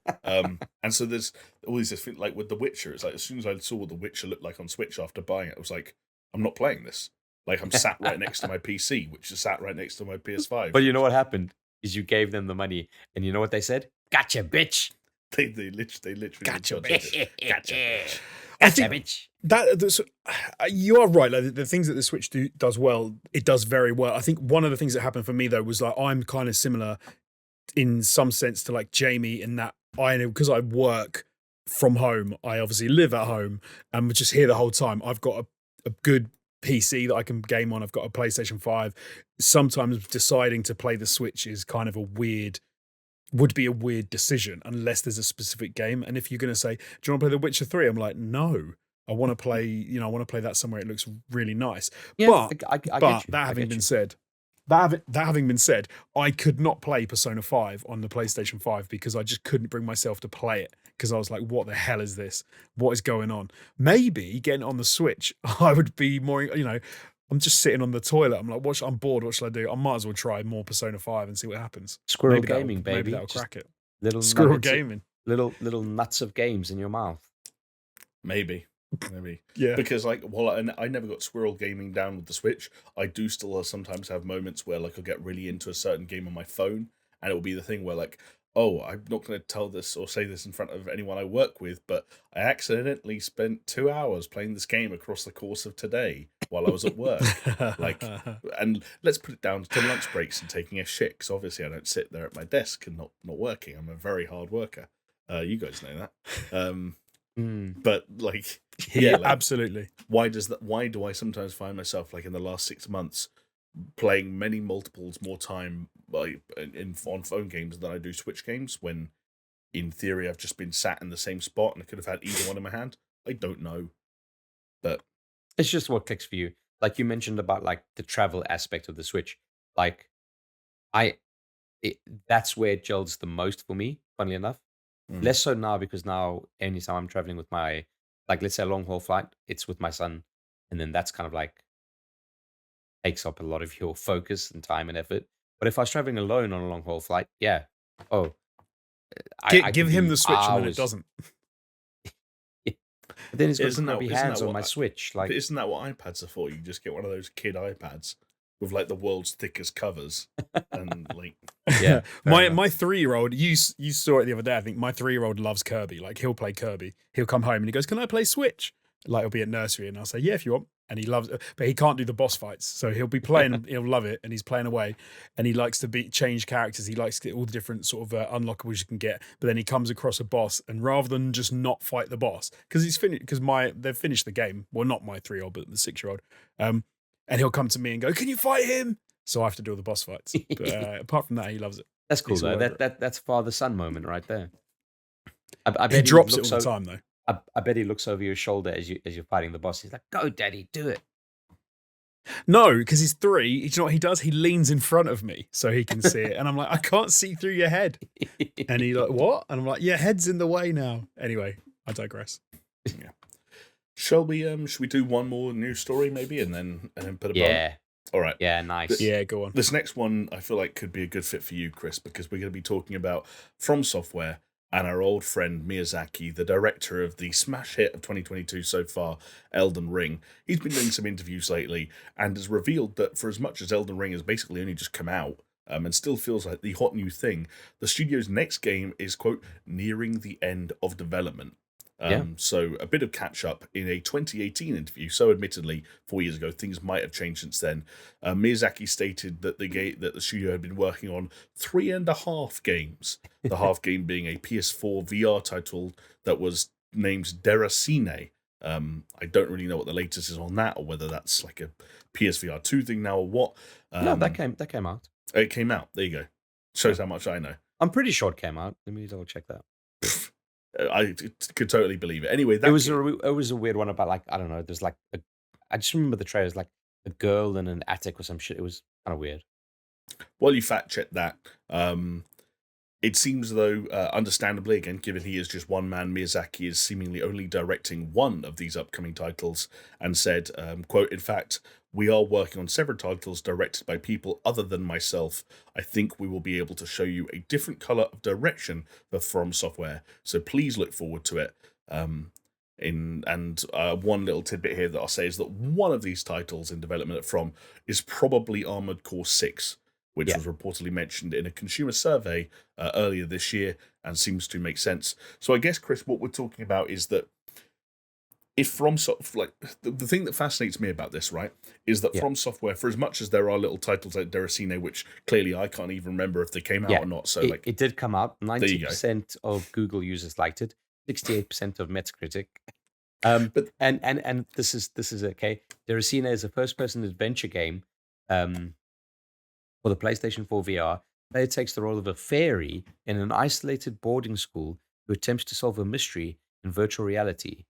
And so there's always this thing, like with The Witcher, it's like as soon as I saw what The Witcher looked like on Switch after buying it, I was like, I'm not playing this. Like, I'm sat right next to my PC, which is sat right next to my PS5. But you know what happened? Is you gave them the money, and you know what they said? Gotcha, bitch. They literally gotcha, bitch. Gotcha, bitch. I think you are right. Like the things that the Switch does well, it does very well. I think one of the things that happened for me though was like I'm kind of similar in some sense to like Jamie in that I know because I work from home. I obviously live at home and we're just here the whole time. I've got a good PC that I can game on. I've got a PlayStation 5. Sometimes deciding to play the Switch is kind of would be a weird decision unless there's a specific game. And if you're going to say, do you want to play The Witcher 3? I'm like, no, I want to play, I want to play that somewhere it looks really nice. Yeah, but that having been said, I could not play Persona 5 on the PlayStation 5 because I just couldn't bring myself to play it because I was like, what the hell is this? What is going on? Maybe getting it on the Switch, I would be more, I'm just sitting on the toilet. I'm like, I'm bored. What should I do? I might as well try more Persona 5 and see what happens. Squirrel gaming, baby. Maybe that'll crack it. Little squirrel gaming. Little nuts of games in your mouth. Maybe. Yeah. Because like, I never got squirrel gaming down with the Switch. I do still sometimes have moments where like I'll get really into a certain game on my phone, and it will be the thing where like, oh, I'm not going to tell this or say this in front of anyone I work with, but I accidentally spent 2 hours playing this game across the course of today while I was at work. Like, and let's put it down to lunch breaks and taking a shit, because obviously I don't sit there at my desk and not working. I'm a very hard worker. You guys know that. But like, yeah, like, absolutely. Why do I sometimes find myself like in the last 6 months playing many multiples more time on phone games than I do Switch games, when in theory I've just been sat in the same spot and I could have had either one in my hand? I don't know, but it's just what clicks for you. Like you mentioned about like the travel aspect of the Switch. Like that's where it gels the most for me, funnily enough. Less so now, because now anytime I'm traveling with my, like, let's say a long haul flight, it's with my son. And then that's kind of like takes up a lot of your focus and time and effort. But if I was traveling alone on a long haul flight, yeah. Oh, I Give could him do the Switch and then it hours. doesn't. But then it's got Isn't that- crappy isn't that hands on what my I- Switch. But Like, isn't that what iPads are for? You just get one of those kid iPads with like the world's thickest covers, and like yeah, my enough. my 3-year-old, you saw it the other day. I think my 3-year-old loves Kirby. Like, he'll play Kirby. He'll come home and he goes, "Can I play Switch?" Like, he'll be at nursery and I'll say, "Yeah, if you want." And he loves it, but he can't do the boss fights. So he'll be playing, he'll love it, and he's playing away. And he likes to change characters. He likes to get all the different sort of unlockables you can get. But then he comes across a boss, and rather than just not fight the boss, because he's finished, because they've finished the game. Well, not my 3-year-old, but the 6-year-old. And he'll come to me and go, "Can you fight him?" So I have to do all the boss fights. But apart from that, he loves it. That's cool He's all though. over it. That's father-son moment right there. I He bet drops it looks all the time, though. I bet he looks over your shoulder as you're fighting the boss. He's like, "Go, daddy, do it." No, because he's 3. You know what he does? He leans in front of me so he can see it. And I'm like, "I can't see through your head." And he's like, "What?" And I'm like, "Your head's in the way now." Anyway, I digress. yeah. Should we do one more news story maybe, and then put a bow? Yeah, All right. yeah, nice. Yeah, go on. This next one I feel like could be a good fit for you, Chris, because we're going to be talking about FromSoftware and our old friend Miyazaki, the director of the smash hit of 2022 so far, Elden Ring. He's been doing some interviews lately and has revealed that for as much as Elden Ring has basically only just come out, and still feels like the hot new thing, the studio's next game is, quote, nearing the end of development. So a bit of catch up in a 2018 interview. So admittedly, 4 years ago, things might have changed since then. Miyazaki stated that the studio had been working on 3.5 games. The half game being a PS4 VR title that was named Deracine. I don't really know what the latest is on that, or whether that's like a PSVR 2 thing now or what. No, that came out. It came out. There you go. Shows how much I know. I'm pretty sure it came out. Let me double check that. I could totally believe it. Anyway, It was a weird one about, like, I don't know. There's like I just remember the trailers, like a girl in an attic or some shit. It was kind of weird. While you fact check that, it seems though, understandably, again, given he is just one man, Miyazaki is seemingly only directing one of these upcoming titles, and said, quote, "In fact, we are working on several titles directed by people other than myself. I think we will be able to show you a different color of direction for FromSoftware, so please look forward to it." One little tidbit here that I'll say is that one of these titles in development at From is probably Armored Core 6, which was reportedly mentioned in a consumer survey earlier this year, and seems to make sense. So I guess, Chris, what we're talking about is that if FromSoftware, like the thing that fascinates me about this, right, is that FromSoftware, for as much as there are little titles like Deracine, which clearly I can't even remember if they came out or not. So it did come out. 90% of Google users liked it. 68% of Metacritic. But and this is okay. Deracine is a first-person adventure game for the PlayStation 4 VR. Player takes the role of a fairy in an isolated boarding school who attempts to solve a mystery in virtual reality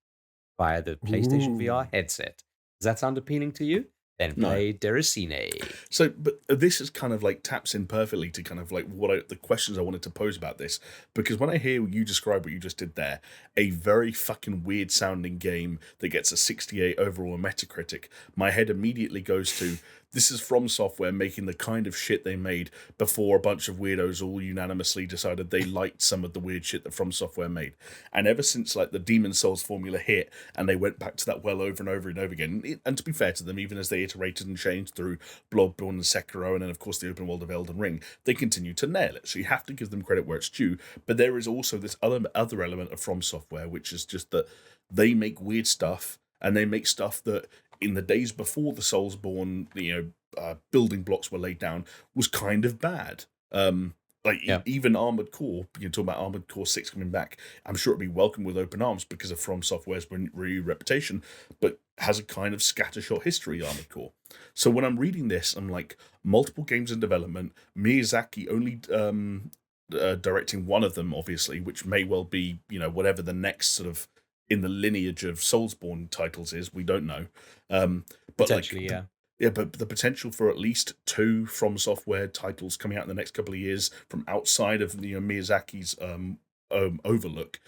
via the PlayStation VR headset. Does that sound appealing to you? Then play Deracine. So, but this is kind of like taps in perfectly to kind of like the questions I wanted to pose about this, because when I hear you describe what you just did there, a very fucking weird sounding game that gets a 68 overall on Metacritic, my head immediately goes to, this is FromSoftware making the kind of shit they made before a bunch of weirdos all unanimously decided they liked some of the weird shit that FromSoftware made. And ever since like the Demon Souls formula hit and they went back to that well over and over and over again, and to be fair to them, even as they iterated and changed through Bloodborne and Sekiro and then of course the open world of Elden Ring, they continue to nail it. So you have to give them credit where it's due. But there is also this other element of FromSoftware, which is just that they make weird stuff, and they make stuff that in the days before the Soulsborne, building blocks were laid down, was kind of bad. Even Armored Core, you can talk about Armored Core 6 coming back, I'm sure it'd be welcomed with open arms because of FromSoftware's reputation, but has a kind of scattershot history, Armored Core. So when I'm reading this, I'm like, multiple games in development, Miyazaki only directing one of them, obviously, which may well be, whatever the next sort of in the lineage of Soulsborne titles is, we don't know. But potentially, Yeah, but the potential for at least 2 FromSoftware titles coming out in the next couple of years from outside of Miyazaki's overlook.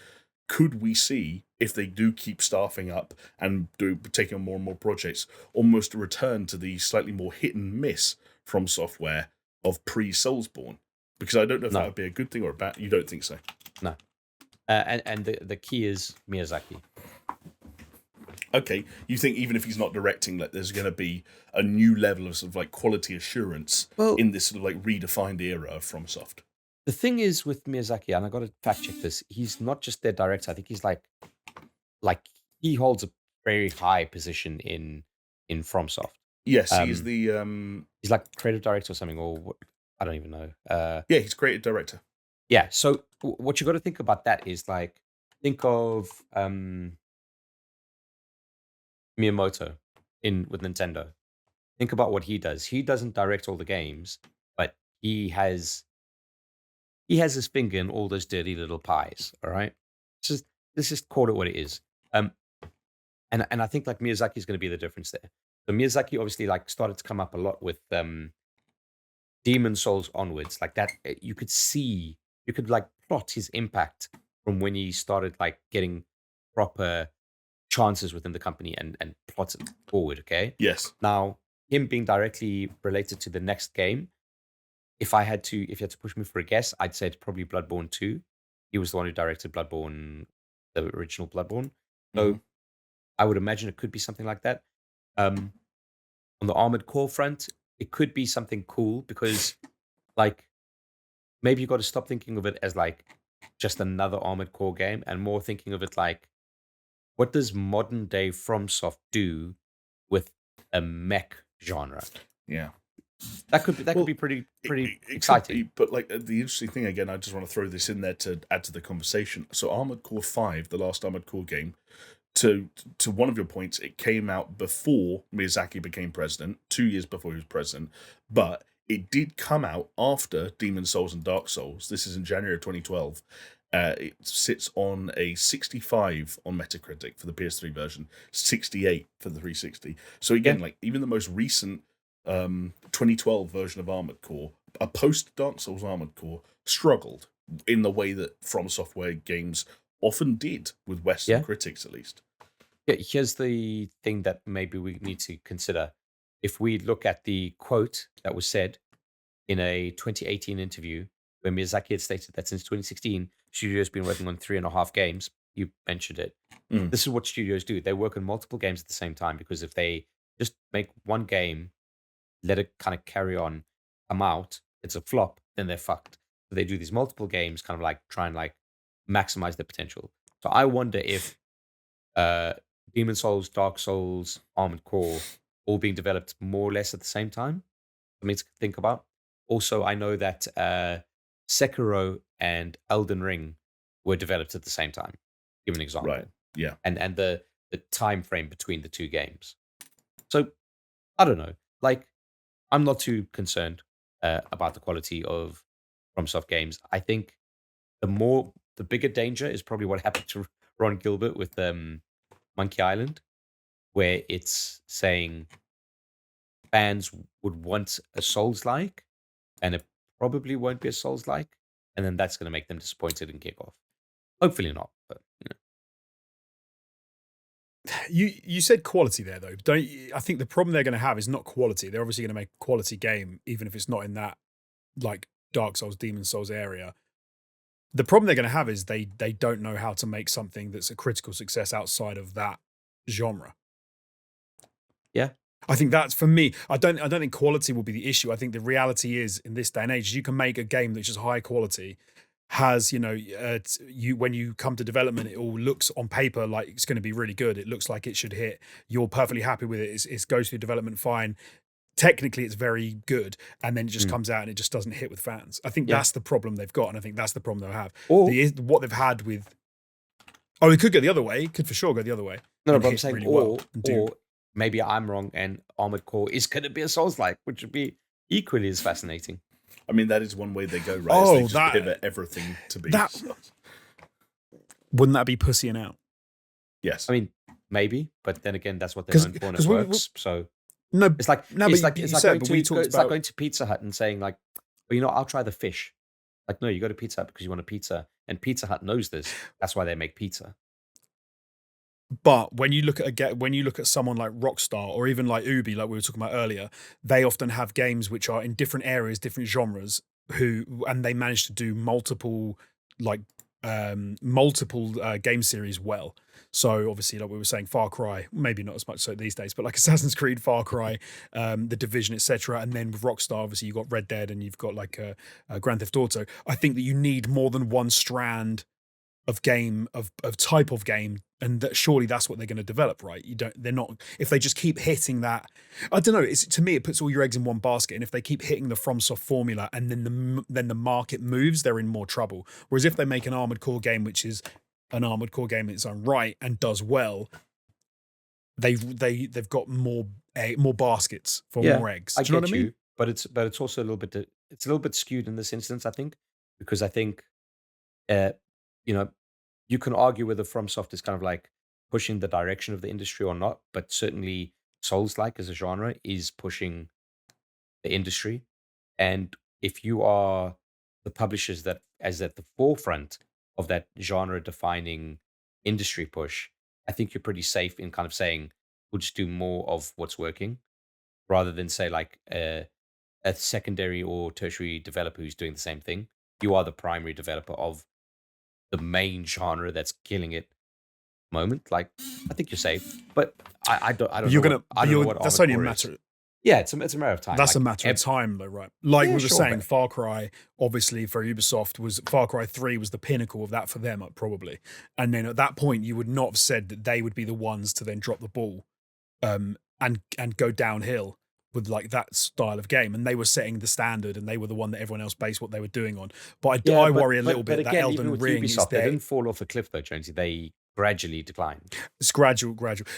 Could we see, if they do keep staffing up and taking on more and more projects, almost a return to the slightly more hit and miss from software of pre-Soulsborne? Because I don't know if that would be a good thing or a bad. You don't think so? No. And the key is Miyazaki. Okay, you think even if he's not directing, like there's going to be a new level of sort of like quality assurance in this sort of like redefined era of FromSoft? The thing is with Miyazaki, and I got to fact check this, he's not just their director. I think he's like he holds a very high position in FromSoft. Yes, he's the he's like creative director or something, or what, I don't even know. Yeah, he's creative director. Yeah, so what you got to think about that is like, think of Miyamoto with Nintendo. Think about what he does. He doesn't direct all the games, but he has his finger in all those dirty little pies. All right, let's just call it what it is. And I think like Miyazaki is going to be the difference there. So Miyazaki obviously like started to come up a lot with Demon Souls onwards, like that. You could like plot his impact from when he started like getting proper chances within the company and plot it forward. Okay. Yes. Now, him being directly related to the next game, if you had to push me for a guess, I'd say it's probably Bloodborne 2. He was the one who directed Bloodborne, the original Bloodborne. So I would imagine it could be something like that. On the Armored Core front, it could be something cool because, like, maybe you got to stop thinking of it as like just another Armored Core game and more thinking of it like, what does modern day FromSoft do with a mech genre? Yeah. That could be pretty exciting. Could be, but like the interesting thing again, I just want to throw this in there to add to the conversation. So Armored Core 5, the last Armored Core game, to one of your points, it came out before Miyazaki became president, 2 years before he was president, but it did come out after Demon Souls and Dark Souls. This is in January of 2012. It sits on a 65 on Metacritic for the PS3 version, 68 for the 360. So again, like even the most recent 2012 version of Armored Core, a post Dark Souls Armored Core, struggled in the way that FromSoftware games often did with Western critics, at least. Yeah, here's the thing that maybe we need to consider. If we look at the quote that was said in a 2018 interview where Miyazaki had stated that since 2016, studios have been working on 3.5 games. You mentioned it. This is what studios do. They work on multiple games at the same time because if they just make one game, let it kind of carry on, come out, it's a flop, then they're fucked. So they do these multiple games, kind of like try and like maximize their potential. So I wonder if Demon Souls, Dark Souls, Armored Core, all being developed more or less at the same time. Something to think about. Also, I know that Sekiro and Elden Ring were developed at the same time. Give an example. Right. Yeah. And the time frame between the two games. So I don't know. Like, I'm not too concerned about the quality of FromSoft games. I think the bigger danger is probably what happened to Ron Gilbert with Monkey Island, where it's saying fans would want a Souls-like, and it probably won't be a Souls-like, and then that's going to make them disappointed and kick off. Hopefully not, but You said quality there though. I think the problem they're going to have is not quality. They're obviously going to make a quality game, even if it's not in that like Dark Souls, Demon Souls area. The problem they're going to have is they don't know how to make something that's a critical success outside of that genre. Yeah. I think that's, for me, I don't think quality will be the issue. I think the reality is, in this day and age, you can make a game that's just high quality, has, when you come to development, it all looks on paper like it's going to be really good. It looks like it should hit. You're perfectly happy with it. It goes through development fine. Technically, it's very good, and then it just comes out and it just doesn't hit with fans. I think that's the problem they've got, and I think that's the problem they'll have. What they've had with... Oh, it could go the other way. It could for sure go the other way. No, but I'm saying or maybe I'm wrong and Armored Core is going to be a Souls-like, which would be equally as fascinating. I mean, that is one way they go, right? They just pivot everything to be... Wouldn't that be pussying out? Yes. I mean, maybe, but then again, that's what they're known for and it works, so... No, It's like no, it's but like you it's like said, going but to we talked it's like about. going to Pizza Hut and saying like, well, I'll try the fish. Like, no, you go to Pizza Hut because you want a pizza, and Pizza Hut knows this. That's why they make pizza. But when you look at someone like Rockstar or even like Ubi, like we were talking about earlier, they often have games which are in different areas, different genres, and they manage to do multiple game series well. So obviously, like we were saying, Far Cry, maybe not as much so these days, but like Assassin's Creed, Far Cry, The Division, etc. And then with Rockstar, obviously you've got Red Dead and you've got like a Grand Theft Auto. I think that you need more than one strand of type of game, and that surely that's what they're going to develop, right? They're not, if they just keep hitting that, I don't know, to me it puts all your eggs in one basket, and if they keep hitting the FromSoft formula and then the market moves, they're in more trouble. Whereas if they make an Armored Core game which is an Armored Core game in its own right and does well, they've got more baskets for more eggs. I Do you know get what I mean? you, but it's also a little bit skewed in this instance, I think, because I think uh, you know, you can argue whether FromSoft is kind of like pushing the direction of the industry or not, but certainly Souls-like as a genre is pushing the industry. And if you are the publishers that as at the forefront of that genre defining industry push, I think you're pretty safe in kind of saying we'll just do more of what's working rather than say like a secondary or tertiary developer who's doing the same thing. You are the primary developer of the main genre that's killing it moment. Like, I think you're safe, but I don't know. I don't know what that's Armored only a Core matter. is. Yeah, it's a matter of time. That's a Like, matter of time, though, right? Like Yeah, we were sure, saying, but- Far Cry, obviously for Ubisoft, was Far Cry 3 was the pinnacle of that for them, probably. And then at that point, you would not have said that they would be the ones to then drop the ball and go downhill with like that style of game. And they were setting the standard, and they were the one that everyone else based what they were doing on. But I worry a little bit that again, even Elden with Ring is Ubisoft, they there. didn't fall off a cliff though, Jonesy. They gradually declined. It's gradual.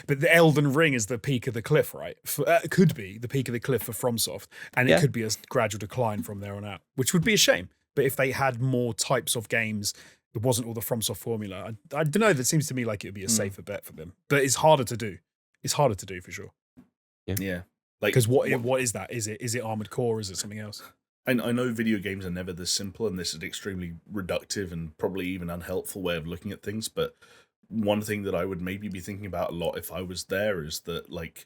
But the Elden Ring is the peak of the cliff, right? It could be the peak of the cliff for FromSoft, and it could be a gradual decline from there on out, which would be a shame. But if they had more types of games, it wasn't all the FromSoft formula. I don't know. That seems to me like it would be a safer bet for them, but it's harder to do. It's harder to do for sure. Yeah. Like, Because what is that? Is it Armored Core? Or is it something else? I know video games are never this simple, and this is an extremely reductive and probably even unhelpful way of looking at things. But one thing that I would maybe be thinking about a lot if I was there is that, like,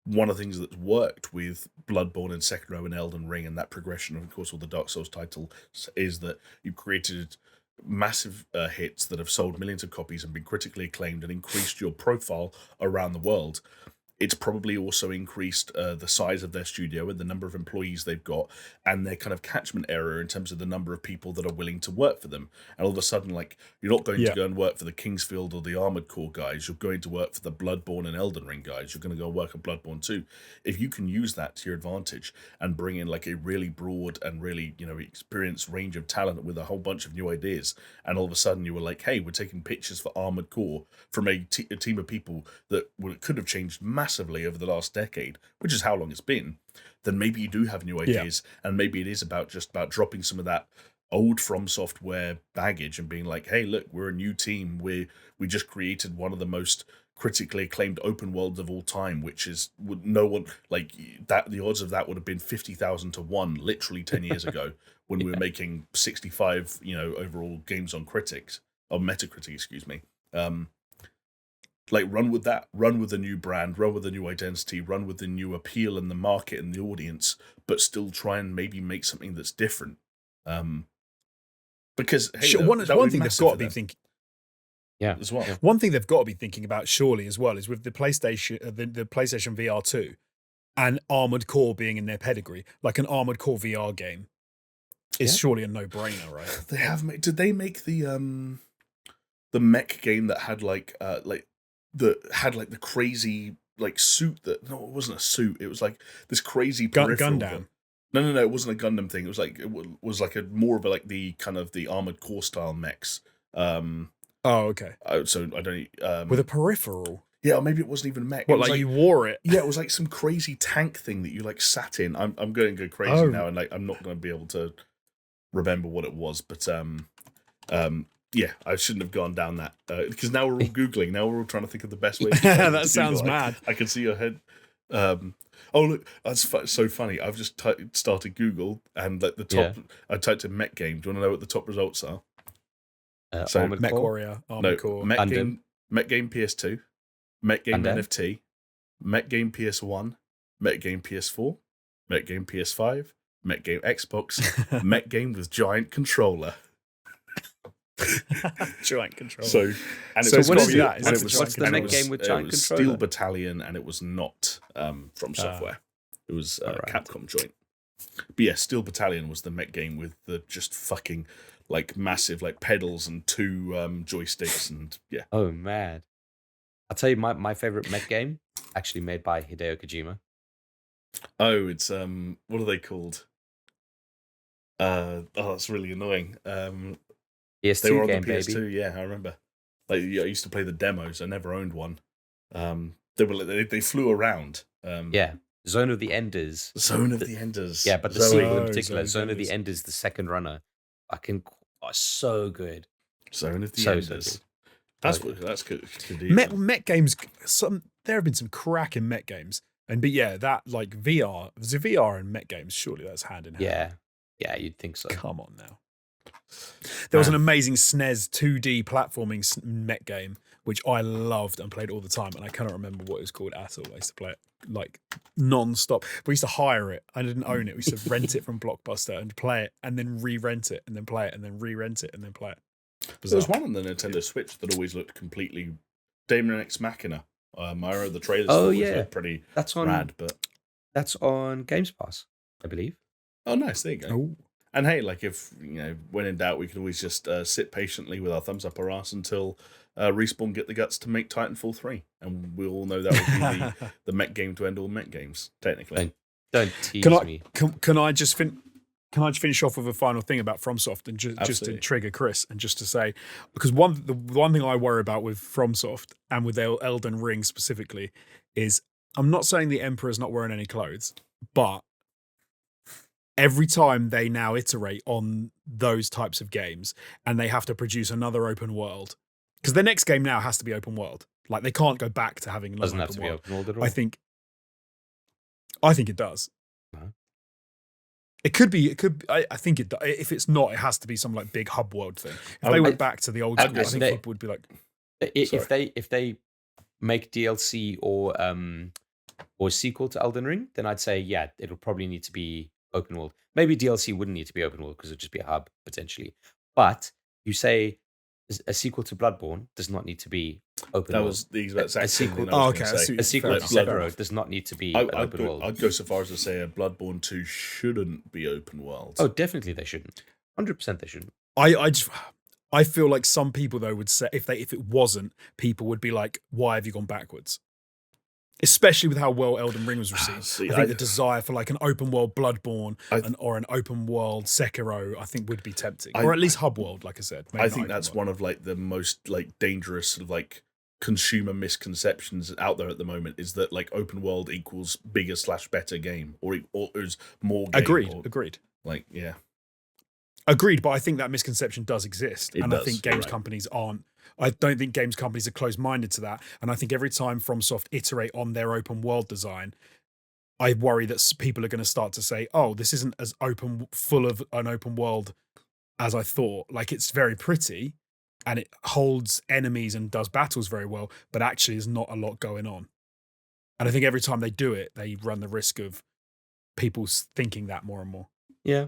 one of the things that's worked with Bloodborne and Sekiro and Elden Ring and that progression, of course, all the Dark Souls titles, is that you've created massive hits that have sold millions of copies and been critically acclaimed and increased your profile around the world. It's probably also increased the size of their studio and the number of employees they've got and their kind of catchment area in terms of the number of people that are willing to work for them. And all of a sudden, like, you're not going to go and work for the Kingsfield or the Armored Core guys. You're going to work for the Bloodborne and Elden Ring guys. You're going to go work at Bloodborne too. If you can use that to your advantage and bring in like a really broad and really, experienced range of talent with a whole bunch of new ideas, and all of a sudden you were like, hey, we're taking pictures for Armored Core from a team of people that could have changed massively over the last decade, which is how long it's been, then maybe you do have new ideas, and maybe it is about dropping some of that old FromSoftware baggage and being like, hey, look, we're a new team. We just created one of the most critically acclaimed open worlds of all time, which is no one like that. The odds of that would have been 50,000 to 1 literally 10 years ago when we were making 65 overall games on Metacritic, excuse me. Like, run with that, run with the new brand, run with the new identity, run with the new appeal and the market and the audience, but still try and maybe make something that's different. Because hey, one thing they've got to be thinking. Yeah, as well. One thing they've got to be thinking about surely as well is with the PlayStation, the PlayStation VR 2 and Armored Core being in their pedigree, like an Armored Core VR game is surely a no-brainer, right? They have made. Did they make the mech game that had the crazy like suit that? No, it wasn't a suit. It was like this crazy peripheral. Gundam. No, it wasn't a Gundam thing. It was like a more of a like the kind of the Armored Core style mechs. Oh, okay. So I don't. With a peripheral. Yeah, or maybe it wasn't even a mech. What, like you wore it? Yeah, it was like some crazy tank thing that you like sat in. I'm going to go crazy now, and like I'm not going to be able to remember what it was, but yeah, I shouldn't have gone down that because now we're all googling. Now we're all trying to think of the best way. That sounds mad. I can see your head. Oh look, that's so funny. I've just started Google and like the top. I typed in Met game. Do you want to know what the top results are? So Mech Warrior, Armored Core, Met game PS2, Met game Gundam. NFT, Met game PS1, Met game PS4, Met game PS5, Met game Xbox, Met game with giant controller. Giant controller. So, and so what is that? What's the Met game with giant controller? Steel Battalion, and it was not from software. It was Capcom joint. But yeah, Steel Battalion was the Met game with the just fucking like massive like pedals and 2 joysticks and yeah. Oh man, I'll tell you my favorite Met game actually made by Hideo Kojima. Oh, it's what are they called? That's really annoying. PS2 they were on game, the PS2, baby. yeah, I remember. Like I used to play the demos. I never owned one. They flew around. Yeah, Zone of the Enders. Zone of the Enders. Yeah, but the sequel in particular, Zone of the Enders, the second runner, so good. Zone of the Enders. That's good. Met games. There have been some cracking Met games, but yeah, that like VR. There's a VR and Met games. Surely that's hand in hand. Yeah, you'd think so. Come on now. There was an amazing SNES 2D platforming Met game which I loved and played all the time, and I cannot remember what it was called at all. I used to play it like non-stop. We used to hire it. I didn't own it. We used to rent it from Blockbuster and play it, and then re-rent it, and then play it, and then re-rent it, and then play it. There was one on the Nintendo Switch that always looked completely Daemon X Machina. I remember the trailers. Looked pretty rad, but that's on Games Pass, I believe. Oh, nice. There you go. Ooh. And hey, like if when in doubt, we could always just sit patiently with our thumbs up our ass until Respawn get the guts to make Titanfall 3, and we all know that would be the Met game to end all Met games. Technically, don't tease me. Can I just finish off with a final thing about FromSoft and just to trigger Chris and just to say, because the one thing I worry about with FromSoft and with Elden Ring specifically is I'm not saying the Emperor's not wearing any clothes, but every time they now iterate on those types of games and they have to produce another open world, because their next game now has to be open world. Like they can't go back to having doesn't have to be open world at all. I think it does. Uh-huh. It could be. I think it. If it's not, it has to be some like big hub world thing. If they went back to the old school, I think people would be like, if they make DLC or sequel to Elden Ring, then I'd say yeah, it'll probably need to be open world. Maybe DLC wouldn't need to be open world because it'd just be a hub potentially. But you say a sequel to Bloodborne does not need to be open world. That was the exact sequel. A sequel to Sekiro does not need to be open world. I'd go so far as to say a Bloodborne 2 shouldn't be open world. Oh, definitely they shouldn't. 100% they shouldn't. I feel like some people though would say if it wasn't, people would be like, why have you gone backwards? Especially with how well Elden Ring was received. I think the desire for like an open world Bloodborne or an open world Sekiro, I think would be tempting. Or at least hub world, like I said. I think that's one of like the most like dangerous sort of like consumer misconceptions out there at the moment, is that like open world equals bigger / better game or is more game. Agreed. Like, yeah. Agreed, but I think that misconception does exist. I think games right. companies aren't. I don't think games companies are closed-minded to that. And I think every time FromSoft iterate on their open world design, I worry that people are going to start to say, oh, this isn't as full of an open world as I thought. Like, it's very pretty and it holds enemies and does battles very well, but actually there's not a lot going on. And I think every time they do it, they run the risk of people thinking that more and more. Yeah.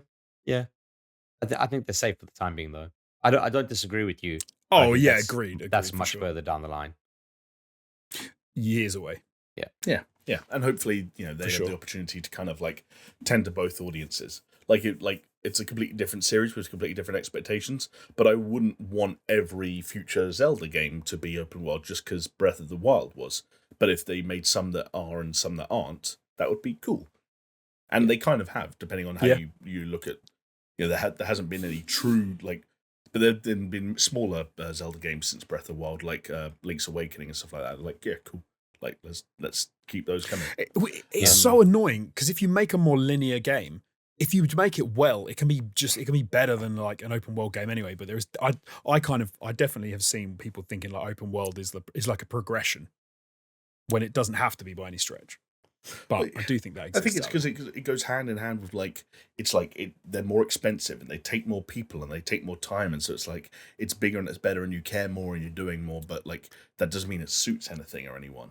I think they're safe for the time being, though. I don't disagree with you. Oh yeah, agreed. That's much further down the line. Years away. Yeah. And hopefully, they have the opportunity to kind of like tend to both audiences. It's a completely different series with completely different expectations, but I wouldn't want every future Zelda game to be open world just because Breath of the Wild was. But if they made some that are and some that aren't, that would be cool. And they kind of have, depending on how you look at. There hasn't been any true but there have been smaller Zelda games since Breath of the Wild, like Link's Awakening and stuff like that. Like, yeah, cool. Like, let's keep those coming. It's so annoying because if you make a more linear game, if you make it well, it can be better than like an open world game anyway. But I definitely have seen people thinking like open world is like a progression when it doesn't have to be by any stretch. But I do think that I exists. think it's because it goes hand in hand with they're more expensive and they take more people and they take more time, and so it's bigger and it's better and you care more and you're doing more, but that doesn't mean it suits anything or anyone.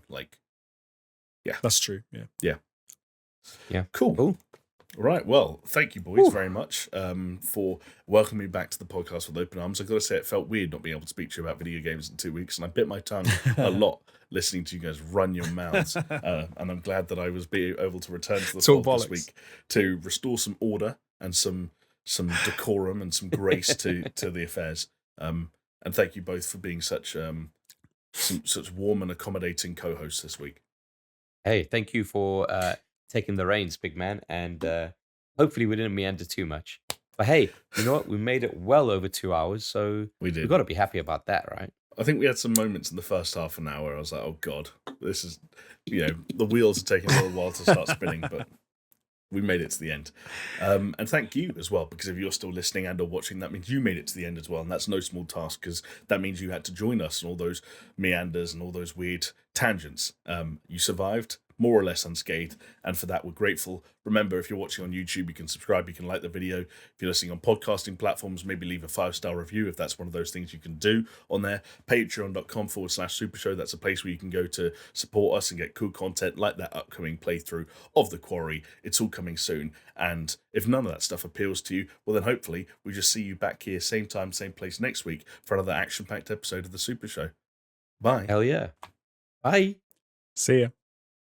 That's true. Yeah. Cool. Right, well, thank you, boys, very much for welcoming me back to the podcast with open arms. I've got to say, it felt weird not being able to speak to you about video games in 2 weeks, and I bit my tongue a lot listening to you guys run your mouths. And I'm glad that I was able to return to the fold this week to restore some order and some decorum and some grace to the affairs. And thank you both for being such warm and accommodating co-hosts this week. Hey, thank you for taking the reins, big man, and hopefully we didn't meander too much. But hey, you know what? We made it well over 2 hours, so we've got to be happy about that, right? I think we had some moments in the first half an hour where I was like, oh God, this is, the wheels are taking a little while to start spinning, but we made it to the end. And thank you as well, because if you're still listening and or watching, that means you made it to the end as well. And that's no small task, because that means you had to join us in all those meanders and all those weird tangents. You survived, more or less unscathed, and for that we're grateful. Remember, if you're watching on YouTube, you can subscribe, you can like the video. If you're listening on podcasting platforms, maybe leave a 5-star review if that's one of those things you can do on there. Patreon.com/SuperShow, that's a place where you can go to support us and get cool content like that upcoming playthrough of The Quarry. It's all coming soon, and if none of that stuff appeals to you, well then hopefully we just see you back here same time, same place next week for another action-packed episode of The Super Show. Bye. Hell yeah. Bye. See ya.